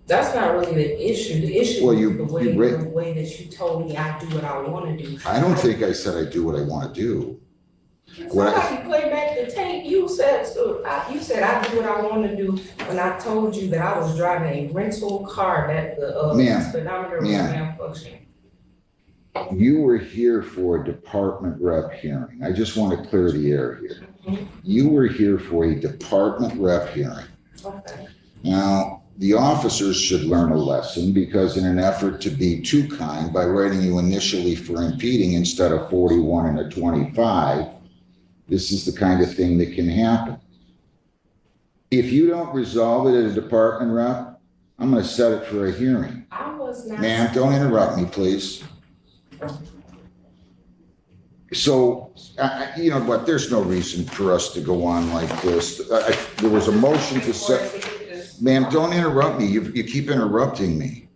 That's not really the issue. The issue Well, is the way that you told me I do what I want to do. I don't think I said I do what I want to do. Somebody play back the tape. You said I do what I want to do when I told you that I was driving a rental car that the speedometer was malfunctioning. You were here for a department rep hearing. I just want to clear the air here. Mm-hmm. You were here for a department rep hearing. Okay. Now, the officers should learn a lesson because in an effort to be too kind by writing you initially for impeding instead of 41 and a 25, this is the kind of thing that can happen. If you don't resolve it at a department rep, I'm going to set it for a hearing. I was not. Ma'am, don't interrupt me, please. So, you know what, there's no reason for us to go on like this. There was a motion to set, ma'am, don't interrupt me. You keep interrupting me.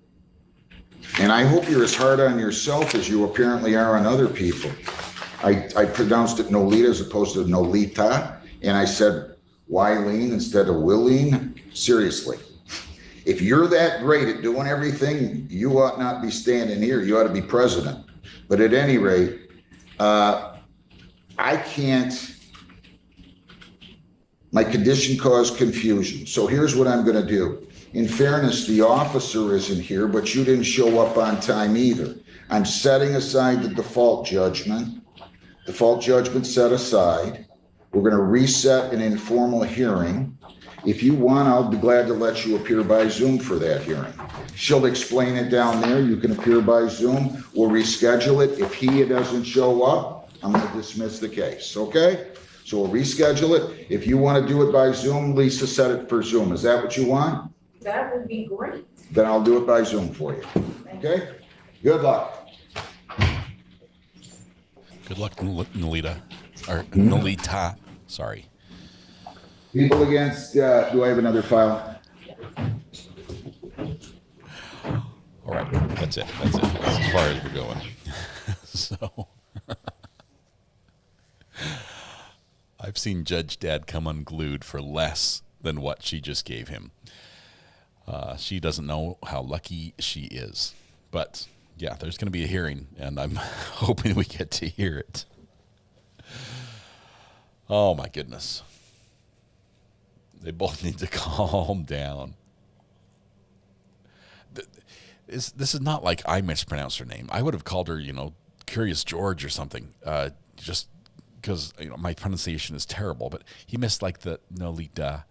And I hope you're as hard on yourself as you apparently are on other people. I pronounced it Nolita as opposed to Nolita, and I said Wileen instead of Willeen. Seriously. If you're that great at doing everything, you ought not be standing here. You ought to be president. But at any rate, I can't, my condition caused confusion. So here's what I'm going to do. In fairness, the officer isn't here, but you didn't show up on time either. I'm setting aside the default judgment. Default judgment set aside. We're going to reset an informal hearing. If you want, I'll be glad to let you appear by Zoom for that hearing. She'll explain it down there. You can appear by Zoom. We'll reschedule it. If he doesn't show up, I'm going to dismiss the case, okay? So we'll reschedule it. If you want to do it by Zoom, Lisa, set it for Zoom. Is that what you want? That would be great. Then I'll do it by Zoom for you, okay? Good luck. Good luck, Nolita. Or Nolita, sorry. People against, do I have another file? All right, that's it. That's as far as we're going. So, I've seen Judge Dad come unglued for less than what she just gave him. She doesn't know how lucky she is. But, yeah, there's going to be a hearing, and I'm hoping we get to hear it. Oh, my goodness. They both need to calm down. This is not like I mispronounced her name. I would have called her, Curious George or something, just because my pronunciation is terrible. But he missed like the Nolita.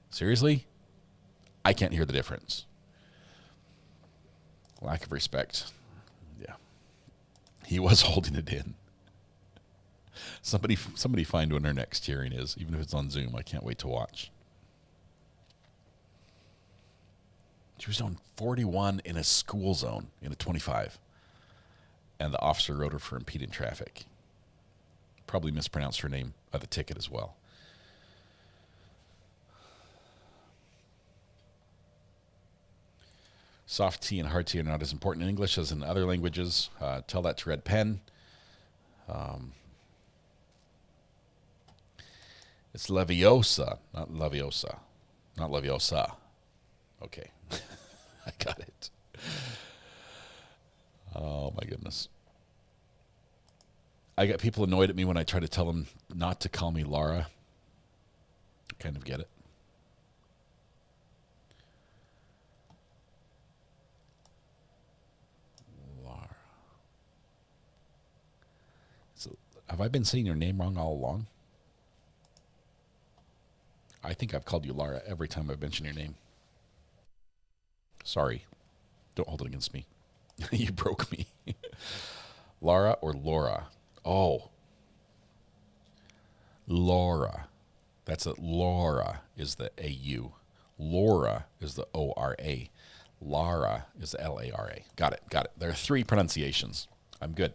Seriously? I can't hear the difference. Lack of respect. Yeah. He was holding it in. Somebody find when her next hearing is, even if it's on Zoom. I can't wait to watch. She was doing 41 in a school zone in a 25. And the officer wrote her for impeding traffic. Probably mispronounced her name of the ticket as well. Soft T and hard T are not as important in English as in other languages. Tell that to Red Pen. It's Leviosa, not Leviosa. Not Leviosa. Okay. I got it. Oh, my goodness. I get people annoyed at me when I try to tell them not to call me Laura. I kind of get it. Laura. So, have I been saying your name wrong all along? I think I've called you Laura every time I've mentioned your name. Sorry. Don't hold it against me. You broke me. Laura or Laura? Oh. Laura. That's a Laura is the A-U. Laura is the O-R-A. Lara is the L-A-R-A. Got it. Got it. There are 3 pronunciations. I'm good.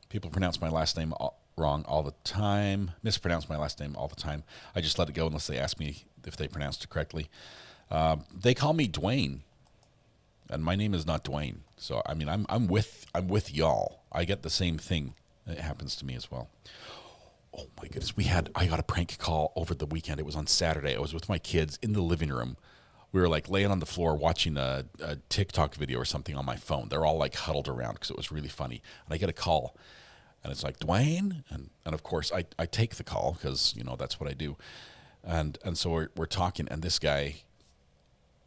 People pronounce my last name wrong all the time. Mispronounce my last name all the time. I just let it go unless they ask me if they pronounced it correctly. They call me Dwayne, and my name is not Dwayne. So I mean, I'm with y'all. I get the same thing. It happens to me as well. Oh my goodness, I got a prank call over the weekend. It was on Saturday. I was with my kids in the living room. We were like laying on the floor watching a TikTok video or something on my phone. They're all like huddled around because it was really funny. And I get a call, and it's like, Dwayne? And of course, I take the call because, you know, that's what I do. And so we're talking, and this guy,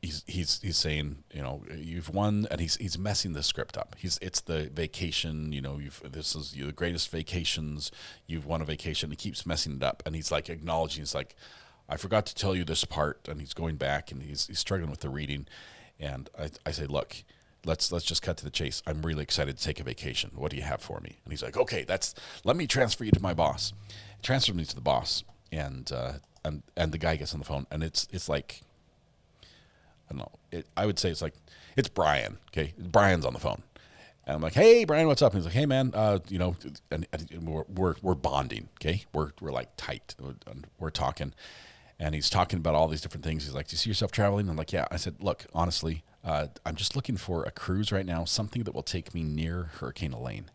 he's saying, you know, you've won, and he's messing the script up. It's the vacation, you know, this is the greatest vacations. You've won a vacation. He keeps messing it up, and he's like acknowledging. He's like, I forgot to tell you this part, and he's going back, and he's struggling with the reading, and I say, look, let's just cut to the chase. I'm really excited to take a vacation. What do you have for me? And he's like, okay, let me transfer you to my boss. Transfer me to the boss, and the guy gets on the phone, and it's like, I don't know. I would say it's Brian. Okay, Brian's on the phone, and I'm like, hey, Brian, what's up? And he's like, hey, man, you know, and we're bonding. Okay, we're like tight. And we're talking. And he's talking about all these different things. He's like, do you see yourself traveling? I'm like, yeah. I said, look, honestly, I'm just looking for a cruise right now, something that will take me near Hurricane Elaine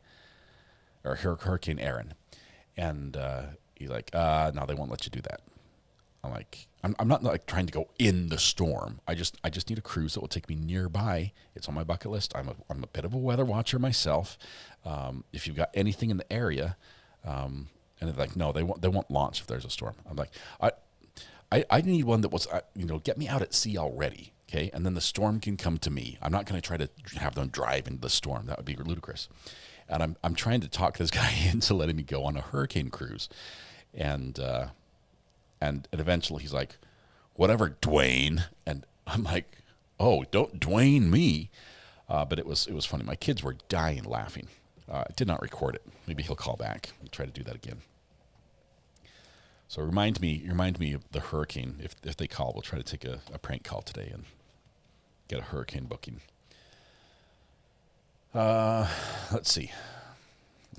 or Hurricane Aaron. And he's like, no, they won't let you do that. I'm like, I'm not like trying to go in the storm. I just need a cruise that will take me nearby. It's on my bucket list. I'm a bit of a weather watcher myself. If you've got anything in the area, and they're like, no, they won't launch if there's a storm. I'm like, I need one that was, you know, get me out at sea already, okay? And then the storm can come to me. I'm not going to try to have them drive into the storm. That would be ludicrous. And I'm trying to talk this guy into letting me go on a hurricane cruise. And eventually he's like, whatever, Dwayne. And I'm like, oh, don't Dwayne me. But it was funny. My kids were dying laughing. I did not record it. Maybe he'll call back. We'll try to do that again. So remind me of the hurricane. If they call, we'll try to take a prank call today and get a hurricane booking. Let's see.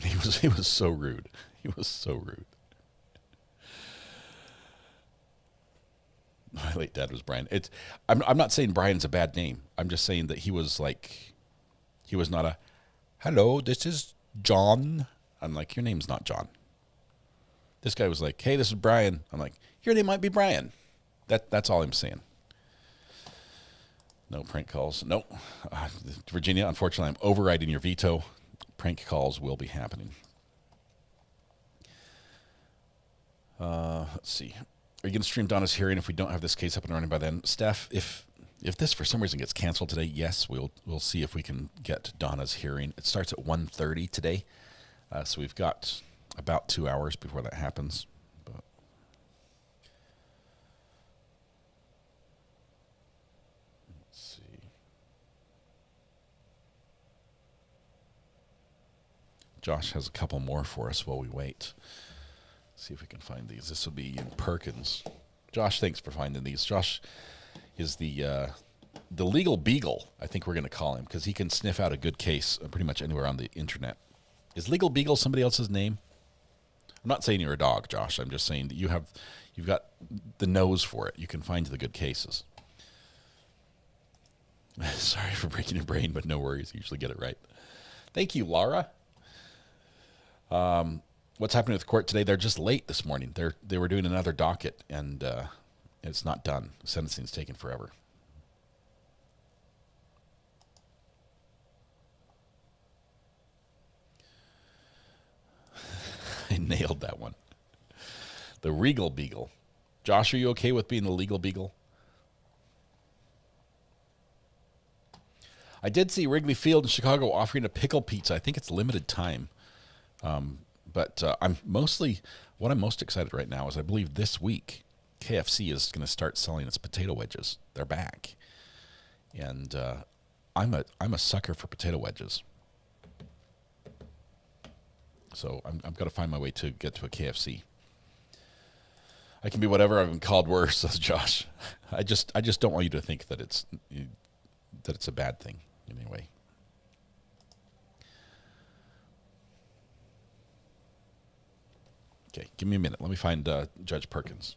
He was so rude. He was so rude. My late dad was Brian. I'm not saying Brian's a bad name. I'm just saying that he was not a, hello, this is John. I'm like, your name's not John. This guy was like, hey, this is Brian. I'm like, your name might be Brian. That's all I'm saying. No prank calls. Nope. Virginia, unfortunately, I'm overriding your veto. Prank calls will be happening. Let's see. Are you going to stream Donna's hearing if we don't have this case up and running by then? Steph, if this for some reason gets canceled today, yes, we'll see if we can get Donna's hearing. It starts at 1:30 today. So we've got about 2 hours before that happens. But let's see. Josh has a couple more for us while we wait. See if we can find these. This will be in Perkins. Josh, thanks for finding these. Josh is the legal beagle, I think we're going to call him, because he can sniff out a good case pretty much anywhere on the internet. Is Legal Beagle somebody else's name? I'm not saying you're a dog, Josh. I'm just saying that you've got the nose for it. You can find the good cases. Sorry for breaking your brain, but no worries. You usually get it right. Thank you, Laura. What's happening with court today? They're just late this morning. They were doing another docket, and it's not done. The sentencing's taking forever. I nailed that one. The Regal Beagle. Josh, are you okay with being the legal beagle? I did see Wrigley Field in Chicago offering a pickle pizza. I think it's limited time. But what I'm most excited right now is I believe this week KFC is going to start selling its potato wedges. They're back. And I'm a sucker for potato wedges. So I'm going to find my way to get to a KFC. I can be whatever. I've been called worse, says Josh. I just don't want you to think that it's a bad thing in any way. Okay, give me a minute. Let me find Judge Perkins.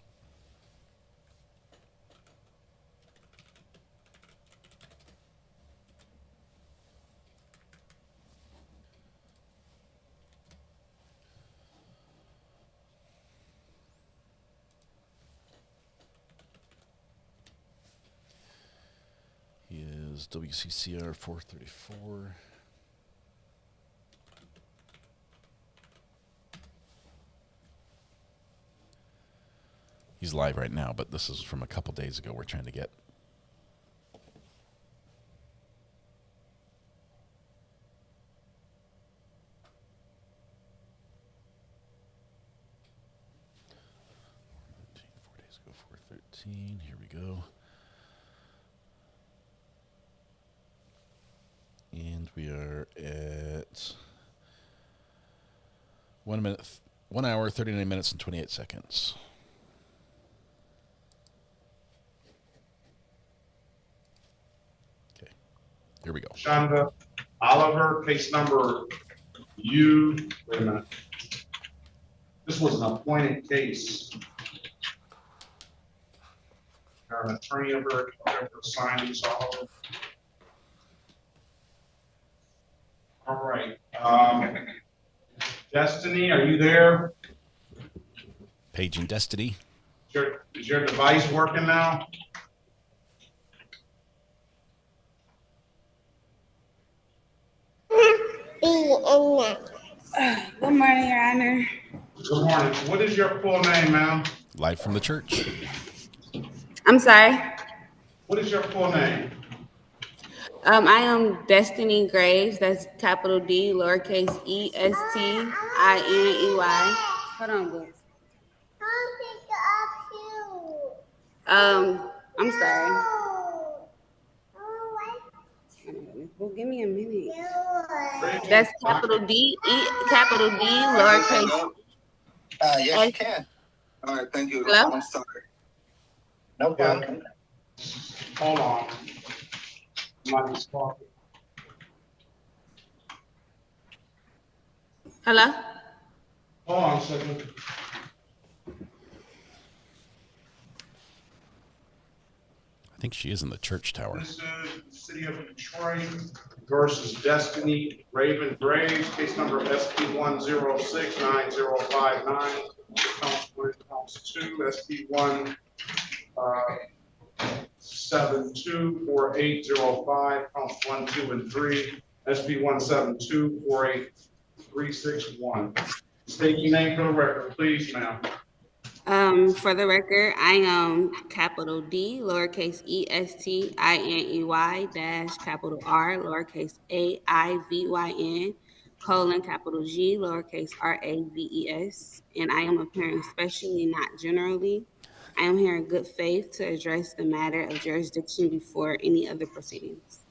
He is WCCR 434. He's live right now, but this is from a couple days ago we're trying to get. Four days ago, 413. Here we go. And we are at 1 hour, 39 minutes, and 28 seconds. Okay, here we go. Shonda Oliver, case number wait a minute. This was an appointed case. Our attorney ever signed this Oliver. All right. Destiny, are you there? Paging Destiny. Is your device working now? Good morning, Your Honor. Good morning. What is your full name, ma'am? Live from the church. I'm sorry. What is your full name? I am Destiny Graves. That's capital D, lowercase e, S-T-I-N-E-Y. Hold on, boo. I'm sorry. Well, give me a minute. That's capital D, capital D, lowercase. Yes, you can. All right, thank you. Hello? I'm sorry. No problem. Hold on. Somebody's talking. Hello? Hold on a second. I think she is in the church tower. This is the City of Detroit versus Destiny Raven Graves, case number SP 1069059. Counts 1, counts 2, SP 1724805, counts 1, 2, and 3, SP 1724831. State your name for the record, please, ma'am. For the record, I am capital D, lowercase E-S-T-I-N-E-Y dash capital R, lowercase A-I-V-Y-N, colon capital G, lowercase R-A-V-E-S, and I am appearing specially, not generally. I am here in good faith to address the matter of jurisdiction before any other proceedings.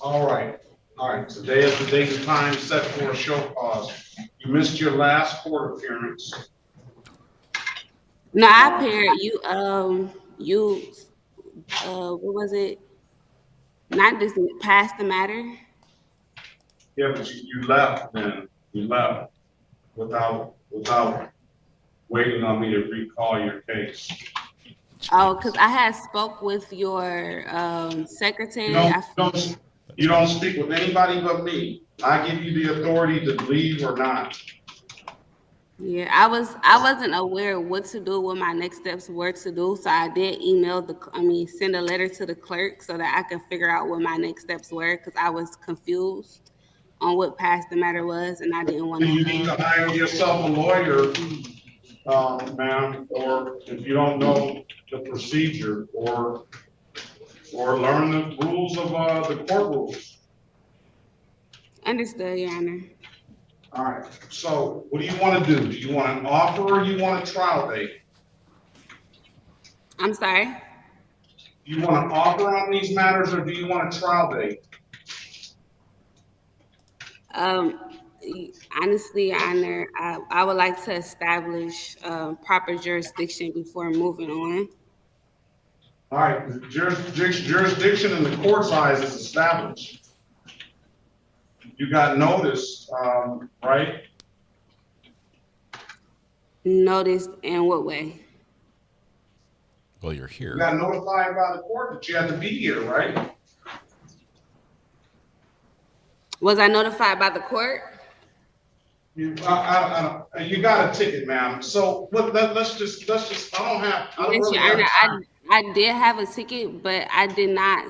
All right. Today is the date and time set for a show cause. You missed your last court appearance. No, I appeared. What was it? Not just past the matter. Yeah, but you left then. You left. without waiting on me to recall your case. Oh, because I had spoke with your secretary. You don't speak with anybody but me. I give you the authority to leave or not. Yeah, I wasn't aware what to do, what my next steps were to do. So I did send a letter to the clerk so that I could figure out what my next steps were, because I was confused on what past the matter was, and I didn't want to. You need to hire yourself a lawyer, ma'am, or if you don't know the procedure, or learn the rules of the court rules. Understood, Your Honor. All right. So, what do you want to do? Do you want an offer or you want a trial date? I'm sorry? Do you want an offer on these matters or do you want a trial date? Honestly, Your Honor, I would like to establish proper jurisdiction before moving on. All right. The jurisdiction in the court size is established. You got notice, right? Notice in what way? Well, you're here. You got notified by the court that you had to be here, right? Was I notified by the court? You got a ticket, ma'am. So let's just. I did have a ticket, but I did not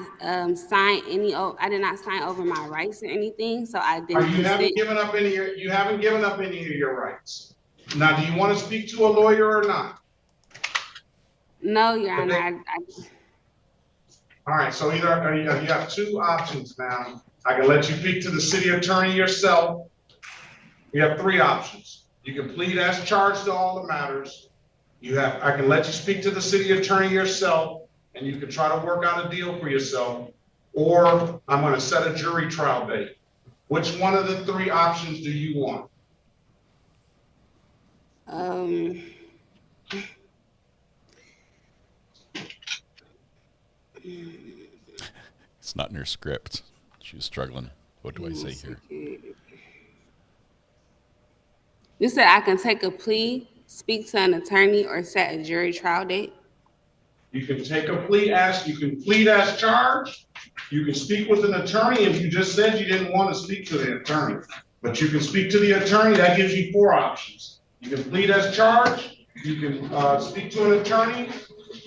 sign any. I did not sign over my rights or anything, so I didn't. You haven't given up any. You haven't given up any of your rights. Now, do you want to speak to a lawyer or not? No, Your Honor. All right. So either you have two options now. I can let you speak to the city attorney yourself. You have three options. You can plead as charged to all the matters. I can let you speak to the city attorney yourself, and you can try to work out a deal for yourself, or I'm going to set a jury trial date. Which one of the three options do you want? It's not in her script. She was struggling. What do I say here? You said I can take a plea, speak to an attorney, or set a jury trial date? You can take a plea you can plead as charged. You can speak with an attorney if you just said you didn't want to speak to the attorney. But you can speak to the attorney. That gives you four options. You can plead as charged. You can speak to an attorney.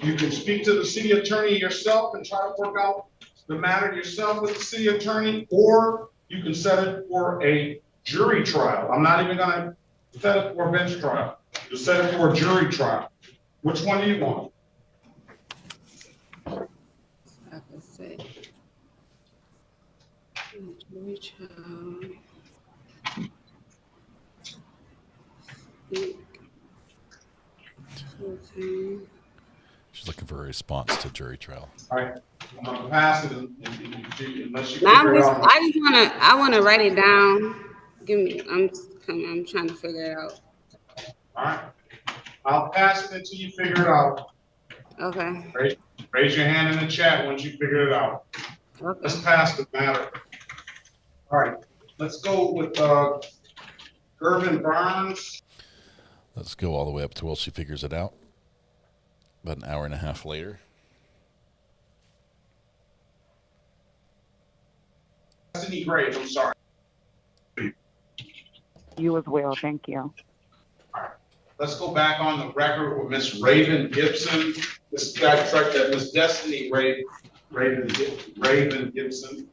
You can speak to the city attorney yourself and try to work out the matter yourself with the city attorney, or you can set it for a jury trial. I'm not even going to set it for a bench trial. You set it for a jury trial. Which one do you want? Jury trial. She's looking for a response to jury trial. All right, I'm gonna pass it unless you. I want to write it down. I'm trying to figure it out. All right, I'll pass it until you figure it out. Okay. Raise your hand in the chat once you figure it out. Okay. Let's pass the matter. All right, let's go with Gervin Barnes. Let's go all the way up to while she figures it out. About an hour and a half later. Destiny Graves, I'm sorry. You as well, thank you. All right, let's go back on the record with Miss Raven Gibson. This guy tracked that Miss Destiny Raven Gibson.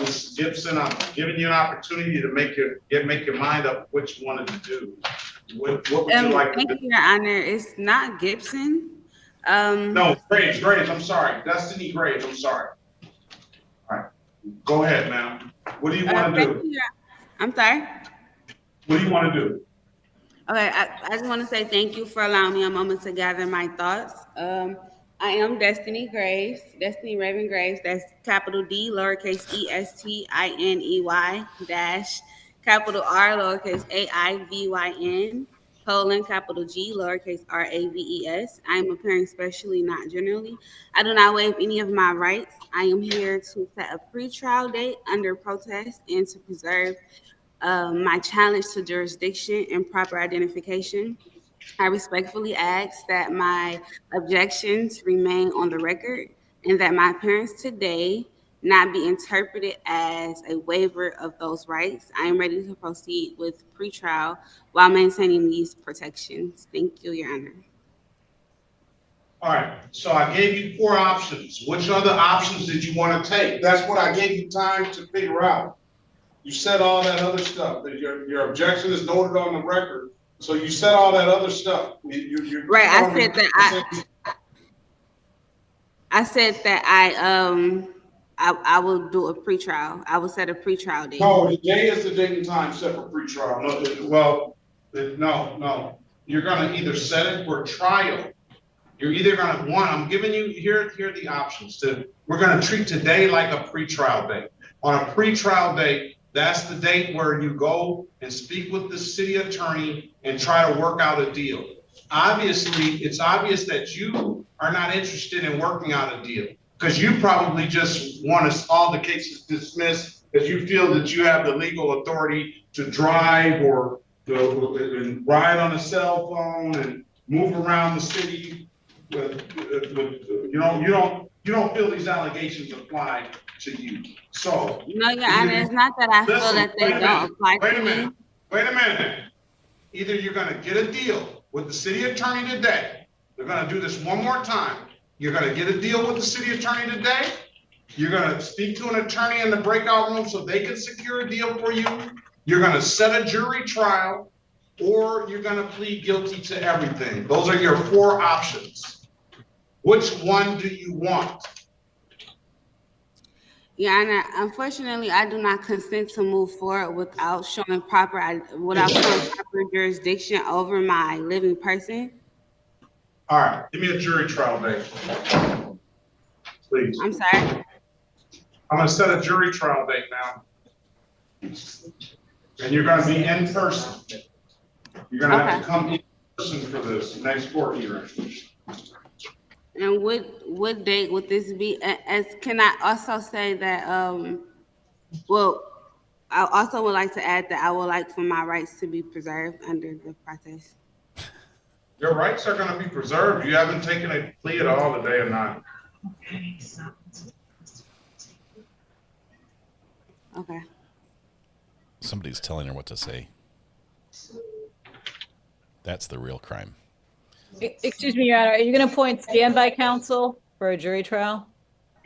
Miss Gibson, I'm giving you an opportunity to make your mind up which you wanted to do. What would you like to do? Thank you, Your Honor. It's not Gibson. No, Graves, I'm sorry. Destiny Graves, I'm sorry. All right, go ahead, ma'am. What do you want to do? I'm sorry? What do you want to do? Okay, I just want to say thank you for allowing me a moment to gather my thoughts. I am Destiny Graves, Destiny Raven Graves. That's capital D, lowercase ESTINEY, dash, capital R, lowercase AIVYN, colon, capital G, lowercase RAVES. I am appearing specially, not generally. I do not waive any of my rights. I am here to set a pretrial date under protest and to preserve my challenge to jurisdiction and proper identification. I respectfully ask that my objections remain on the record and that my appearance today not be interpreted as a waiver of those rights. I am ready to proceed with pretrial while maintaining these protections. Thank you, Your Honor. All right, so I gave you 4 options. Which other options did you want to take? That's what I gave you time to figure out. You said all that other stuff, that your objection is noted on the record. So you said all that other stuff. Right, I said that I will do a pretrial. I will set a pretrial date. No, today is the date and time set for pretrial. No. You're gonna either set it for trial. You're either gonna, I'm giving you, here are the options. We're gonna treat today like a pretrial date. On a pretrial date, that's the date where you go and speak with the city attorney and try to work out a deal. Obviously, it's obvious that you are not interested in working out a deal because you probably just want all the cases dismissed because you feel that you have the legal authority to drive or to ride on a cell phone and move around the city. You don't feel these allegations apply to you. So no, Your Honor, it's not that I feel that they don't apply to me. Wait a minute. Either you're going to get a deal with the city attorney today. They're going to do this one more time. You're going to get a deal with the city attorney today. You're going to speak to an attorney in the breakout room so they can secure a deal for you. You're going to set a jury trial, or you're going to plead guilty to everything. Those are your 4 options. Which one do you want? Your Honor, unfortunately, I do not consent to move forward without showing proper jurisdiction over my living person. All right, give me a jury trial date, please. I'm sorry? I'm gonna set a jury trial date now. And you're gonna be in person. You're gonna have to come in person for this next court hearing. And what date would this be? As can I also say that I also would like to add that I would like for my rights to be preserved under the process. Your rights are going to be preserved. You haven't taken a plea at all today or not. Okay. Somebody's telling her what to say. That's the real crime. Excuse me, Your Honor, are you going to appoint standby counsel for a jury trial?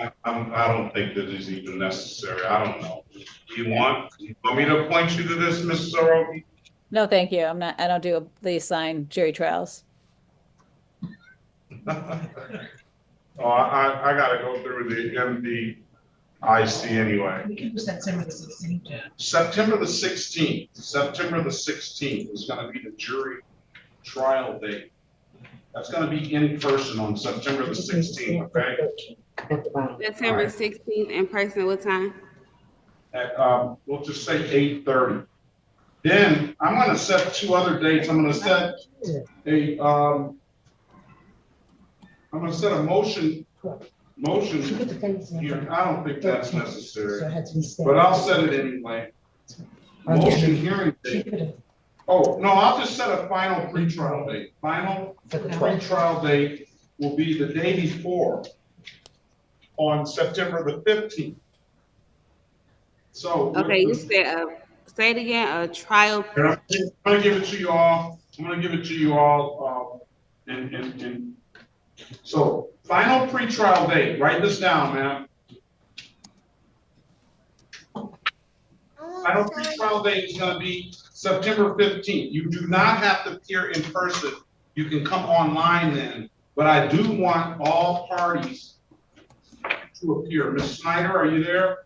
I don't think that is even necessary. I don't know. Do you want me to appoint you to this, Ms. Soroki? No, thank you. I don't do the assigned jury trials. Oh, I got to go through the MDIC anyway. September the 16th. September the 16th. September the 16th is going to be the jury trial date. That's going to be in person on September the 16th, okay? September 16th in person, what time? At, we'll just say 8:30. Then I'm going to set 2 other dates. I'm going to set I'm going to set a motion here. I don't think that's necessary, but I'll set it anyway. Motion hearing date. Oh, no, I'll just set a final pretrial date. Final pretrial date will be the day before on September the 15th. So okay, you said say it again, a trial. I'm gonna give it to you all. And so final pretrial date. Write this down, ma'am. Final pretrial date is going to be September 15th. You do not have to appear in person. You can come online then. But I do want all parties to appear. Ms. Snyder, are you there?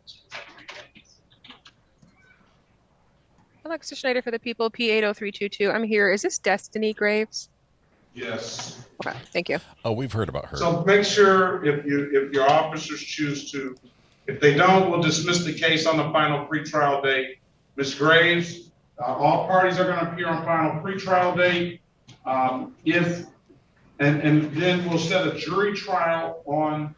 Alexa Schneider for the people, P80322. I'm here. Is this Destiny Graves? Yes. Okay, thank you. Oh, we've heard about her. So make sure if your officers choose to, if they don't, we'll dismiss the case on the final pretrial date. Ms. Graves, all parties are going to appear on final pretrial date. And then we'll set a jury trial on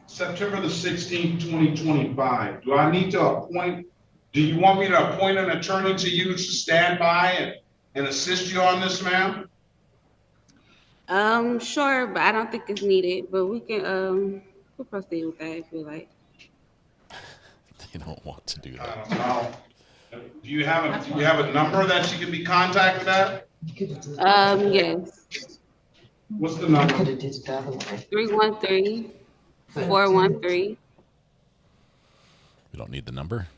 September the 16th, 2025. Do I need to appoint Do you want me to appoint an attorney to you to stand by and assist you on this, ma'am? Sure, but I don't think it's needed. But we can we'll proceed with that if you like. They don't want to do that. I don't know. Do you have a number that she can be contacted at? Yes. What's the number? 313-413. We don't need the number.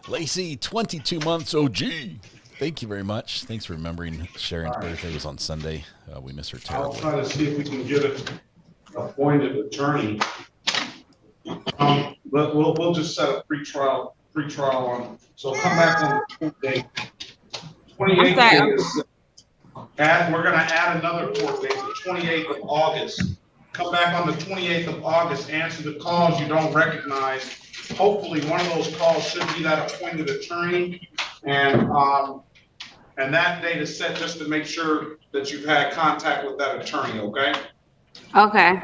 Lacey, 22 months OG. Thank you very much. Thanks for remembering Sharon's birthday was on Sunday. We miss her I'll terribly. try to see if we can get an appointed attorney. But we'll just set a pre-trial on. So come back on the date. 28th date is, we're going to add another court date, the 28th of August. Come back on the 28th of August, answer the calls you don't recognize. Hopefully one of those calls should be that appointed attorney. And that date is set just to make sure that you've had contact with that attorney, okay? Okay.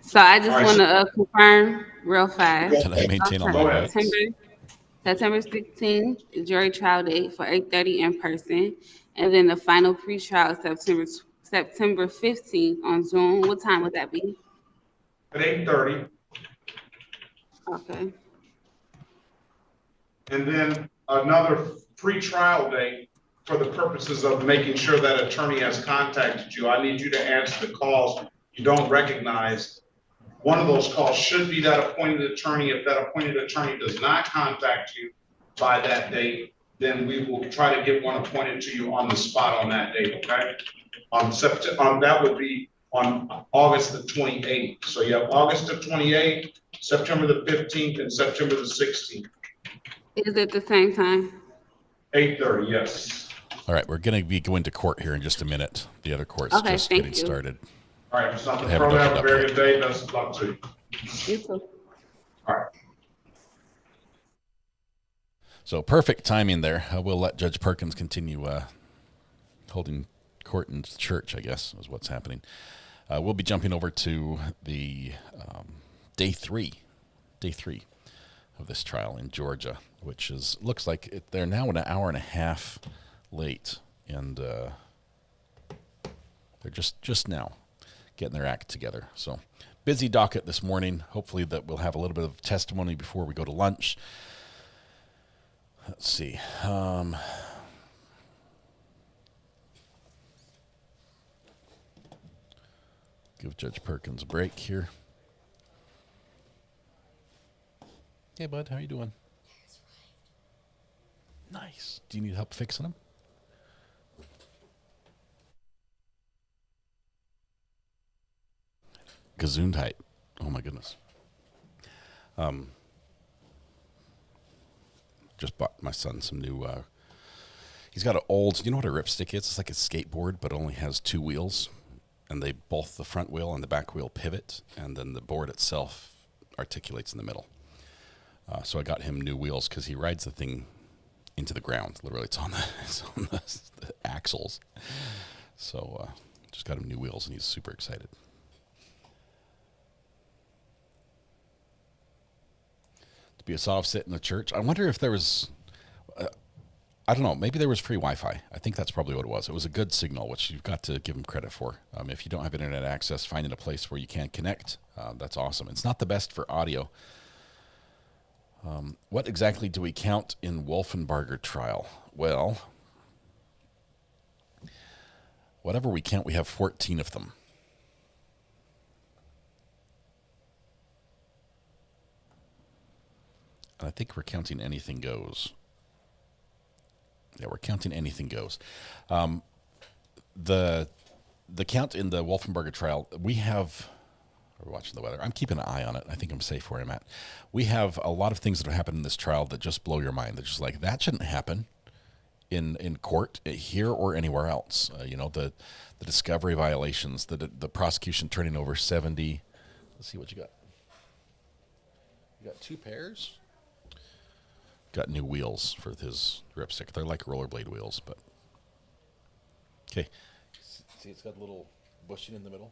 So I just want to confirm real fast. Can I maintain all my rights? September 16th, jury trial date for 8:30 in person. And then the final pre-trial September 15th on Zoom. What time would that be? At 8:30. Okay. And then another pre-trial date for the purposes of making sure that attorney has contacted you. I need you to answer the calls you don't recognize. One of those calls should be that appointed attorney. If that appointed attorney does not contact you by that date, then we will try to get one appointed to you on the spot on that date, okay? That would be on August the 28th. So you have August the 28th, September the 15th, and September the 16th. Is it the same time? 8:30, yes. All right, we're going to be going to court here in just a minute. The other court's just getting started. All right, it's nothing further. Have a very good day. Best of luck to you. You too. All right. So perfect timing there. We'll let Judge Perkins continue holding court in church, I guess, is what's happening. We'll be jumping over to the day three of this trial in Georgia, which looks like they're now an hour and a half late, and they're just now getting their act together. So busy docket this morning. Hopefully that we'll have a little bit of testimony before we go to lunch. Let's see. Give Judge Perkins a break here. Hey, bud, how you doing? Nice. Do you need help fixing them? Gesundheit. Oh my goodness. Just bought my son some new. He's got an old. You know what a ripstick is? It's like a skateboard, but it only has two wheels, and both the front wheel and the back wheel pivot, and then the board itself articulates in the middle. So I got him new wheels because he rides the thing into the ground. Literally, it's on the axles. So just got him new wheels, and he's super excited. To be a soft sit in the church. I wonder if there was, I don't know, maybe there was free Wi-Fi. I think that's probably what it was. It was a good signal, which you've got to give them credit for. If you don't have internet access, finding a place where you can connect, that's awesome. It's not the best for audio. What exactly do we count in Wolfenbarger trial? Well, whatever we count, we have 14 of them. And I think we're counting anything goes. Yeah, we're counting anything goes. The count in the Wolfenbarger trial, we're watching the weather. I'm keeping an eye on it. I think I'm safe where I'm at. We have a lot of things that have happened in this trial that just blow your mind. They're just like, that shouldn't happen in court here or anywhere else. The discovery violations, the prosecution turning over 70. Let's see what you got. You got 2 pairs? Got new wheels for his ripstick. They're like rollerblade wheels, but okay. See, it's got a little bushing in the middle.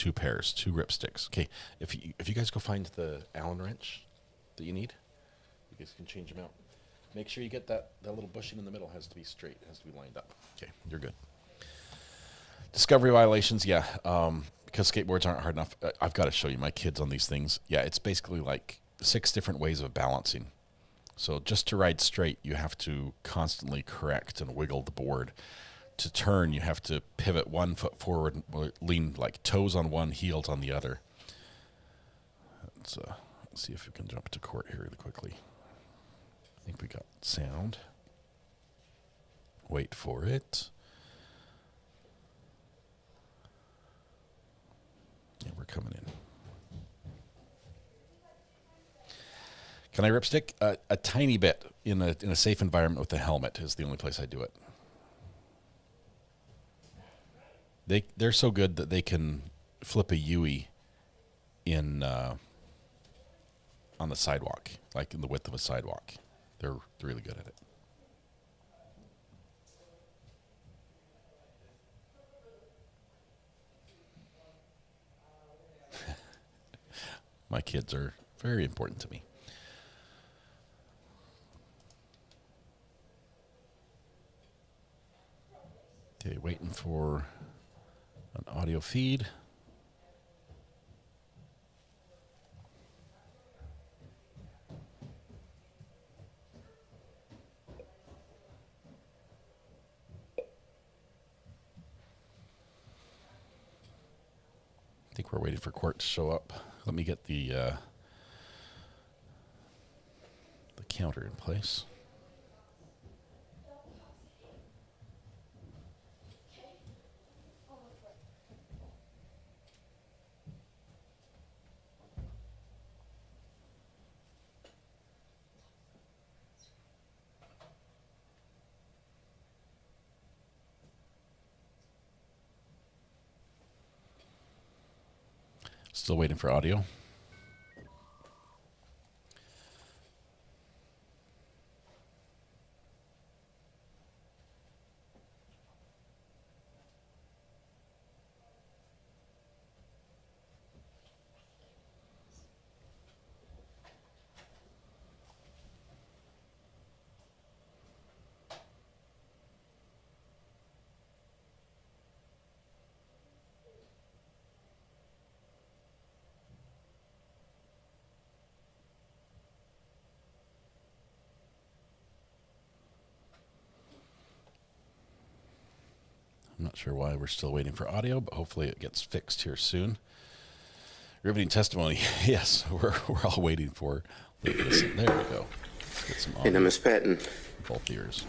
2 pairs, 2 ripsticks. Okay, if you guys go find the Allen wrench that you need, you guys can change them out. Make sure you get that little bushing in the middle has to be straight, has to be lined up. Okay, you're good. Discovery violations, yeah, because skateboards aren't hard enough. I've got to show you my kids on these things. Yeah, it's basically like 6 different ways of balancing. So just to ride straight, you have to constantly correct and wiggle the board. To turn, you have to pivot 1 foot forward, lean like toes on one, heels on the other. Let's see if we can jump to court here really quickly. I think we got sound. Wait for it. Yeah, we're coming in. Can I ripstick? A tiny bit in a safe environment with a helmet is the only place I do it. They're so good that they can flip a Yui in on the sidewalk, like in the width of a sidewalk. They're really good at it. My kids are very important to me. Okay, waiting for an audio feed. I think we're waiting for court to show up. Let me get the counter in place. Still waiting for audio. I'm not sure why we're still waiting for audio, but hopefully it gets fixed here soon. Riveting testimony. Yes, we're all waiting for. Listen, there we go. Let's get some audio. And Ms. Patton. Both ears.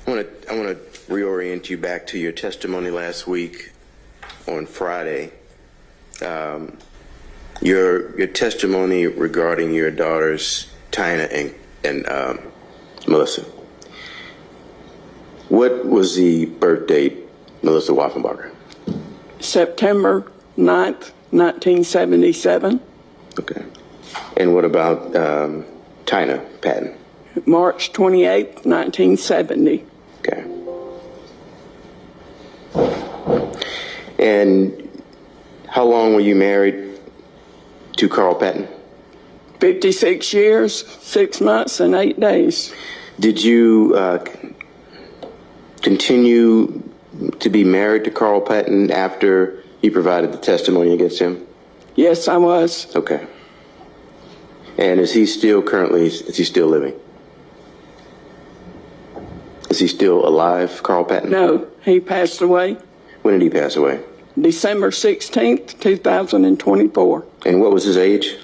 I want to reorient you back to your testimony last week on Friday. Your testimony regarding your daughters, Tina and Melissa. What was the birth date, Melissa Wolfenbarger? September 9th, 1977. Okay. And what about Tina Patton? March 28th, 1970. Okay. And how long were you married to Carl Patton? 56 years, 6 months, and 8 days. Did you continue to be married to Carl Patton after he provided the testimony against him? Yes, I was. Okay. And is he still living? Is he still alive, Carl Patton? No, he passed away. When did he pass away? December 16th, 2024. And what was his age?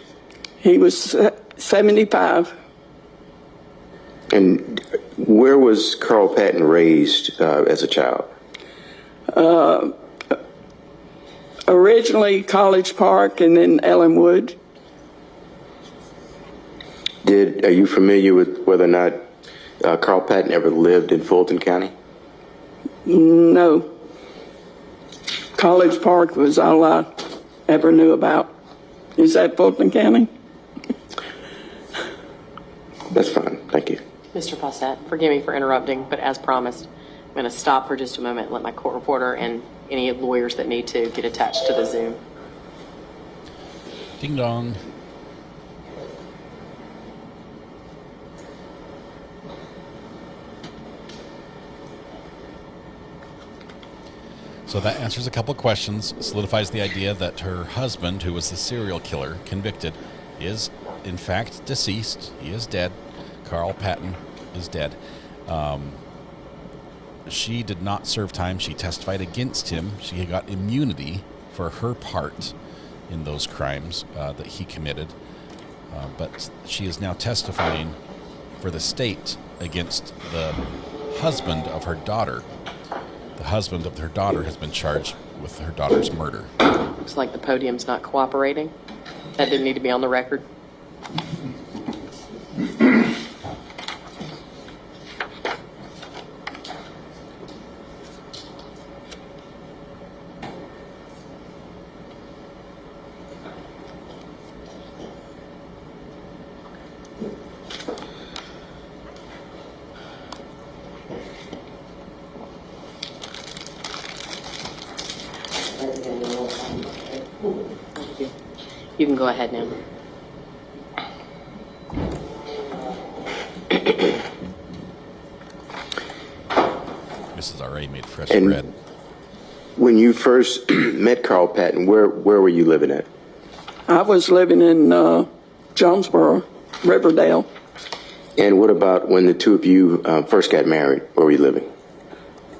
He was 75. And where was Carl Patton raised as a child? Originally College Park and then Ellenwood. Are you familiar with whether or not Carl Patton ever lived in Fulton County? No. College Park was all I ever knew about. Is that Fulton County? That's fine. Thank you. Mr. Fossett, forgive me for interrupting, but as promised, going to stop for just a moment and let my court reporter and any lawyers that need to get attached to the Zoom. Ding dong. So that answers a couple of questions, solidifies the idea that her husband, who was the serial killer convicted, is in fact deceased. He is dead. Carl Patton is dead. She did not serve time. She testified against him. She got immunity for her part in those crimes that he committed. But she is now testifying for the state against the husband of her daughter. The husband of her daughter has been charged with her daughter's murder. Looks like the podium's not cooperating. That didn't need to be on the record. You can go ahead now. Mrs. R.A. made fresh bread. When you first met Carl Patton, where were you living at? I was living in Jonesboro, Riverdale. And what about when the two of you first got married? Where were you living?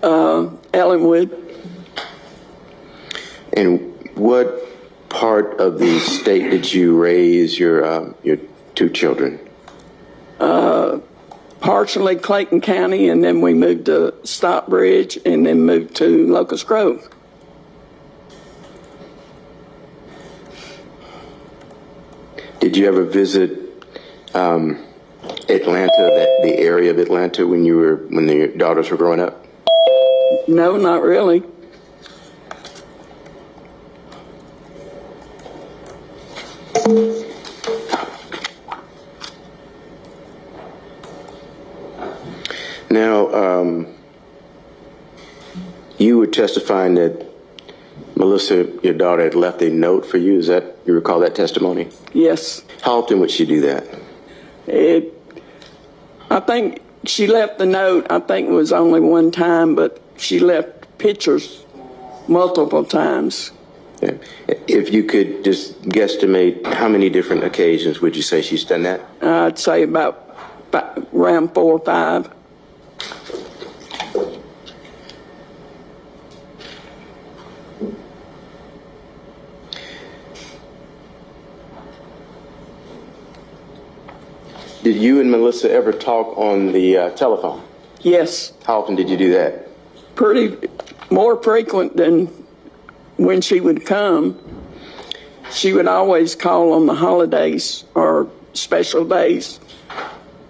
Ellenwood. And what part of the state did you raise your two children? Partially Clayton County, and then we moved to Stockbridge, and then moved to Locust Grove. Did you ever visit Atlanta, the area of Atlanta when your daughters were growing up? No, not really. Now, you were testifying that Melissa, your daughter, had left a note for you. You recall that testimony? Yes. How often would she do that? I think she left the note, I think it was only one time, but she left pictures multiple times. Yeah. If you could just guesstimate, how many different occasions would you say she's done that? I'd say about around 4 or 5. Did you and Melissa ever talk on the telephone? Yes. How often did you do that? More frequent than when she would come. She would always call on the holidays or special days.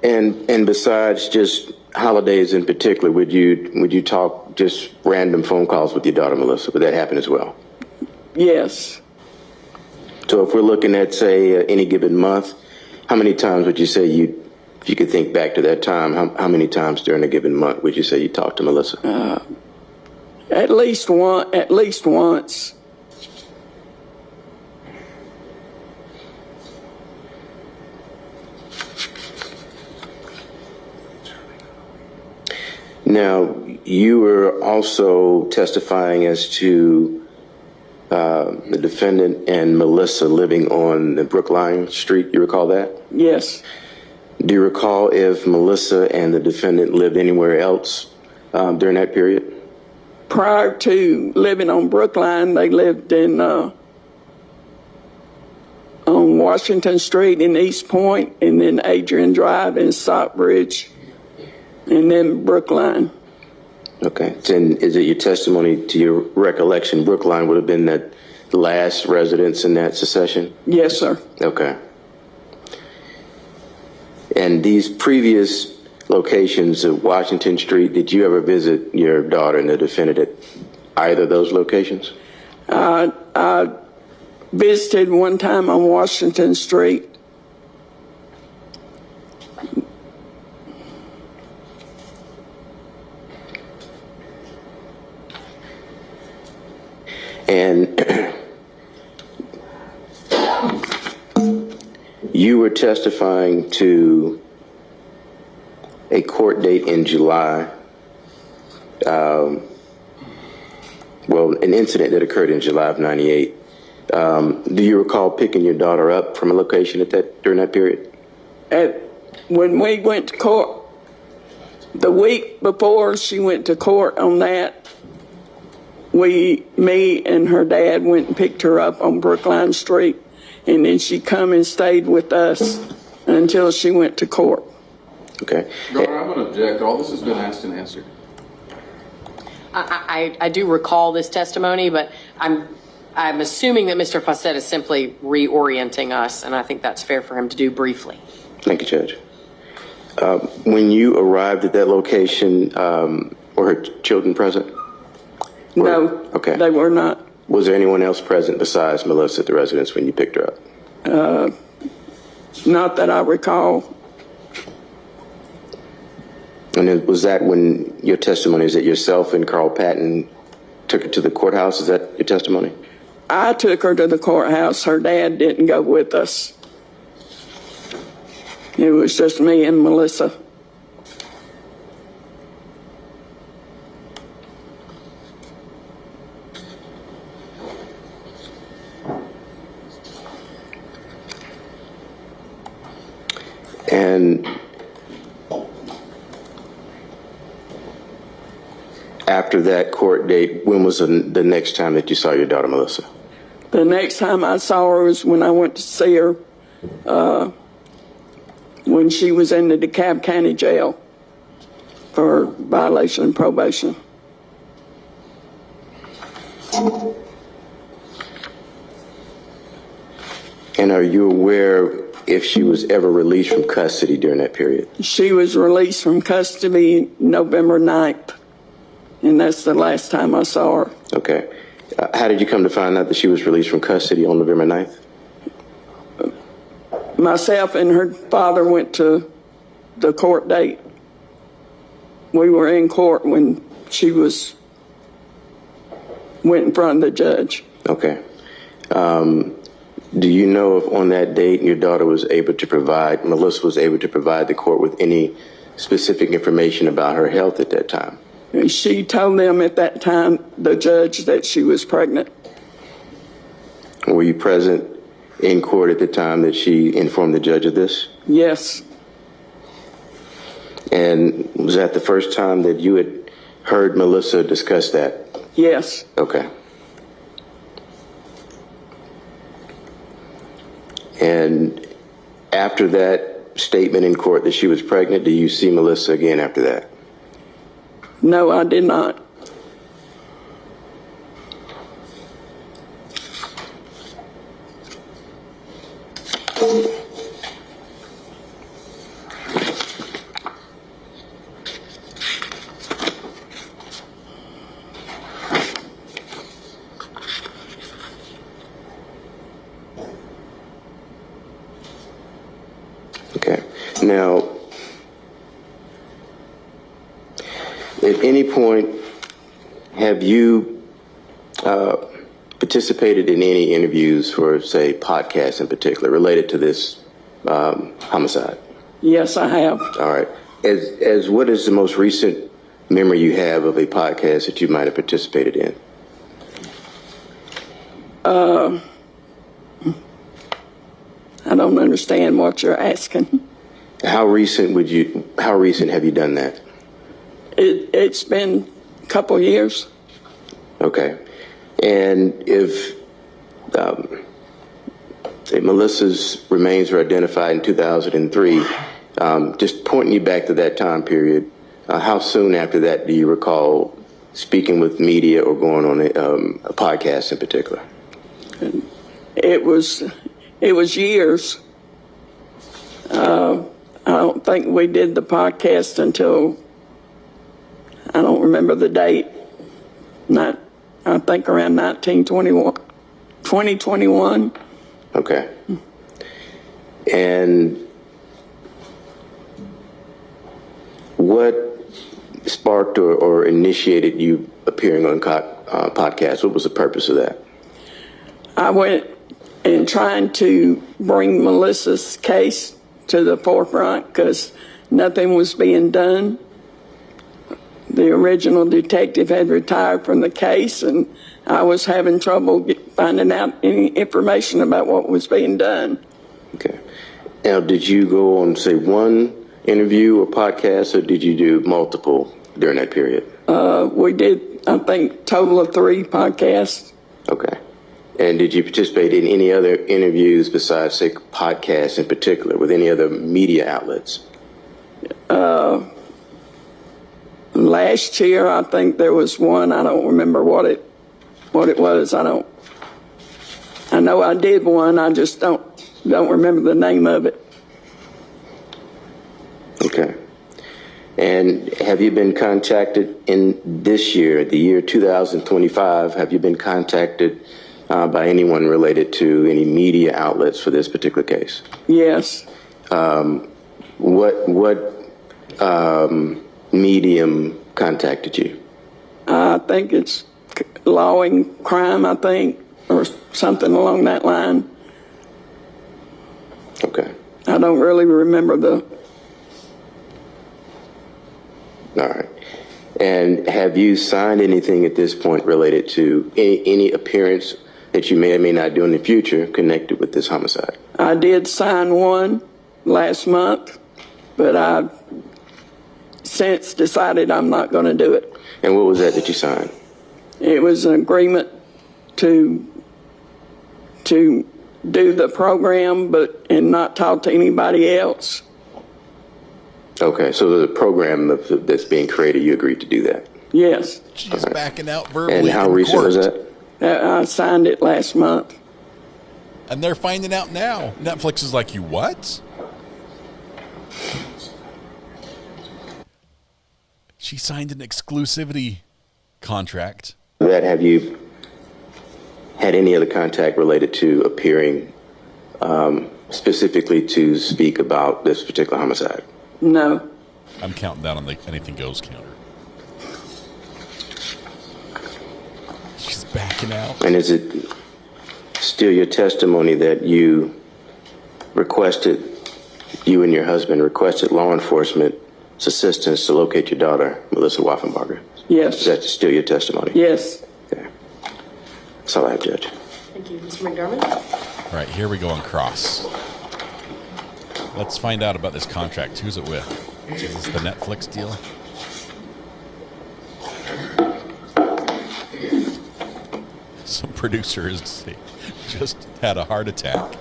And besides just holidays in particular, would you talk just random phone calls with your daughter Melissa? Would that happen as well? Yes. So if we're looking at, say, any given month, how many times would you say if you could think back to that time, how many times during a given month would you say you talked to Melissa? At least once. Now, you were also testifying as to the defendant and Melissa living on the Brookline Street. You recall that? Yes. Do you recall if Melissa and the defendant lived anywhere else during that period? Prior to living on Brookline, they lived on Washington Street in East Point, and then Adrian Drive in Stockbridge, and then Brookline. Okay. And is it your testimony, to your recollection, Brookline would have been that last residence in that succession? Yes, sir. Okay. And these previous locations of Washington Street, did you ever visit your daughter and the defendant at either of those locations? I visited one time on Washington Street. And you were testifying to a court date in July. Well, an incident that occurred in July of '98. Do you recall picking your daughter up from a location during that period? When we went to court, the week before she went to court on that, me and her dad went and picked her up on Brookline Street, and then she come and stayed with us until she went to court. Okay. Your Honor, I'm going to object. All this has been asked and answered. I do recall this testimony, but I'm assuming that Mr. Fawcett is simply reorienting us, and I think that's fair for him to do briefly. Thank you, Judge. When you arrived at that location, were her children present? No, okay. They were not. Was there anyone else present besides Melissa at the residence when you picked her up? Not that I recall. And then was that when your testimony is that yourself and Carl Patton took her to the courthouse? Is that your testimony? I took her to the courthouse. Her dad didn't go with us. It was just me and Melissa. And after that court date, when was the next time that you saw your daughter, Melissa? The next time I saw her was when I went to see her when she was in the DeKalb County Jail for violation of probation. And are you aware if she was ever released from custody during that period? She was released from custody November 9th, and that's the last time I saw her. Okay. How did you come to find out that she was released from custody on November 9th? Myself and her father went to the court date. We were in court when she went in front of the judge. Okay. Do you know if on that date your daughter was able to provide, Melissa was able to provide the court with any specific information about her health at that time? She told them at that time, the judge, that she was pregnant. Were you present in court at the time that she informed the judge of this? Yes. And was that the first time that you had heard Melissa discuss that? Yes. Okay. And after that statement in court that she was pregnant, do you see Melissa again after that? No, I did not. Okay. Now, at any point, have you participated in any interviews for, say, podcasts in particular related to this homicide? Yes, I have. All right. As what is the most recent memory you have of a podcast that you might have participated in? I don't understand what you're asking. How recent have you done that? It's been a couple years. Okay. And if Melissa's remains were identified in 2003, just pointing you back to that time period, how soon after that do you recall speaking with media or going on a podcast in particular? It was years. I don't think we did the podcast until, I don't remember the date. I think around 2021. Okay. And what sparked or initiated you appearing on podcasts? What was the purpose of that? I went in trying to bring Melissa's case to the forefront because nothing was being done. The original detective had retired from the case, and I was having trouble finding out any information about what was being done. Okay. Now, did you go on, say, one interview or podcast, or did you do multiple during that period? We did, I think, total of 3 podcasts. Okay. And did you participate in any other interviews besides, say, podcasts in particular, with any other media outlets? Last year, I think there was one. I don't remember what it was. I know I did one. I just don't remember the name of it. Okay. And have you been contacted in this year, the year 2025, have you been contacted by anyone related to any media outlets for this particular case? Yes. What medium contacted you? I think it's Law and Crime, I think, or something along that line. Okay. I don't really remember the... All right. And have you signed anything at this point related to any appearance that you may or may not do in the future connected with this homicide? I did sign one last month, but I've since decided I'm not going to do it. And what was that you signed? It was an agreement to do the program, and not talk to anybody else. Okay, so the program that's being created, you agreed to do that? Yes. She's backing out verbally. And how recent was that? I signed it last month. And they're finding out now. Netflix is like, you what? She signed an exclusivity contract. Have you had any other contact related to appearing specifically to speak about this particular homicide? No. I'm counting down on the anything goes counter. She's backing out. And is it still your testimony that you and your husband requested law enforcement's assistance to locate your daughter, Melissa Wolfenbarger? Yes. Is that still your testimony? Yes. Okay. That's all I have, Judge. Thank you. Mr. McDermott? All right, here we go on cross. Let's find out about this contract. Who's it with? Is this the Netflix deal? Some producer just had a heart attack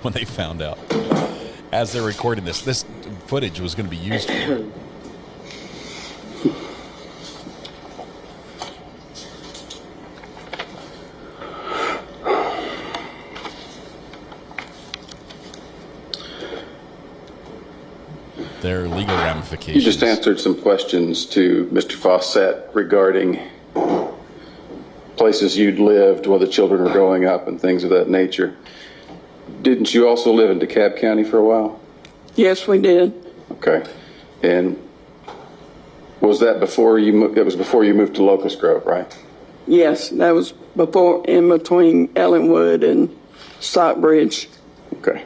when they found out. As they're recording this footage was going to be used for it. Their legal ramifications. You just answered some questions to Mr. Fawcett regarding places you'd lived while the children were growing up and things of that nature. Didn't you also live in DeKalb County for a while? Yes, we did. Okay. And was that before you moved? It was before you moved to Locust Grove, right? Yes, that was before, in between Ellenwood and Stockbridge. Okay.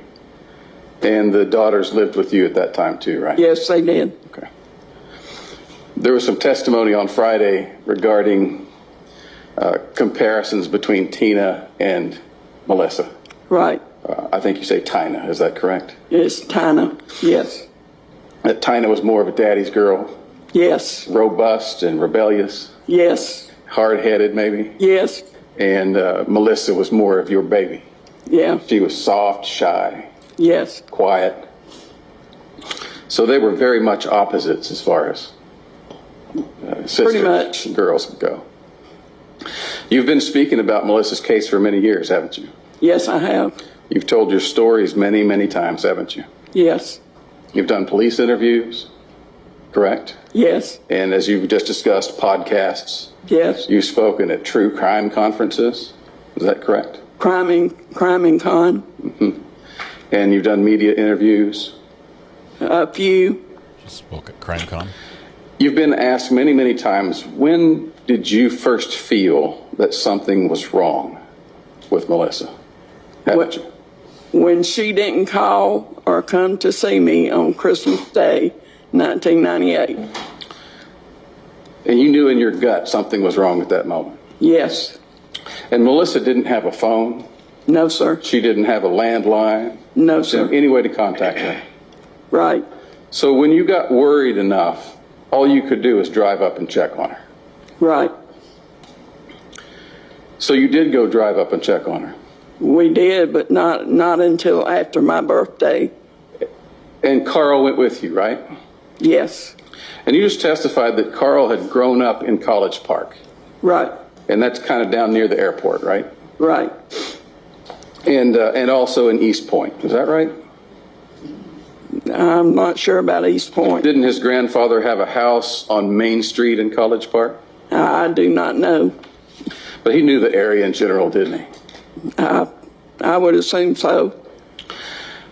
And the daughters lived with you at that time too, right? Yes, they did. Okay. There was some testimony on Friday regarding comparisons between Tina and Melissa. Right. I think you say Tina, is that correct? It's Tina, yes. That Tina was more of a daddy's girl? Yes. Robust and rebellious? Yes. Hard-headed, maybe? Yes. And Melissa was more of your baby? Yeah. She was soft, shy? Yes. Quiet? So they were very much opposites as far as sisters and girls go. You've been speaking about Melissa's case for many years, haven't you? Yes, I have. You've told your stories many, many times, haven't you? Yes. You've done police interviews, correct? Yes. And as you've just discussed, podcasts. Yes. You've spoken at true crime conferences. Is that correct? Crime and Con. Mm-hmm. And you've done media interviews? A few. Just spoke at Crime Con. You've been asked many, many times, when did you first feel that something was wrong with Melissa? Haven't you? When she didn't call or come to see me on Christmas Day, 1998. And you knew in your gut something was wrong at that moment? Yes. And Melissa didn't have a phone? No, sir. She didn't have a landline? No, sir. Any way to contact her? Right. So when you got worried enough, all you could do was drive up and check on her? Right. So you did go drive up and check on her? We did, but not until after my birthday. And Carl went with you, right? Yes. And you just testified that Carl had grown up in College Park. Right. And that's kind of down near the airport, right? Right. And also in East Point, is that right? I'm not sure about East Point. Didn't his grandfather have a house on Main Street in College Park? I do not know. But he knew the area in general, didn't he? I would assume so.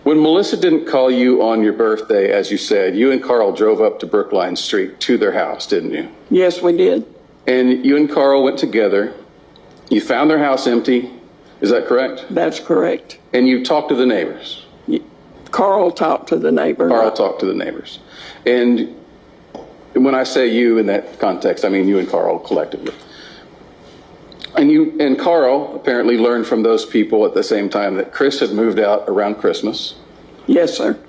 When Melissa didn't call you on your birthday, as you said, you and Carl drove up to Brookline Street to their house, didn't you? Yes, we did. And you and Carl went together. You found their house empty. Is that correct? That's correct. And you talked to the neighbors? Carl talked to the neighbors. Carl talked to the neighbors. And when I say you in that context, I mean you and Carl collectively. And you and Carl apparently learned from those people at the same time that Chris had moved out around Christmas. Yes, sir.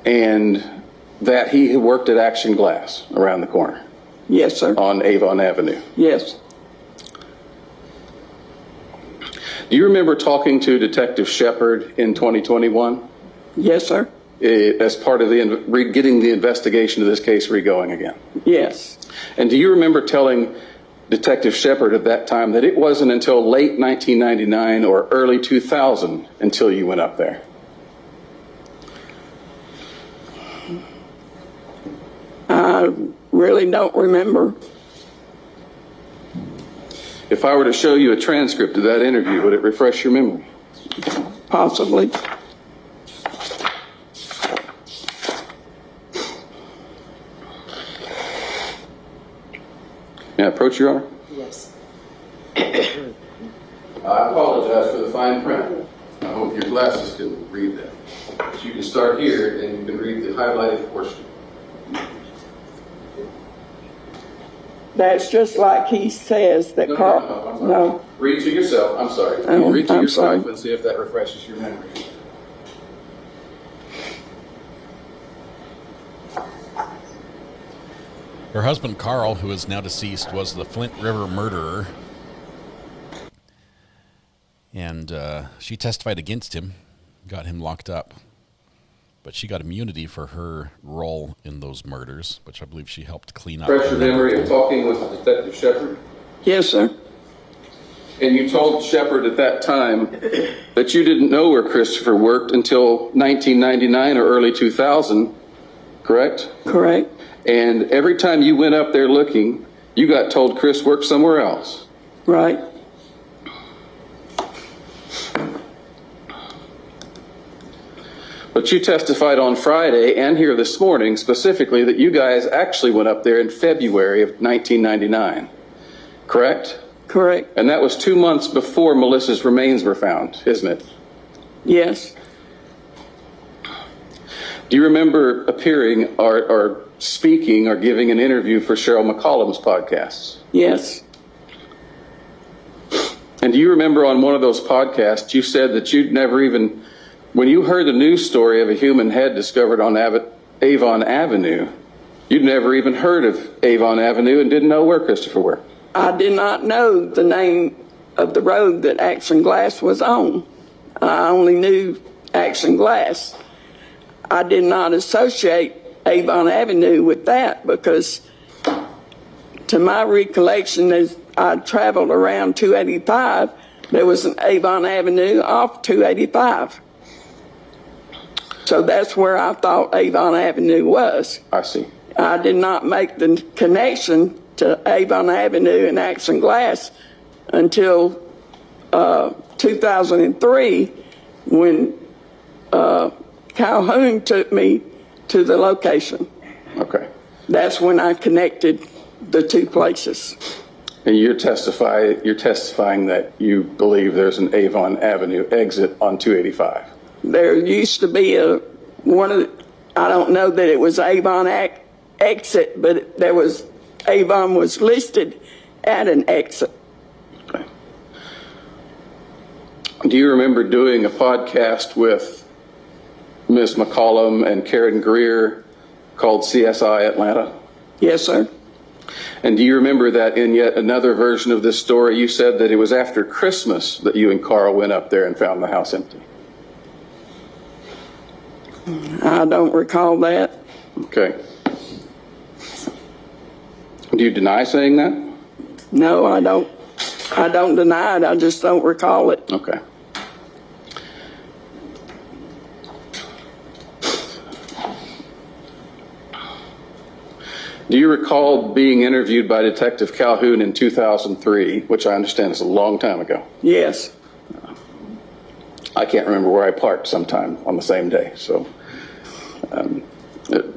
And that he had worked at Action Glass around the corner. Yes, sir. On Avon Avenue. Yes. Do you remember talking to Detective Shepard in 2021? Yes, sir. As part of getting the investigation of this case re-going again? Yes. And do you remember telling Detective Shepard at that time that it wasn't until late 1999 or early 2000 until you went up there? I really don't remember. If I were to show you a transcript of that interview, would it refresh your memory? Possibly. May I approach, Your Honor? Yes. I apologize for the fine print. I hope your glasses can read that. But you can start here and you can read the highlighted portion. That's just like he says that Carl. No. Read to yourself. I'm sorry. Read to yourself and see if that refreshes your memory. Her husband, Carl, who is now deceased, was the Flint River murderer. And she testified against him, got him locked up. But she got immunity for her role in those murders, which I believe she helped clean up. Refresh your memory of talking with Detective Shepard? Yes, sir. And you told Shepard at that time that you didn't know where Christopher worked until 1999 or early 2000, correct? Correct. And every time you went up there looking, you got told Chris worked somewhere else. Right. But you testified on Friday and here this morning specifically that you guys actually went up there in February of 1999, correct? Correct. And that was 2 months before Melissa's remains were found, isn't it? Yes. Do you remember appearing or speaking or giving an interview for Cheryl McCollum's podcasts? Yes. And do you remember on one of those podcasts you said that you'd never even, when you heard the news story of a human head discovered on Avon Avenue, you'd never even heard of Avon Avenue and didn't know where Christopher worked? I did not know the name of the road that Action Glass was on. I only knew Action Glass. I did not associate Avon Avenue with that because to my recollection, as I traveled around 285, there was an Avon Avenue off 285. So that's where I thought Avon Avenue was. I see. I did not make the connection to Avon Avenue and Action Glass until 2003 when Calhoun took me to the location. Okay. That's when I connected the two places. And you're testifying that you believe there's an Avon Avenue exit on 285. There used to be I don't know that it was Avon exit, but Avon was listed at an exit. Okay. Do you remember doing a podcast with Ms. McCollum and Karen Greer called CSI Atlanta? Yes, sir. And do you remember that in yet another version of this story, you said that it was after Christmas that you and Carl went up there and found the house empty? I don't recall that. Okay. Do you deny saying that? No, I don't. I don't deny it. I just don't recall it. Okay. Do you recall being interviewed by Detective Calhoun in 2003, which I understand is a long time ago? Yes. I can't remember where I parked sometime on the same day. So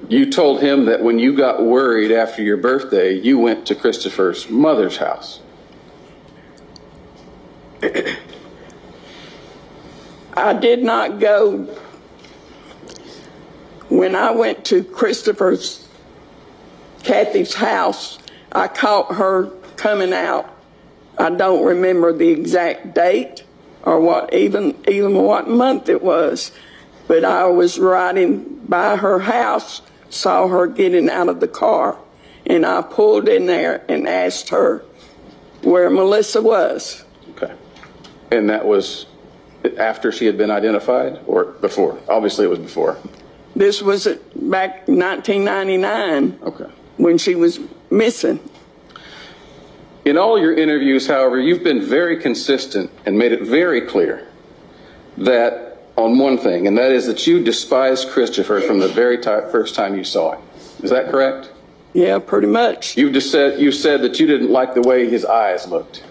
you told him that when you got worried after your birthday, you went to Christopher's mother's house. I did not go. When I went to Kathy's house, I caught her coming out. I don't remember the exact date or even what month it was, but I was riding by her house, saw her getting out of the car, and I pulled in there and asked her where Melissa was. Okay. And that was after she had been identified or before? Obviously it was before. This was back 1999. Okay. When she was missing. In all your interviews, however, you've been very consistent and made it very clear that on one thing, and that is that you despised Christopher from the very first time you saw him. Is that correct? Yeah, pretty much. You said that you didn't like the way his eyes looked.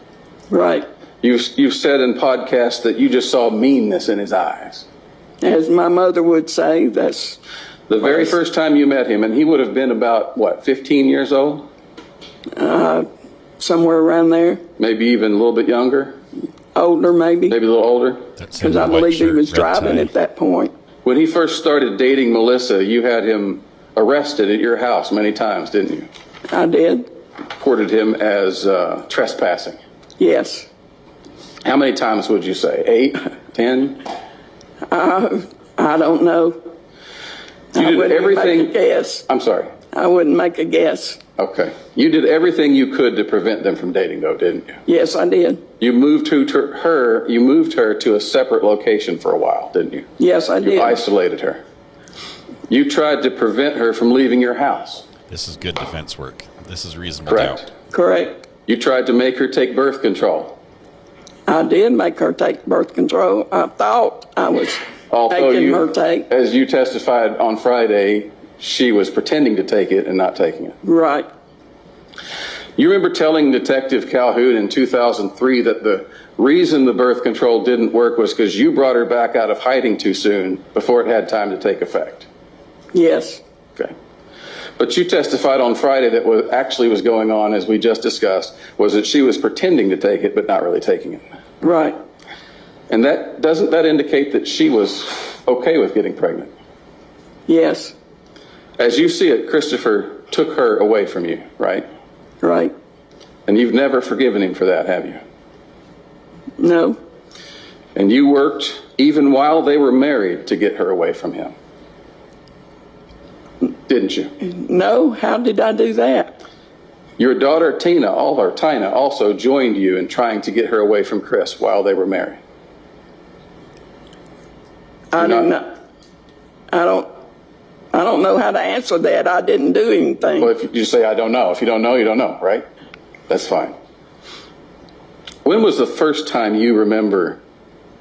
Right. You've said in podcasts that you just saw meanness in his eyes. As my mother would say, that's... The very first time you met him, and he would have been about, what, 15 years old? Somewhere around there. Maybe even a little bit younger? Older, maybe. Maybe a little older? Because I believe he was driving at that point. When he first started dating Melissa, you had him arrested at your house many times, didn't you? I did. Reported him as trespassing. Yes. How many times would you say? 8? 10? I don't know. You did everything. Make a guess. I'm sorry. I wouldn't make a guess. Okay. You did everything you could to prevent them from dating, though, didn't you? Yes, I did. You moved her to a separate location for a while, didn't you? Yes, I did. You isolated her. You tried to prevent her from leaving your house. This is good defense work. This is reasonable doubt. Correct. You tried to make her take birth control. I did make her take birth control. I thought I was making her take. As you testified on Friday, she was pretending to take it and not taking it. Right. You remember telling Detective Calhoun in 2003 that the reason the birth control didn't work was because you brought her back out of hiding too soon before it had time to take effect. Yes. Okay. But you testified on Friday that what actually was going on, as we just discussed, was that she was pretending to take it but not really taking it. Right. And doesn't that indicate that she was okay with getting pregnant? Yes. As you see it, Christopher took her away from you, right? Right. And you've never forgiven him for that, have you? No. And you worked even while they were married to get her away from him, didn't you? No. How did I do that? Your daughter Tina also joined you in trying to get her away from Chris while they were married. I don't know how to answer that. I didn't do anything. Well, if you say I don't know. If you don't know, you don't know, right? That's fine. When was the first time you remember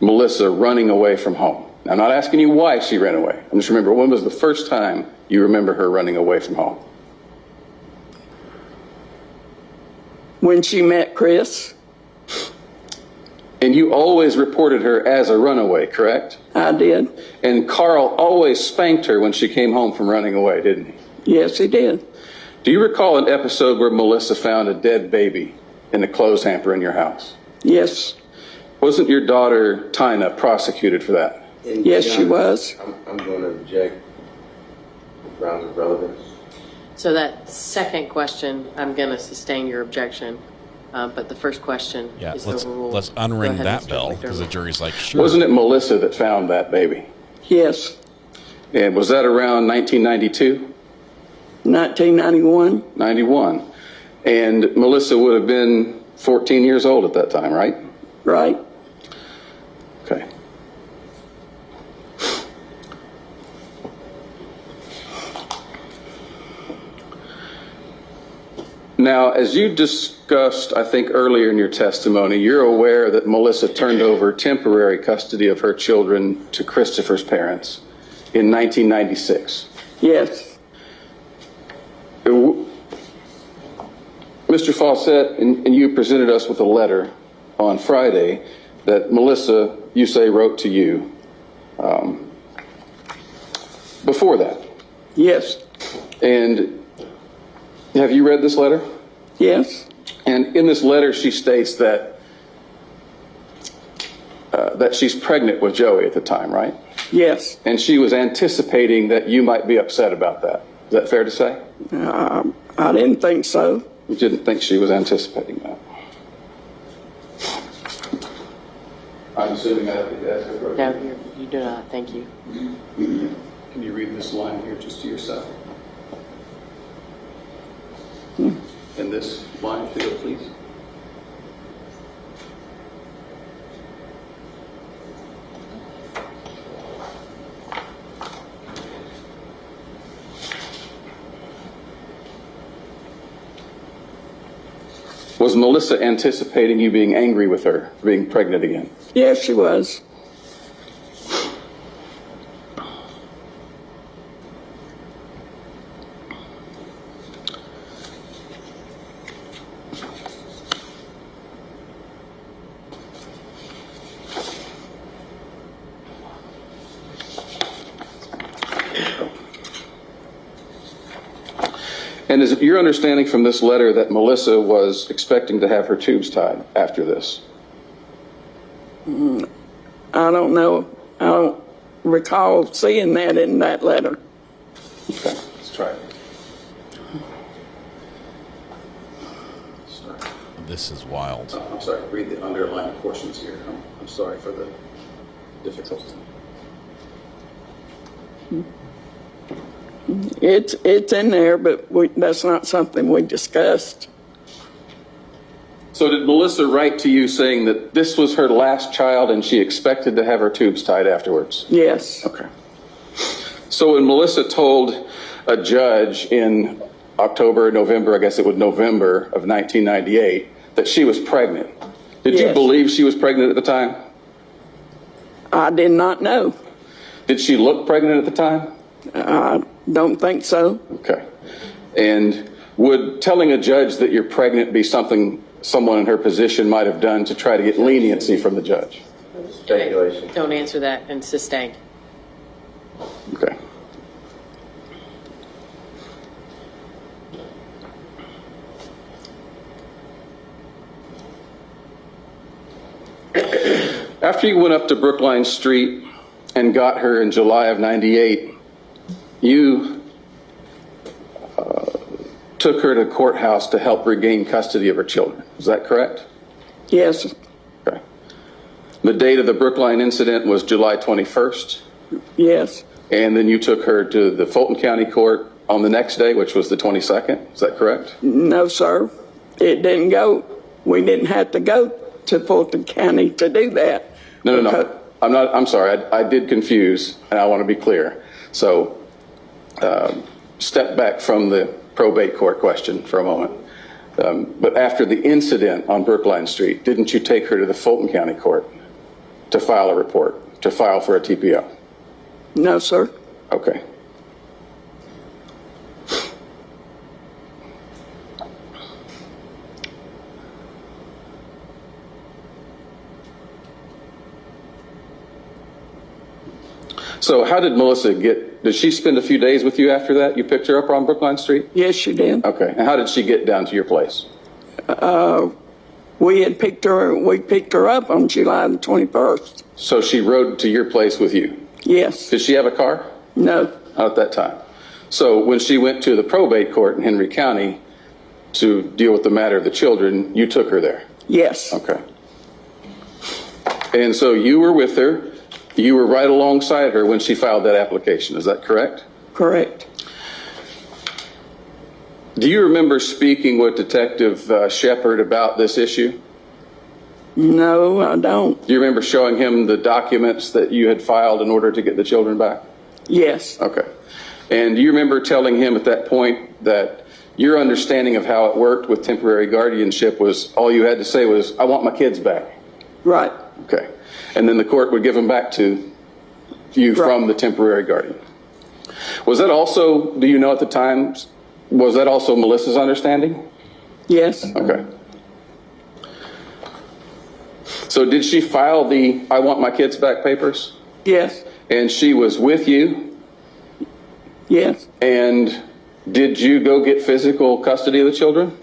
Melissa running away from home? Now, I'm not asking you why she ran away. I'm just remembering, when was the first time you remember her running away from home? When she met Chris. And you always reported her as a runaway, correct? I did. And Carl always spanked her when she came home from running away, didn't he? Yes, he did. Do you recall an episode where Melissa found a dead baby in the clothes hamper in your house? Yes. Wasn't your daughter, Tina, prosecuted for that? Yes, she was. I'm going to object. Grounds of relevance. So that second question, I'm going to sustain your objection. But the first question is overruled. Let's unring that bell because the jury's like, sure. Wasn't it Melissa that found that baby? Yes. And was that around 1992? 1991. 91. And Melissa would have been 14 years old at that time, right? Right. Okay. Now, as you discussed, I think earlier in your testimony, you're aware that Melissa turned over temporary custody of her children to Christopher's parents in 1996. Yes. Mr. Fawcett, and you presented us with a letter on Friday that Melissa, you say, wrote to you before that. Yes. And have you read this letter? Yes. And in this letter, she states that that she's pregnant with Joey at the time, right? Yes. And she was anticipating that you might be upset about that. Is that fair to say? I didn't think so. You didn't think she was anticipating that? I'm assuming I have to ask her. No, you do not. Thank you. Can you read this line here just to yourself? And this line, Theo, please. Was Melissa anticipating you being angry with her for being pregnant again? Yes, she was. And is it your understanding from this letter that Melissa was expecting to have her tubes tied after this? I don't know. I don't recall seeing that in that letter. Okay, let's try it. Sorry. This is wild. I'm sorry, read the underlying portions here. I'm sorry for the difficulty. It's in there, but that's not something we discussed. So did Melissa write to you saying that this was her last child and she expected to have her tubes tied afterwards? Yes. Okay. So when Melissa told a judge in October, November, I guess it was November of 1998, that she was pregnant, did you believe she was pregnant at the time? I did not know. Did she look pregnant at the time? I don't think so. Okay. And would telling a judge that you're pregnant be something someone in her position might have done to try to get leniency from the judge? Speculation. Don't answer that and sustain. Okay. After you went up to Brookline Street and got her in July of 98, you took her to the courthouse to help regain custody of her children. Is that correct? Yes. Okay. The date of the Brookline incident was July 21st? Yes. And then you took her to the Fulton County Court on the next day, which was the 22nd. Is that correct? No, sir. It didn't go. We didn't have to go to Fulton County to do that. No. I'm sorry. I did confuse, and I want to be clear. So step back from the probate court question for a moment. But after the incident on Brookline Street, didn't you take her to the Fulton County Court to file a report, to file for a TPO? No, sir. Okay. So how did Melissa get Did she spend a few days with you after that? You picked her up on Brookline Street? Yes, she did. Okay. And how did she get down to your place? We picked her up on July the 21st. So she rode to your place with you? Yes. Did she have a car? No. Not at that time. So when she went to the probate court in Henry County to deal with the matter of the children, you took her there? Yes. Okay. And so you were with her. You were right alongside her when she filed that application. Is that correct? Correct. Do you remember speaking with Detective Shepard about this issue? No, I don't. Do you remember showing him the documents that you had filed in order to get the children back? Yes. Okay. And do you remember telling him at that point that your understanding of how it worked with temporary guardianship was all you had to say was, I want my kids back? Right. Okay. And then the court would give them back to you from the temporary guardian. Was that also, do you know at the time, was that also Melissa's understanding? Yes. Okay. So did she file the I want my kids back papers? Yes. And she was with you? Yes. And did you go get physical custody of the children?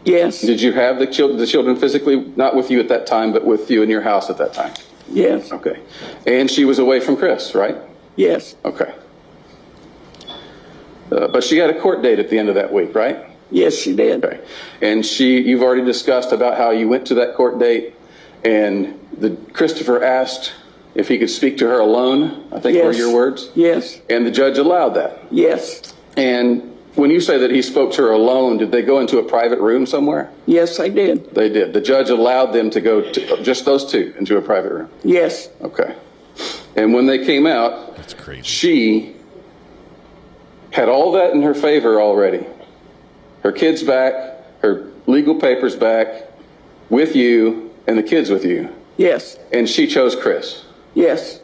Yes. Did you have the children physically, not with you at that time, but with you in your house at that time? Yes. Okay. And she was away from Chris, right? Yes. Okay. But she had a court date at the end of that week, right? Yes, she did. Okay. And you've already discussed about how you went to that court date and Christopher asked if he could speak to her alone, I think were your words? Yes. And the judge allowed that? Yes. And when you say that he spoke to her alone, did they go into a private room somewhere? Yes, they did. They did. The judge allowed them to go to just those two into a private room? Yes. Okay. And when they came out, that's crazy. She had all that in her favor already. Her kids back, her legal papers back, with you, and the kids with you. Yes. And she chose Chris. Yes.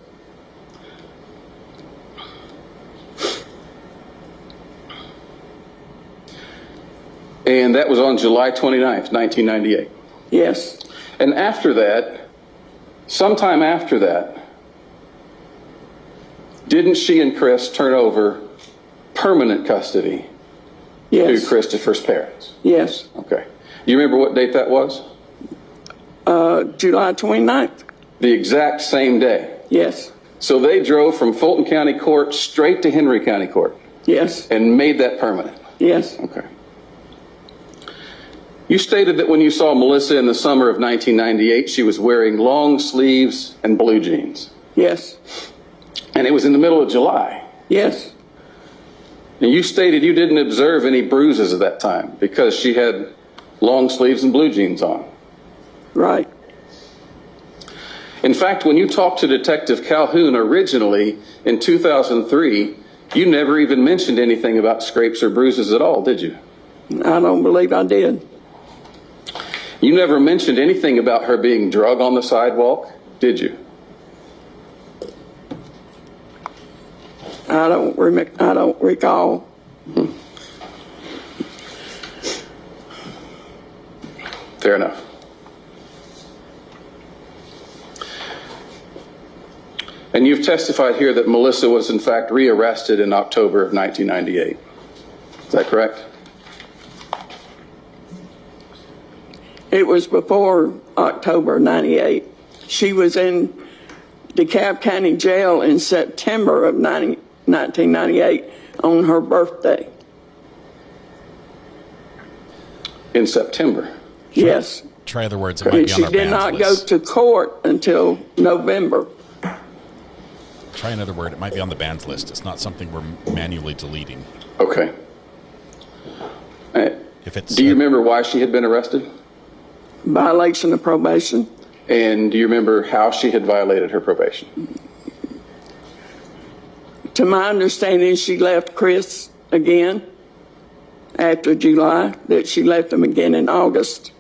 And that was on July 29th, 1998. Yes. And after that, sometime after that, didn't she and Chris turn over permanent custody to Christopher's parents? Yes. Okay. You remember what date that was? July 29th. The exact same day? Yes. So they drove from Fulton County Court straight to Henry County Court? Yes. And made that permanent? Yes. Okay. You stated that when you saw Melissa in the summer of 1998, she was wearing long sleeves and blue jeans. Yes. And it was in the middle of July. Yes. And you stated you didn't observe any bruises at that time because she had long sleeves and blue jeans on. Right. In fact, when you talked to Detective Calhoun originally in 2003, you never even mentioned anything about scrapes or bruises at all, did you? I don't believe I did. You never mentioned anything about her being drug on the sidewalk, did you? I don't recall. Fair enough. And you've testified here that Melissa was in fact rearrested in October of 1998. Is that correct? It was before October 98. She was in DeKalb County Jail in September of 1998 on her birthday. In September? Yes. Try other words. It might be on She our did banned not list. go to court until November. Try another word. It might be on the banned list. It's not something we're manually deleting. Okay. Do you remember why she had been arrested? Violation of probation. And do you remember how she had violated her probation? To my understanding, she left Chris again after July, that she left him again in August.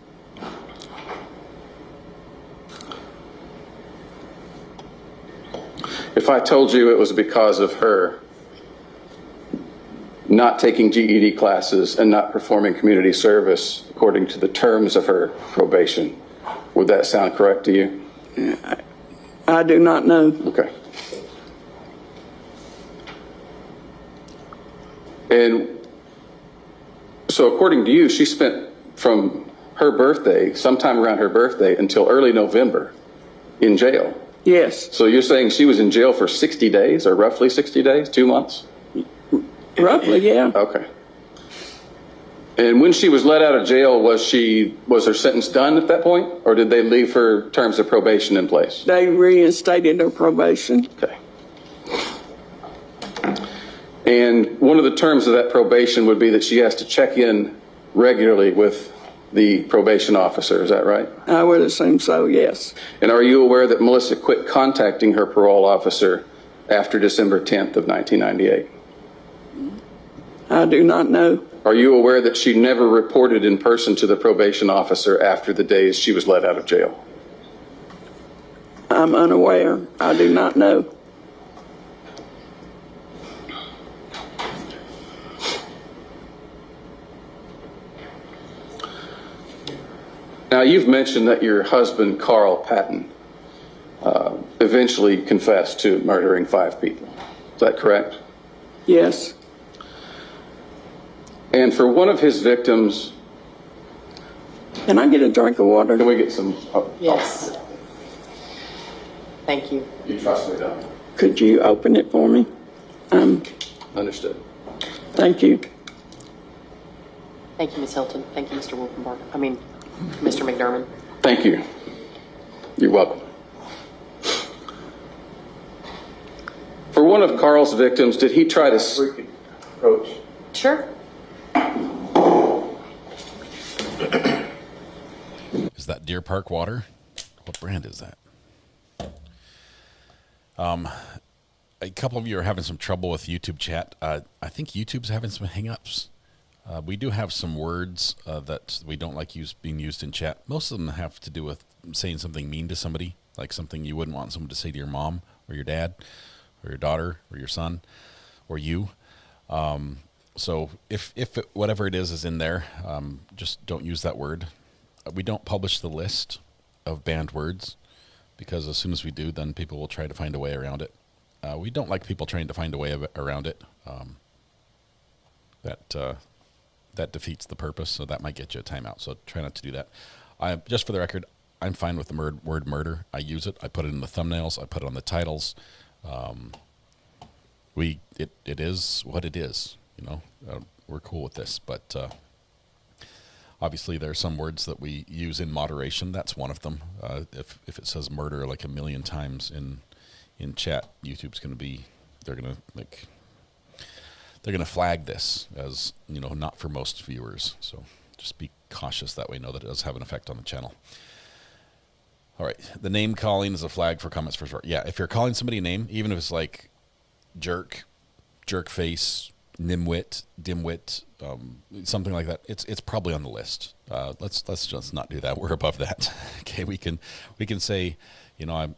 If I told you it was because of her not taking GED classes and not performing community service according to the terms of her probation, would that sound correct to you? I do not know. Okay. And so according to you, she spent from her birthday, sometime around her birthday, until early November in jail. Yes. So you're saying she was in jail for 60 days, or roughly 60 days, 2 months? Roughly, yeah. Okay. And when she was let out of jail, was her sentence done at that point, or did they leave her terms of probation in place? They reinstated her probation. Okay. And one of the terms of that probation would be that she has to check in regularly with the probation officer. Is that right? I would assume so, yes. And are you aware that Melissa quit contacting her parole officer after December 10th of 1998? I do not know. Are you aware that she never reported in person to the probation officer after the days she was let out of jail? I'm unaware. I do not know. Now, you've mentioned that your husband, Carl Patton, eventually confessed to murdering 5 people. Is that correct? Yes. And for one of his victims... Can I get a drink of water? Can we get some... Yes. Thank you. You trust me, Donna? Could you open it for me? Understood. Thank you. Thank you, Ms. Hilton. Thank you, Mr. Wolfenbarger. Mr. McDermott. Thank you. You're welcome. For one of Carl's victims, did he try to approach? Sure. Is that Deer Park water? What brand is that? A couple of you are having some trouble with YouTube chat. I think YouTube's having some hang-ups. We do have some words that we don't like being used in chat. Most of them have to do with saying something mean to somebody, like something you wouldn't want someone to say to your mom or your dad or your daughter or your son or you. So if whatever it is in there, just don't use that word. We don't publish the list of banned words because as soon as we do, then people will try to find a way around it. We don't like people trying to find a way around it. That defeats the purpose, so that might get you a timeout. So try not to do that. Just for the record, I'm fine with the word murder. I use it. I put it in the thumbnails. I put it on the titles. It is what it is. We're cool with this, but obviously there are some words that we use in moderation. That's one of them. If it says murder like a million times in chat, YouTube's going to be they're going to flag this as not for most viewers. So just be cautious that way. Know that it does have an effect on the channel. All right, the name calling is a flag for comments for short. Yeah, if you're calling somebody a name, even if it's like jerk, jerk face, nimwit, dimwit, something like that, it's probably on the list. Let's just not do that. We're above that. Okay, we can say, I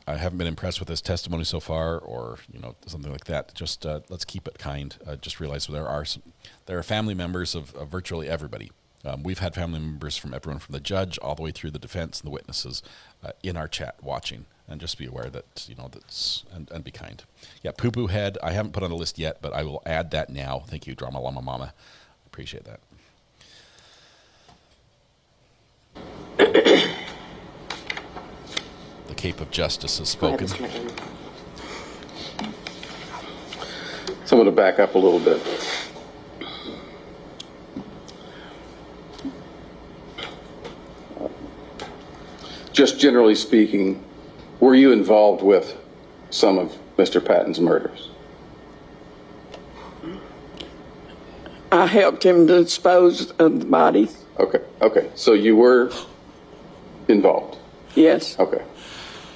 haven't been impressed with this testimony so far, or something like that. Just let's keep it kind. Just realize there are family members of virtually everybody. We've had family members from everyone from the judge all the way through the defense and the witnesses in our chat watching. And just be aware that, and be kind. Yeah, poo-poo head, I haven't put on a list yet, but I will add that now. Thank you, Drama Llama Mama. Appreciate that. The Cape of Justice has spoken. So I'm going to back up a little bit. Just generally speaking, were you involved with some of Mr. Patton's murders? I helped him dispose of the bodies. Okay. So you were involved? Yes. Okay.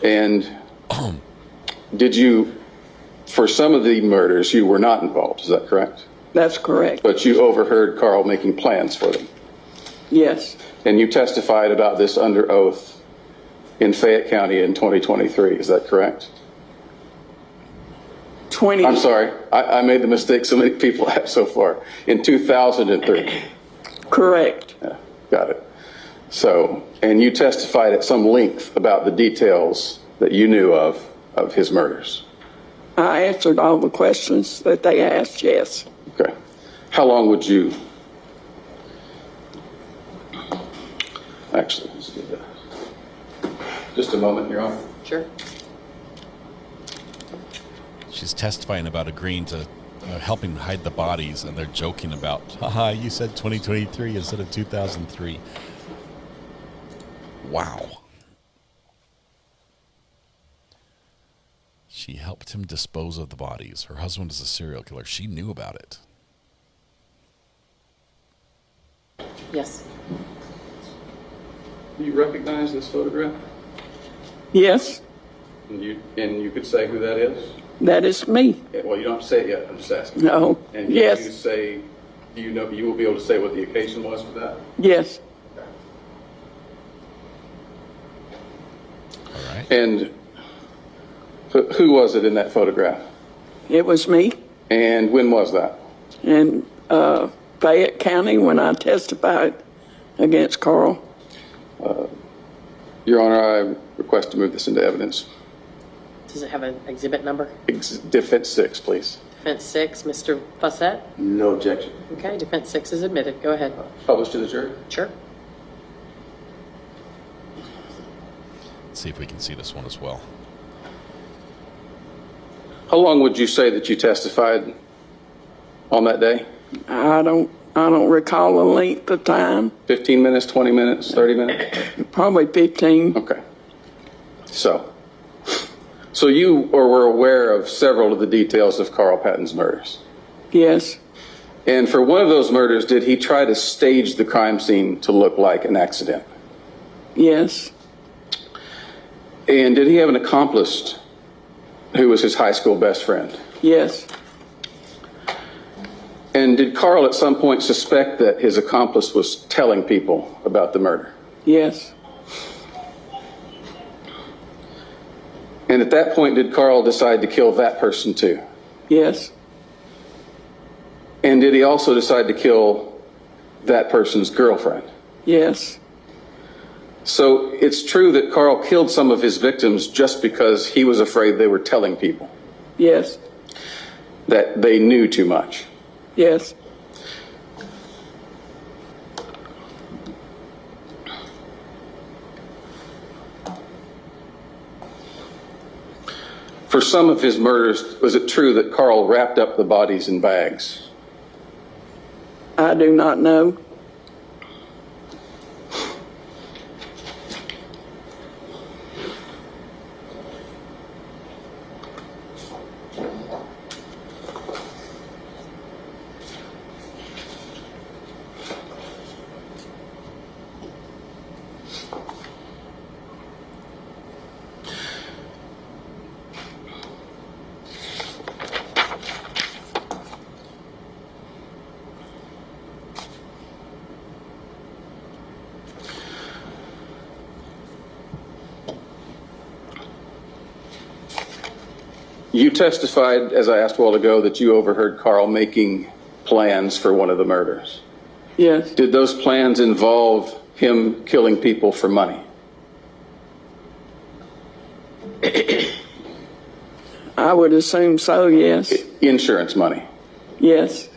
And did you, for some of the murders, you were not involved, is that correct? That's correct. But you overheard Carl making plans for them? Yes. And you testified about this under oath in Fayette County in 2023, is that correct? I'm sorry, I made the mistake so many people have so far. In 2003. Correct. Yeah, got it. So, and you testified at some length about the details that you knew of his murders. I answered all the questions that they asked, yes. Okay. How long would you? Actually, let's do that. Just a moment, Your Honor. Sure. She's testifying about agreeing to helping hide the bodies, and they're joking about, haha, you said 2023 instead of 2003. Wow. She helped him dispose of the bodies. Her husband is a serial killer. She knew about it. Yes. Do you recognize this photograph? Yes, And you could say who that is? that is me. Yeah, well, you don't have to say it yet. I'm just asking. No. And can Yes. you say, do you know, you will be able to say what the occasion was for that? Yes. All right. And who was it in that photograph? It was me. And when was that? In Fayette County when I testified against Carl. Your Honor, I request to move this into evidence. Does it have an exhibit number? Defense 6, please. Defense 6, Mr. Fussett? No objection. Okay, defense 6 is admitted. Go ahead. Published to the jury? Sure. Let's see if we can see this one as well. How long would you say that you testified on that day? I don't recall the length of time. 15 minutes, 20 minutes, 30 minutes? Probably 15. Okay. So you were aware of several of the details of Carl Patton's murders? Yes. And for one of those murders, did he try to stage the crime scene to look like an accident? Yes. And did he have an accomplice who was his high school best friend? Yes. And did Carl at some point suspect that his accomplice was telling people about the murder? Yes. And at that point, did Carl decide to kill that person too? Yes. And did he also decide to kill that person's girlfriend? Yes. So it's true that Carl killed some of his victims just because he was afraid they were telling people? Yes. That they knew too much? Yes. For some of his murders, was it true that Carl wrapped up the bodies in bags? I do not know. You testified, as I asked a while ago, that you overheard Carl making plans for one of the murders. Yes. Did those plans involve him killing people for money? I would assume so, yes. Insurance money? Yes.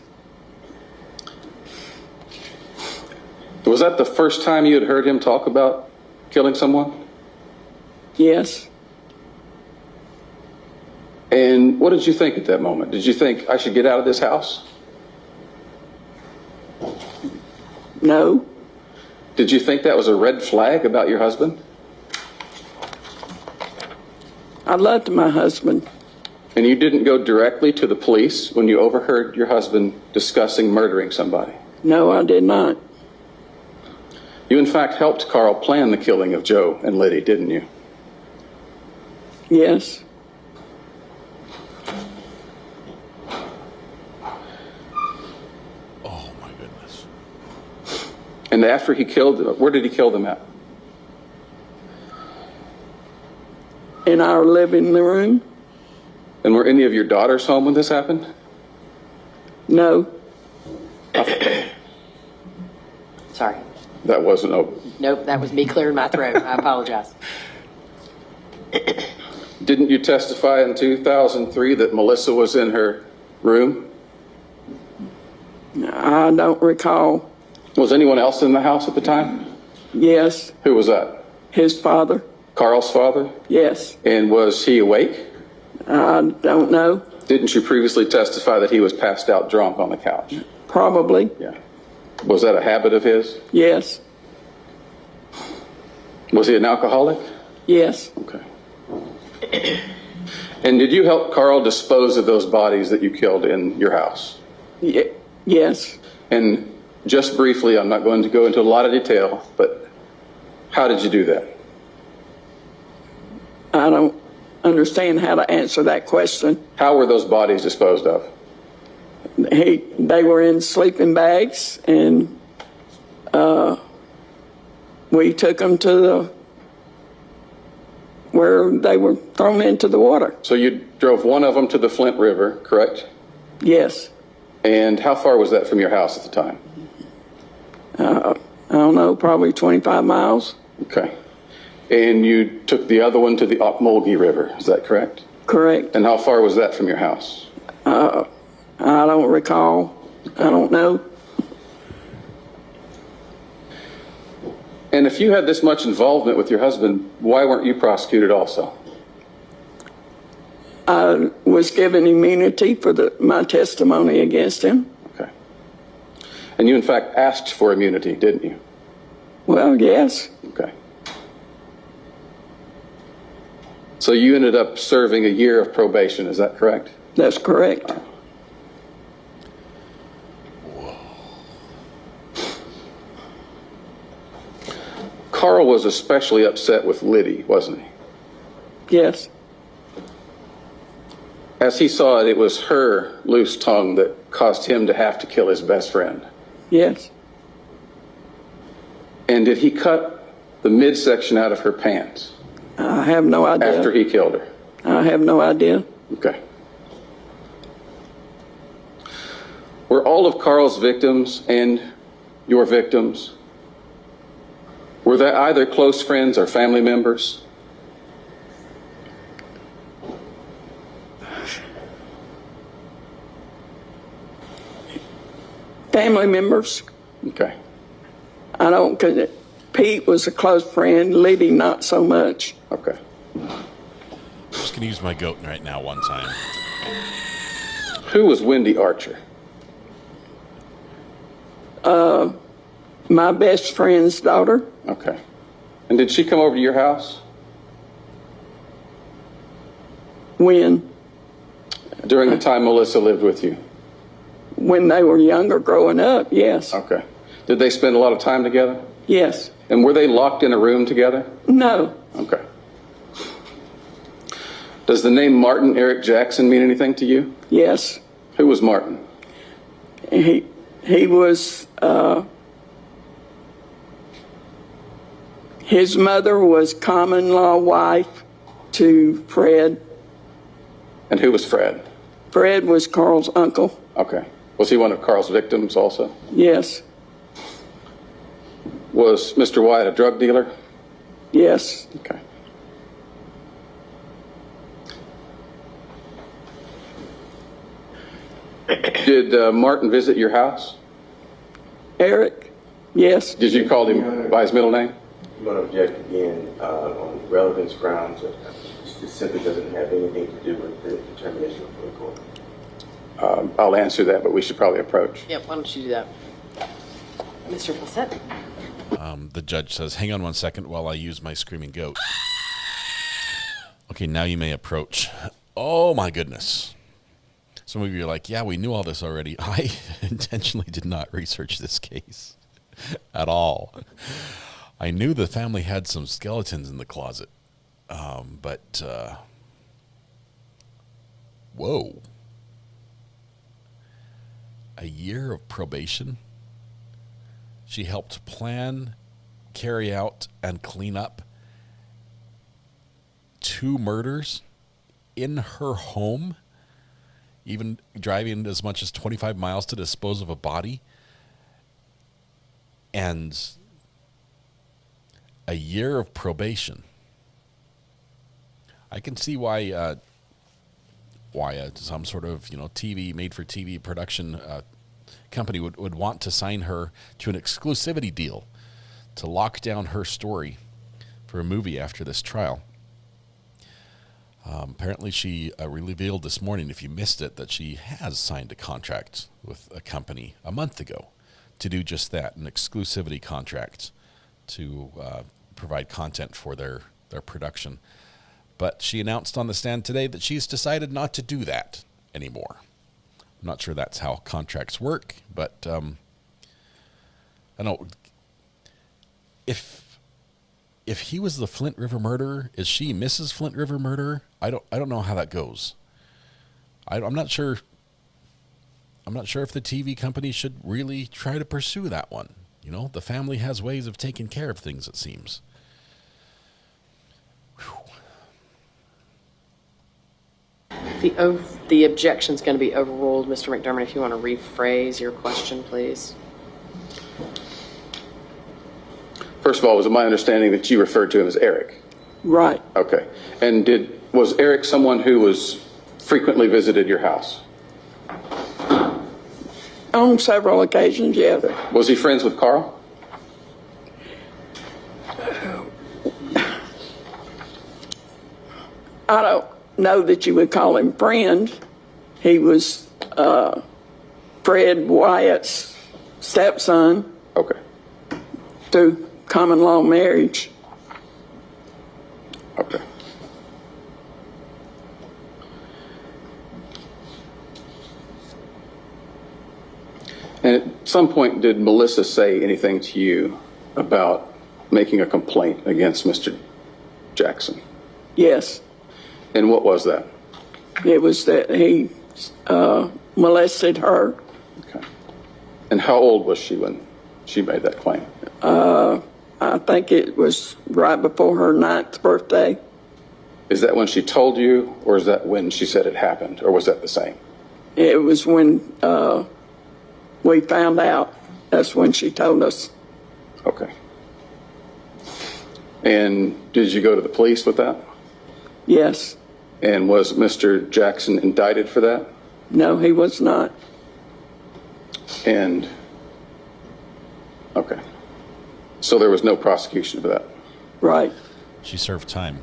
Was that the first time you had heard him talk about killing someone? Yes. And what did you think at that moment? Did you think, I should get out of this house? No. Did you think that was a red flag about your husband? I loved my husband. And you didn't go directly to the police when you overheard your husband discussing murdering somebody? No, I did not. You, in fact, helped Carl plan the killing of Joe and Liddy, didn't you? Yes. Oh, my goodness. And after he killed them, where did he kill them at? In our living room. And were any of your daughters home when this happened? No. Sorry. That wasn't open. Nope, that was me clearing my throat. I apologize. Didn't you testify in 2003 that Melissa was in her room? I don't recall. Was anyone else in the house at the time? Yes. Who was that? His father. Carl's father? Yes. And was he awake? I don't know. Didn't you previously testify that he was passed out drunk on the couch? Probably. Yeah. Was that a habit of his? Yes. Was he an alcoholic? Yes. Okay. And did you help Carl dispose of those bodies that you killed in your house? Yes. And just briefly, I'm not going to go into a lot of detail, but how did you do that? I don't understand how to answer that question. How were those bodies disposed of? They were in sleeping bags, and we took them to where they were thrown into the water. So you drove one of them to the Flint River, correct? Yes. And how far was that from your house at the time? I don't know, probably 25 miles. Okay. And you took the other one to the Ocmulgee River, is that correct? Correct. And how far was that from your house? I don't recall. I don't know. And if you had this much involvement with your husband, why weren't you prosecuted also? I was given immunity for my testimony against him. Okay. And you, in fact, asked for immunity, didn't you? Well, yes. Okay. So you ended up serving a year of probation, is that correct? That's correct. Carl was especially upset with Liddy, wasn't he? Yes. As he saw it, it was her loose tongue that caused him to have to kill his best friend. Yes. And did he cut the midsection out of her pants? I have no idea. After he killed her? I have no idea. Okay. Were all of Carl's victims and your victims, were they either close friends or family members? Family members. Okay. I don't, because Pete was a close friend, Liddy not so much. Okay. I'm just going to use my goat right now one time. Who was Wendy Archer? My best friend's daughter. Okay. And did she come over to your house? When? During the time Melissa lived with you? When they were younger, growing up, yes. Okay. Did they spend a lot of time together? Yes. And were they locked in a room together? No. Okay. Does the name Martin Eric Jackson mean anything to you? Yes. Who was Martin? He was, his mother was common law wife to Fred. And who was Fred? Fred was Carl's uncle. Okay. Was he one of Carl's victims also? Yes. Was Mr. Wyatt a drug dealer? Yes. Okay. Did Martin visit your house? Eric? Yes. Did you call him by his middle name? I'm going to object again on relevance grounds. It simply doesn't have anything to do with the determination of the court. I'll answer that, but we should probably approach. Yep, why don't you do that? Mr. Fawcett? The judge says, hang on one second while I use my screaming goat. Okay, now you may approach. Oh, my goodness. Some of you are like, yeah, we knew all this already. I intentionally did not research this case at all. I knew the family had some skeletons in the closet, but whoa. A year of probation? She helped plan, carry out, and clean up 2 murders in her home, even driving as much as 25 miles to dispose of a body. And a year of probation. I can see why some sort of TV, made-for-TV production company would want to sign her to an exclusivity deal to lock down her story for a movie after this trial. Apparently, she revealed this morning, if you missed it, that she has signed a contract with a company a month ago to do just that, an exclusivity contract to provide content for their production. But she announced on the stand today that she's decided not to do that anymore. I'm not sure that's how contracts work, but I know if he was the Flint River murderer, is she Mrs. Flint River murderer? I don't know how that goes. I'm not sure. I'm not sure if the TV company should really try to pursue that one. You know, the family has ways of taking care of things, it seems. The objection's going to be overruled. Mr. McDermott, if you want to rephrase your question, please. First of all, was it my understanding that you referred to him as Eric? Right. Okay. And was Eric someone who was frequently visited your house? On several occasions, yes. Was he friends with Carl? I don't know that you would call him friend. He was Fred Wyatt's stepson. Okay. Through common law marriage. Okay. And at some point, did Melissa say anything to you about making a complaint against Mr. Jackson? Yes. And what was that? It was that he molested her. Okay. And how old was she when she made that claim? I think it was right before her 9th birthday. Is that when she told you, or is that when she said it happened, or was that the same? It was when we found out. That's when she told us. Okay. And did you go to the police with that? Yes. And was Mr. Jackson indicted for that? No, he was not. And, okay. So there was no prosecution for that? Right. She served time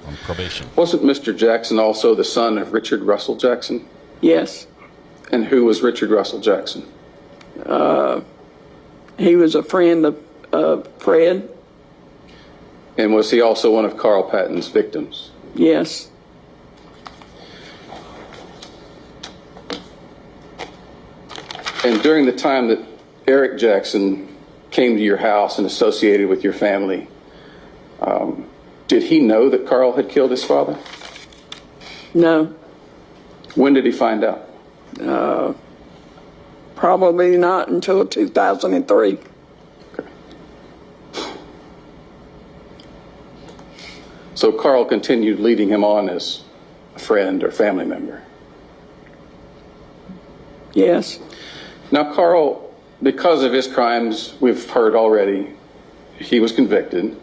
on probation. Wasn't Mr. Jackson also the son of Richard Russell Jackson? Yes. And who was Richard Russell Jackson? He was a friend of Fred. And was he also one of Carl Patton's victims? Yes. And during the time that Eric Jackson came to your house and associated with your family, did he know that Carl had killed his father? No. When did he find out? Probably not until 2003. Okay. So Carl continued leading him on as a friend or family member? Yes. Now, Carl, because of his crimes, we've heard already, he was convicted,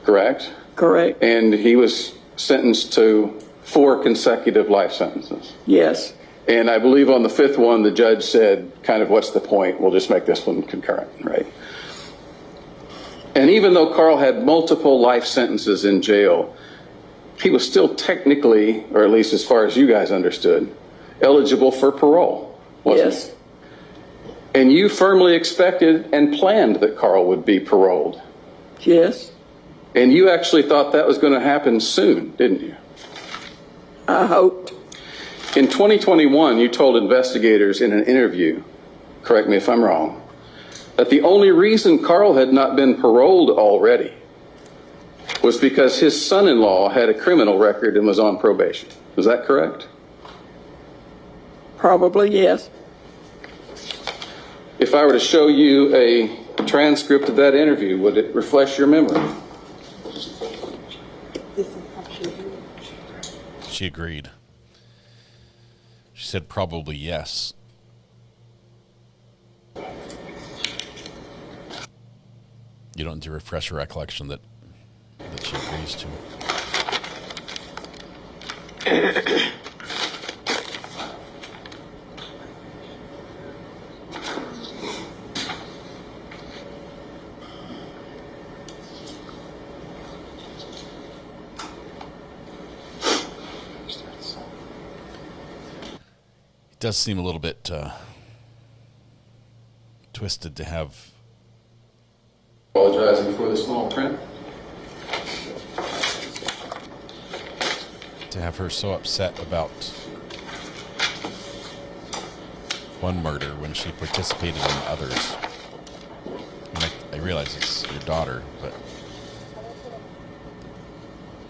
correct? Correct. And he was sentenced to 4 consecutive life sentences. Yes. And I believe on the 5th one, the judge said, kind of, what's the point? We'll just make this one concurrent, right? And even though Carl had multiple life sentences in jail, he was still technically, or at least as far as you guys understood, eligible for parole, wasn't he? And you firmly expected and planned that Carl would be paroled. Yes. And you actually thought that was going to happen soon, didn't you? I hoped. In 2021, you told investigators in an interview, correct me if I'm wrong, that the only reason Carl had not been paroled already was because his son-in-law had a criminal record and was on probation. Was that correct? Probably, yes. If I were to show you a transcript of that interview, would it refresh your memory? She agreed. She said probably yes. You don't need to refresh her recollection that she agrees to. does seem a little bit twisted to have. Apologizing for the small print. To have her so upset about one murder when she participated in others. I realize it's your daughter, but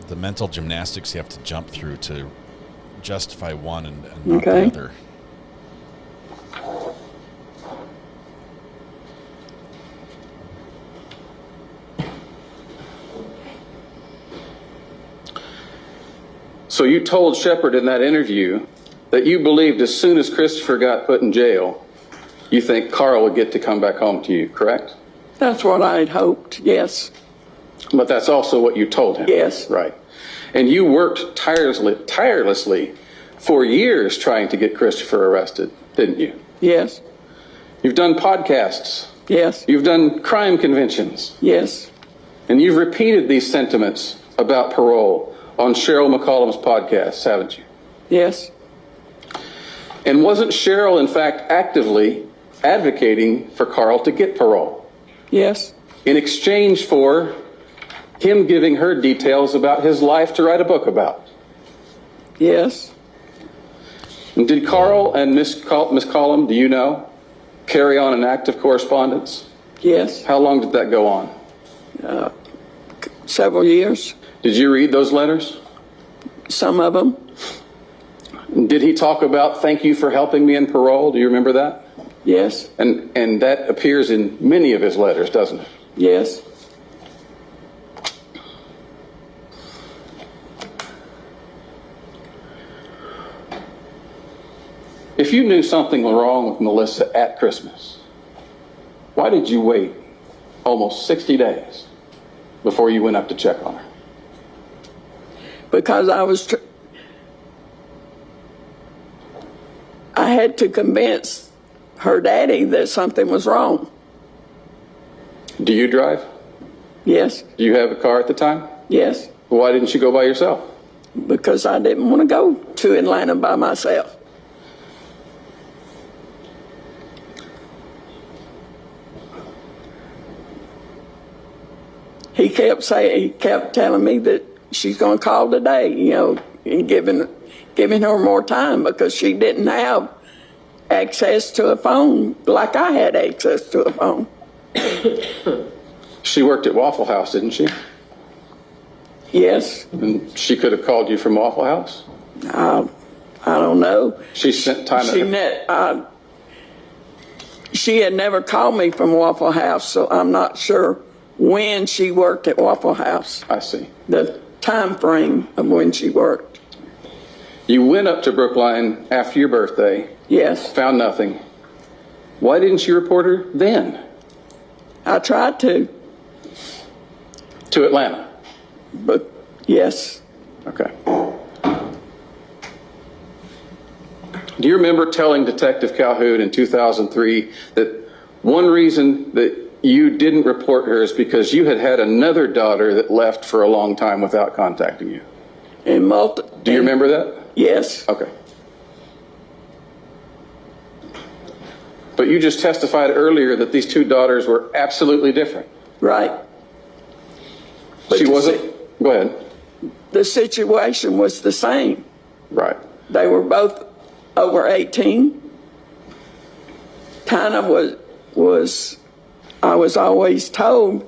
the mental gymnastics you have to jump through to justify one and not the other. So you told Shepard in that interview that you believed as soon as Christopher got put in jail, you think Carl would get to come back home to you, correct? That's what I'd hoped, yes. But that's also what you told him. Yes. Right. And you worked tirelessly for years trying to get Christopher arrested, didn't you? Yes. You've done podcasts. Yes. You've done crime conventions. Yes. And you've repeated these sentiments about parole on Cheryl McCollum's podcast, haven't you? Yes. And wasn't Cheryl, in fact, actively advocating for Carl to get parole? Yes. In exchange for him giving her details about his life to write a book about? Yes. And did Carl and Miss Collum, do you know, carry on an active correspondence? Yes. How long did that go on? Several years. Did you read those letters? Some of them. Did he talk about thank you for helping me in parole? Do you remember that? Yes. And that appears in many of his letters, doesn't it? Yes. If you knew something was wrong with Melissa at Christmas, why did you wait almost 60 days before you went up to check on her? Because I had to convince her daddy that something was wrong. Do you drive? Yes. Do you have a car at the time? Yes. Why didn't you go by yourself? Because I didn't want to go to Atlanta by myself. He kept telling me that she's going to call today, and giving her more time because she didn't have access to a phone like I had access to a phone. She worked at Waffle House, didn't she? Yes. And she could have called you from Waffle House? I don't know. She spent time she had never called me from Waffle House, so I'm not sure when she worked at Waffle House. I see. The time frame of when she worked. You went up to Brookline after your birthday. Yes. Found nothing. Why didn't you report her then? I tried to. To Atlanta? But yes. Okay. Do you remember telling Detective Calhoun in 2003 that one reason that you didn't report her is because you had another daughter that left for a long time without contacting you? Do you remember that? Yes. Okay. But you just testified earlier that these two daughters were absolutely different. Right. But she wasn't. Go ahead. The situation was the same. Right. They were both over 18. Kind of was I was always told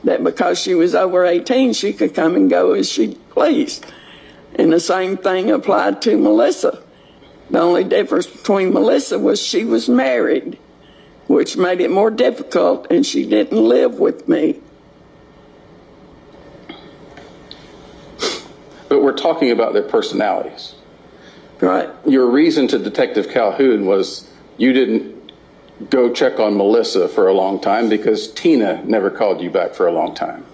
that because she was over 18, she could come and go as she pleased. And the same thing applied to Melissa. The only difference between Melissa was she was married, which made it more difficult, and she didn't live with me. But we're talking about their personalities. Right. Your reason to Detective Calhoun was you didn't go check on Melissa for a long time because Tina never called you back for a long time.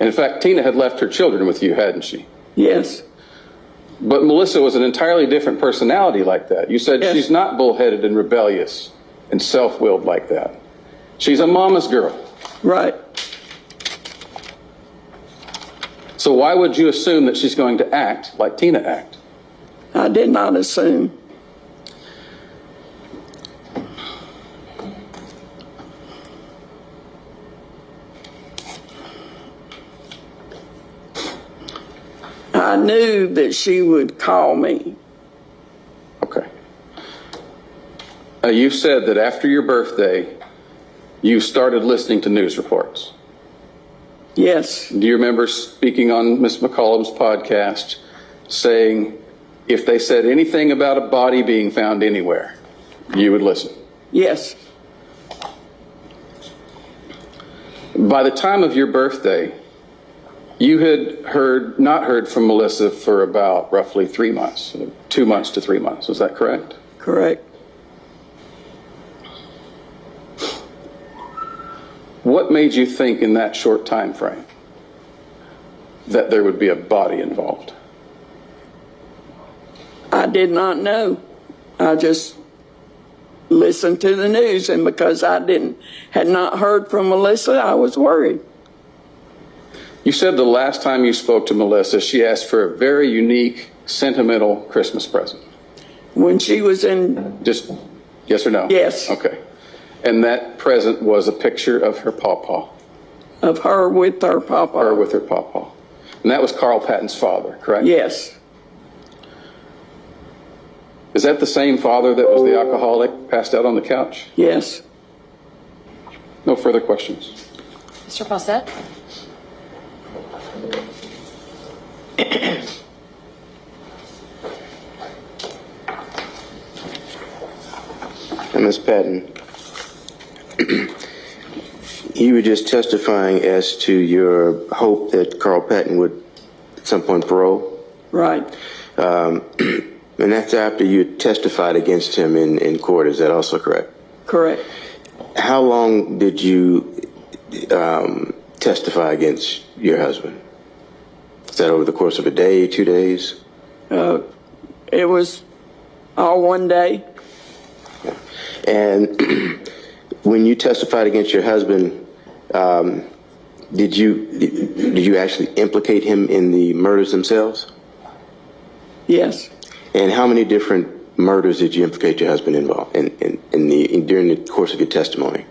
And in fact, Tina had left her children with you, hadn't she? Yes. But Melissa was an entirely different personality like that. You said she's not bullheaded and rebellious and self-willed like that. She's a mama's girl. Right. So why would you assume that she's going to act like Tina acted? I did not assume. I knew that she would call me. Okay. You said that after your birthday, you started listening to news reports. Yes. Do you remember speaking on Ms. McCollum's podcast saying if they said anything about a body being found anywhere, you would listen? Yes. By the time of your birthday, you had not heard from Melissa for about roughly 3 months, 2 months to 3 months. Is that correct? Correct. What made you think in that short time frame that there would be a body involved? I did not know. I just listened to the news, and because I had not heard from Melissa, I was worried. You said the last time you spoke to Melissa, she asked for a very unique, sentimental Christmas present. When she was in... Just yes or no? Yes. Okay. And that present was a picture of her pawpaw. Of her with her pawpaw. Her with her pawpaw. And that was Carl Patton's father, correct? Yes. Is that the same father that was the alcoholic passed out on the couch? Yes. No further questions. Mr. Fawcett? And Ms. Patton, you were just testifying as to your hope that Carl Patton would at some point parole? Right. And that's after you testified against him in court. Is that also correct? Correct. How long did you testify against your husband? Is that over the course of a day, 2 days? It was all one day. And when you testified against your husband, did you actually implicate him in the murders themselves? Yes. And how many different murders did you implicate your husband involved during the course of your testimony?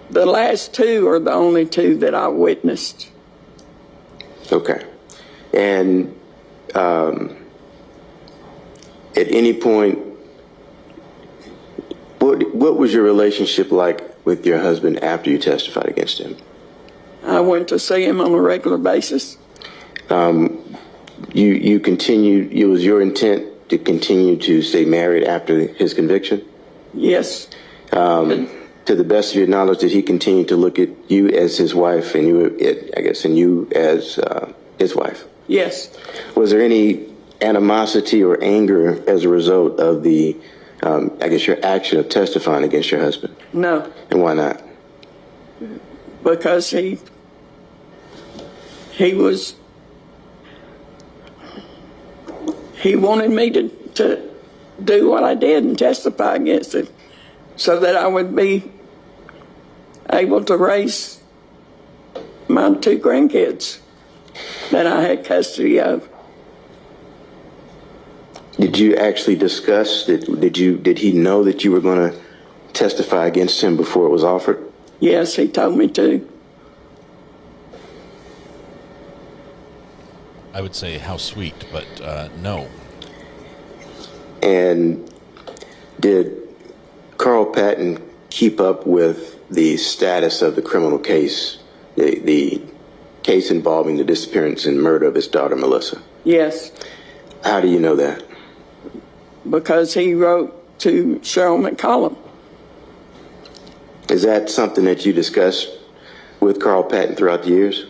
The last two are the only two that I witnessed. Okay. And at any point, what was your relationship like with your husband after you testified against him? I went to see him on a regular basis. You continued, it was your intent to continue to stay married after his conviction? Yes. To the best of your knowledge, did he continue to look at you as his wife and you as his wife? Yes. Was there any animosity or anger as a result of your action of testifying against your husband? No. And why not? Because he wanted me to do what I did and testify against it so that I would be able to raise my 2 grandkids that I had custody of. Did you actually discuss it? Did he know that you were going to testify against him before it was offered? Yes, he told me to. I would say how sweet, but no. And did Carl Patton keep up with the status of the criminal case, the case involving the disappearance and murder of his daughter, Melissa? Yes. How do you know that? Because he wrote to Cheryl McCollum. Is that something that you discussed with Carl Patton throughout the years?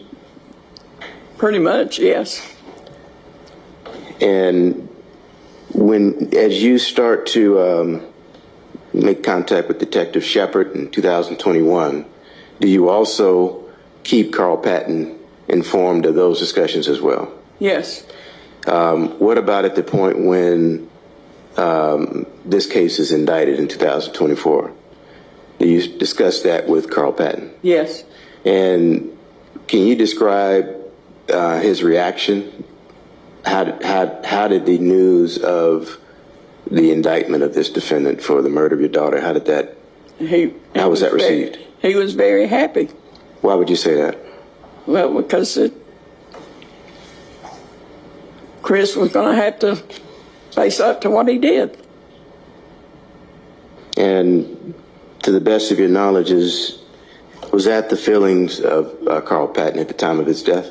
Pretty much, yes. And as you start to make contact with Detective Shepard in 2021, do you also keep Carl Patton informed of those discussions as well? Yes. What about at the point when this case is indicted in 2024? Do you discuss that with Carl Patton? Yes. And can you describe his reaction? How did the news of the indictment of this defendant for the murder of your daughter, how was that received? He was very happy. Why would you say that? Well, because Chris was going to have to face up to what he did. And to the best of your knowledge, was that the feelings of Carl Patton at the time of his death?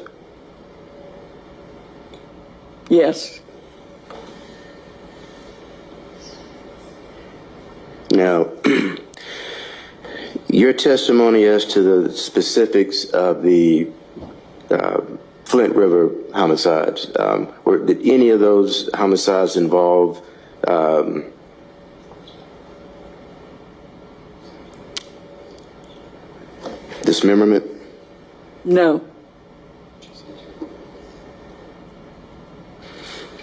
Yes. Now, your testimony as to the specifics of the Flint River homicides, did any of those homicides involve dismemberment? No.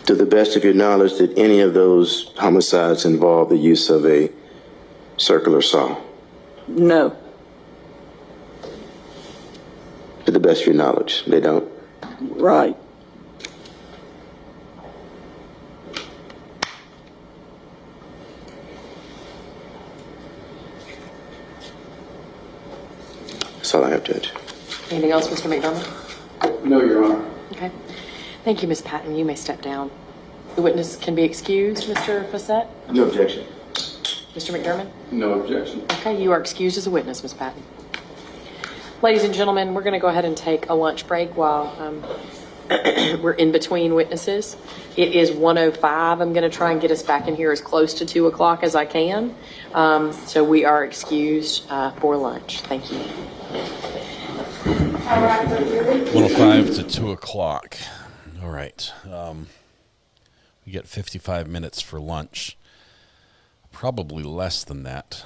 To the best of your knowledge, did any of those homicides involve the use of a circular saw? No. To the best of your knowledge, they don't? Right. That's all I have, Judge. Anything else, Mr. McDermott? No, Your Honor. Okay. Thank you, Ms. Patton. You may step down. The witness can be excused, Mr. Fassett. No objection. Mr. McDermott? No objection. Okay, you are excused as a witness, Ms. Patton. Ladies and gentlemen, we're going to go ahead and take a lunch break while we're in between witnesses. It is 1:05. I'm going to try and get us back in here as close to 2 o'clock as I can. So we are excused for lunch. Thank you. 1:05 to 2 o'clock. All right. We get 55 minutes for lunch. Probably less than that.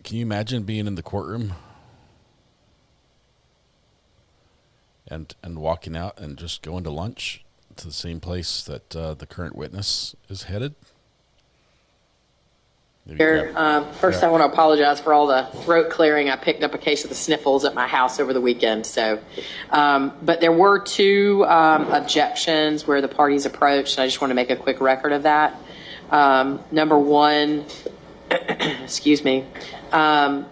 Can you imagine being in the courtroom and walking out and just going to lunch to the same place that the current witness is headed? First, I want to apologize for all the throat clearing. I picked up a case of the sniffles at my house over the weekend. So, but there were two objections where the parties approached. And I just want to make a quick record of that. Number one, excuse me, Mr.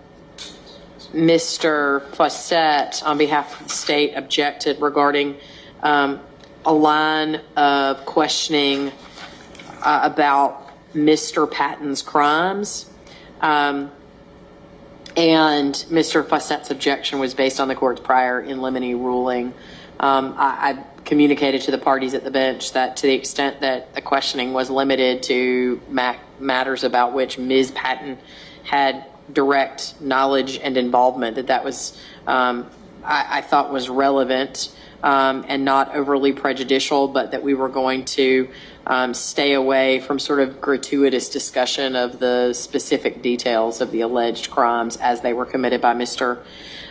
Fassett, on behalf of the state, objected regarding a line of questioning about Mr. Patton's crimes. And Mr. Fassett's objection was based on the court's prior in limine ruling. I communicated to the parties at the bench that to the extent that the questioning was limited to matters about which Ms. Patton had direct knowledge and involvement, that was, I thought was relevant and not overly prejudicial, but that we were going to stay away from sort of gratuitous discussion of the specific details of the alleged crimes as they were committed by Mr.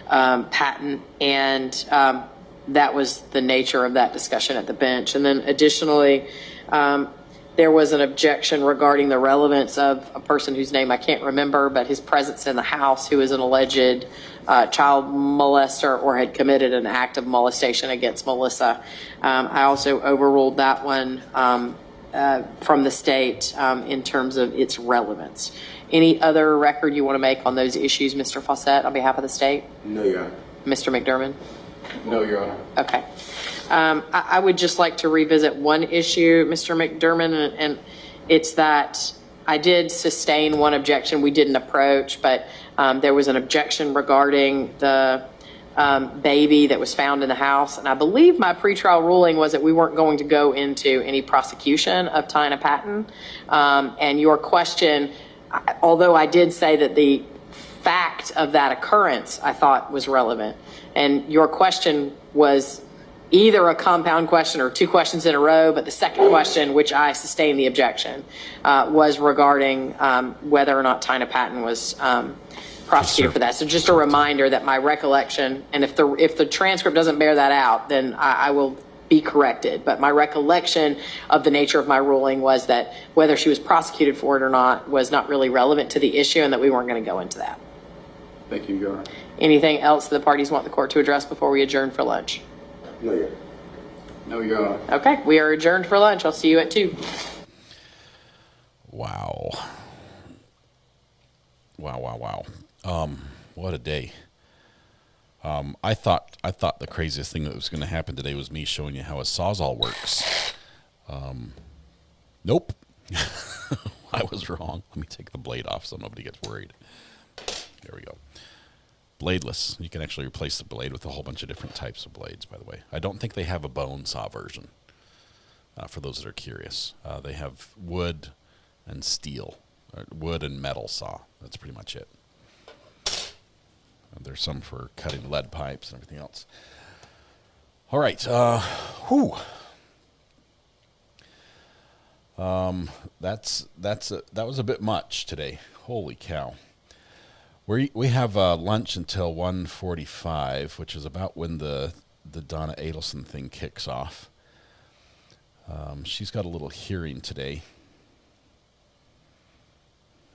Patton. And that was the nature of that discussion at the bench. And then additionally, there was an objection regarding the relevance of a person whose name I can't remember, but his presence in the house, who is an alleged child molester or had committed an act of molestation against Melissa. I also overruled that one from the state in terms of its relevance. Any other record you want to make on those issues, Mr. Fassett, on behalf of the state? No, Your Honor. Mr. McDermott? No, Your Honor. Okay. I would just like to revisit one issue, Mr. McDermott, and it's that I did sustain one objection we didn't approach, but there was an objection regarding the baby that was found in the house. And I believe my pretrial ruling was that we weren't going to go into any prosecution of Tina Patton. And your question, although I did say that the fact of that occurrence I thought was relevant, and your question was either a compound question or two questions in a row, but the second question, which I sustained the objection, was regarding whether or not Tina Patton was prosecuted for that. So just a reminder that my recollection, and if the transcript doesn't bear that out, then I will be corrected. But my recollection of the nature of my ruling was that whether she was prosecuted for it or not was not really relevant to the issue, and that we weren't going to go into that. Thank you, Your Honor. Anything else the parties want the court to address before we adjourn for lunch? No, Your Honor. No, Your Honor. Okay, we are adjourned for lunch. I'll see you at 2. Wow. Wow. What a day. I thought the craziest thing that was going to happen today was me showing you how a Sawzall works. Nope. I was wrong. Let me take the blade off so nobody gets worried. There we go. Bladeless. You can actually replace the blade with a whole bunch of different types of blades, by the way. I don't think they have a bone saw version, for those that are curious. They have wood and steel, or wood and metal saw. That's pretty much it. There's some for cutting lead pipes and everything else. All right. That was a bit much today. Holy cow. We have lunch until 1:45, which is about when the Donna Adelson thing kicks off. She's got a little hearing today.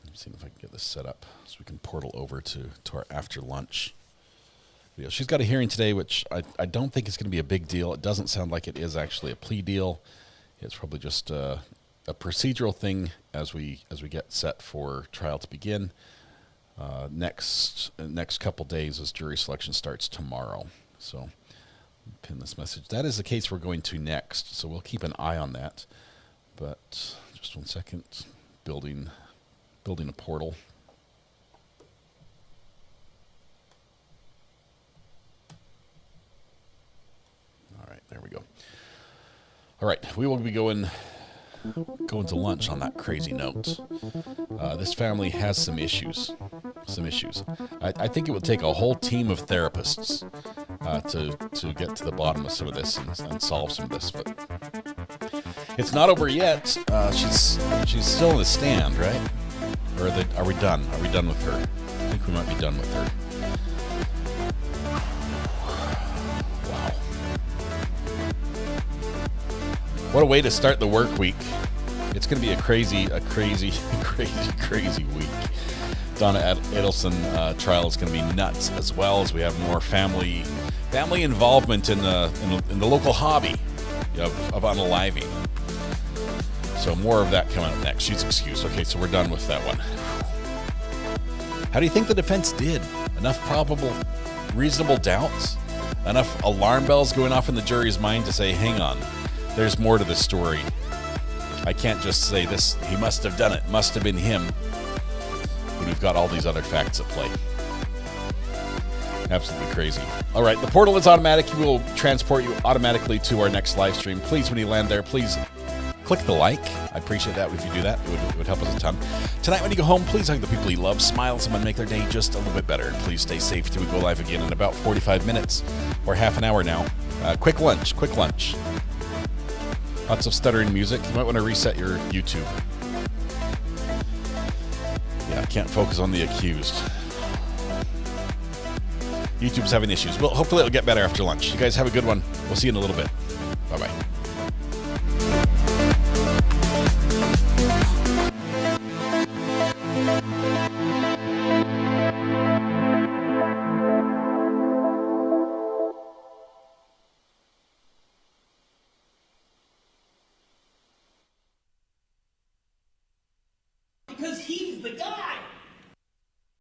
Let me see if I can get this set up so we can portal over to our after lunch video. She's got a hearing today, which I don't think is going to be a big deal. It doesn't sound like it is actually a plea deal. It's probably just a procedural thing as we get set for trial to begin. Next couple days as jury selection starts tomorrow. So pin this message. That is the case we're going to next, so we'll keep an eye on that. But just 1 second. Building a portal. All right, there we go. All right, we will be going to lunch on that crazy note. This family has some issues. I think it would take a whole team of therapists to get to the bottom of some of this and solve some of this. But it's not over yet. She's still in the stand, right? Or are we done? Are we done with her? I think we might be done with her. Wow. What a way to start the work week. It's going to be a crazy week. Donna Adelson trial is going to be nuts, as well as we have more family involvement in the local hobby of unaliving. So more of that coming up next. She's excused. Okay, so we're done with that one. How do you think the defense did? Enough probable, reasonable doubts? Enough alarm bells going off in the jury's mind to say, hang on, there's more to the story. I can't just say this, he must have done it, must have been him. But we've got all these other facts at play. Absolutely crazy. All right, the portal is automatic. We will transport you automatically to our next live stream. Please, when you land there, please click the like. I appreciate that if you do that. It would help us a ton. Tonight when you go home, please hug the people you love. Smile at someone and make their day just a little bit better. And please stay safe till we go live again in about 45 minutes or half an hour now. Quick lunch. Lots of stuttering music. You might want to reset your YouTube. Yeah, I can't focus on the accused. YouTube's having issues. Well, hopefully it'll get better after lunch. You guys have a good one. We'll see you in a little bit. Bye-bye. Because he's the guy.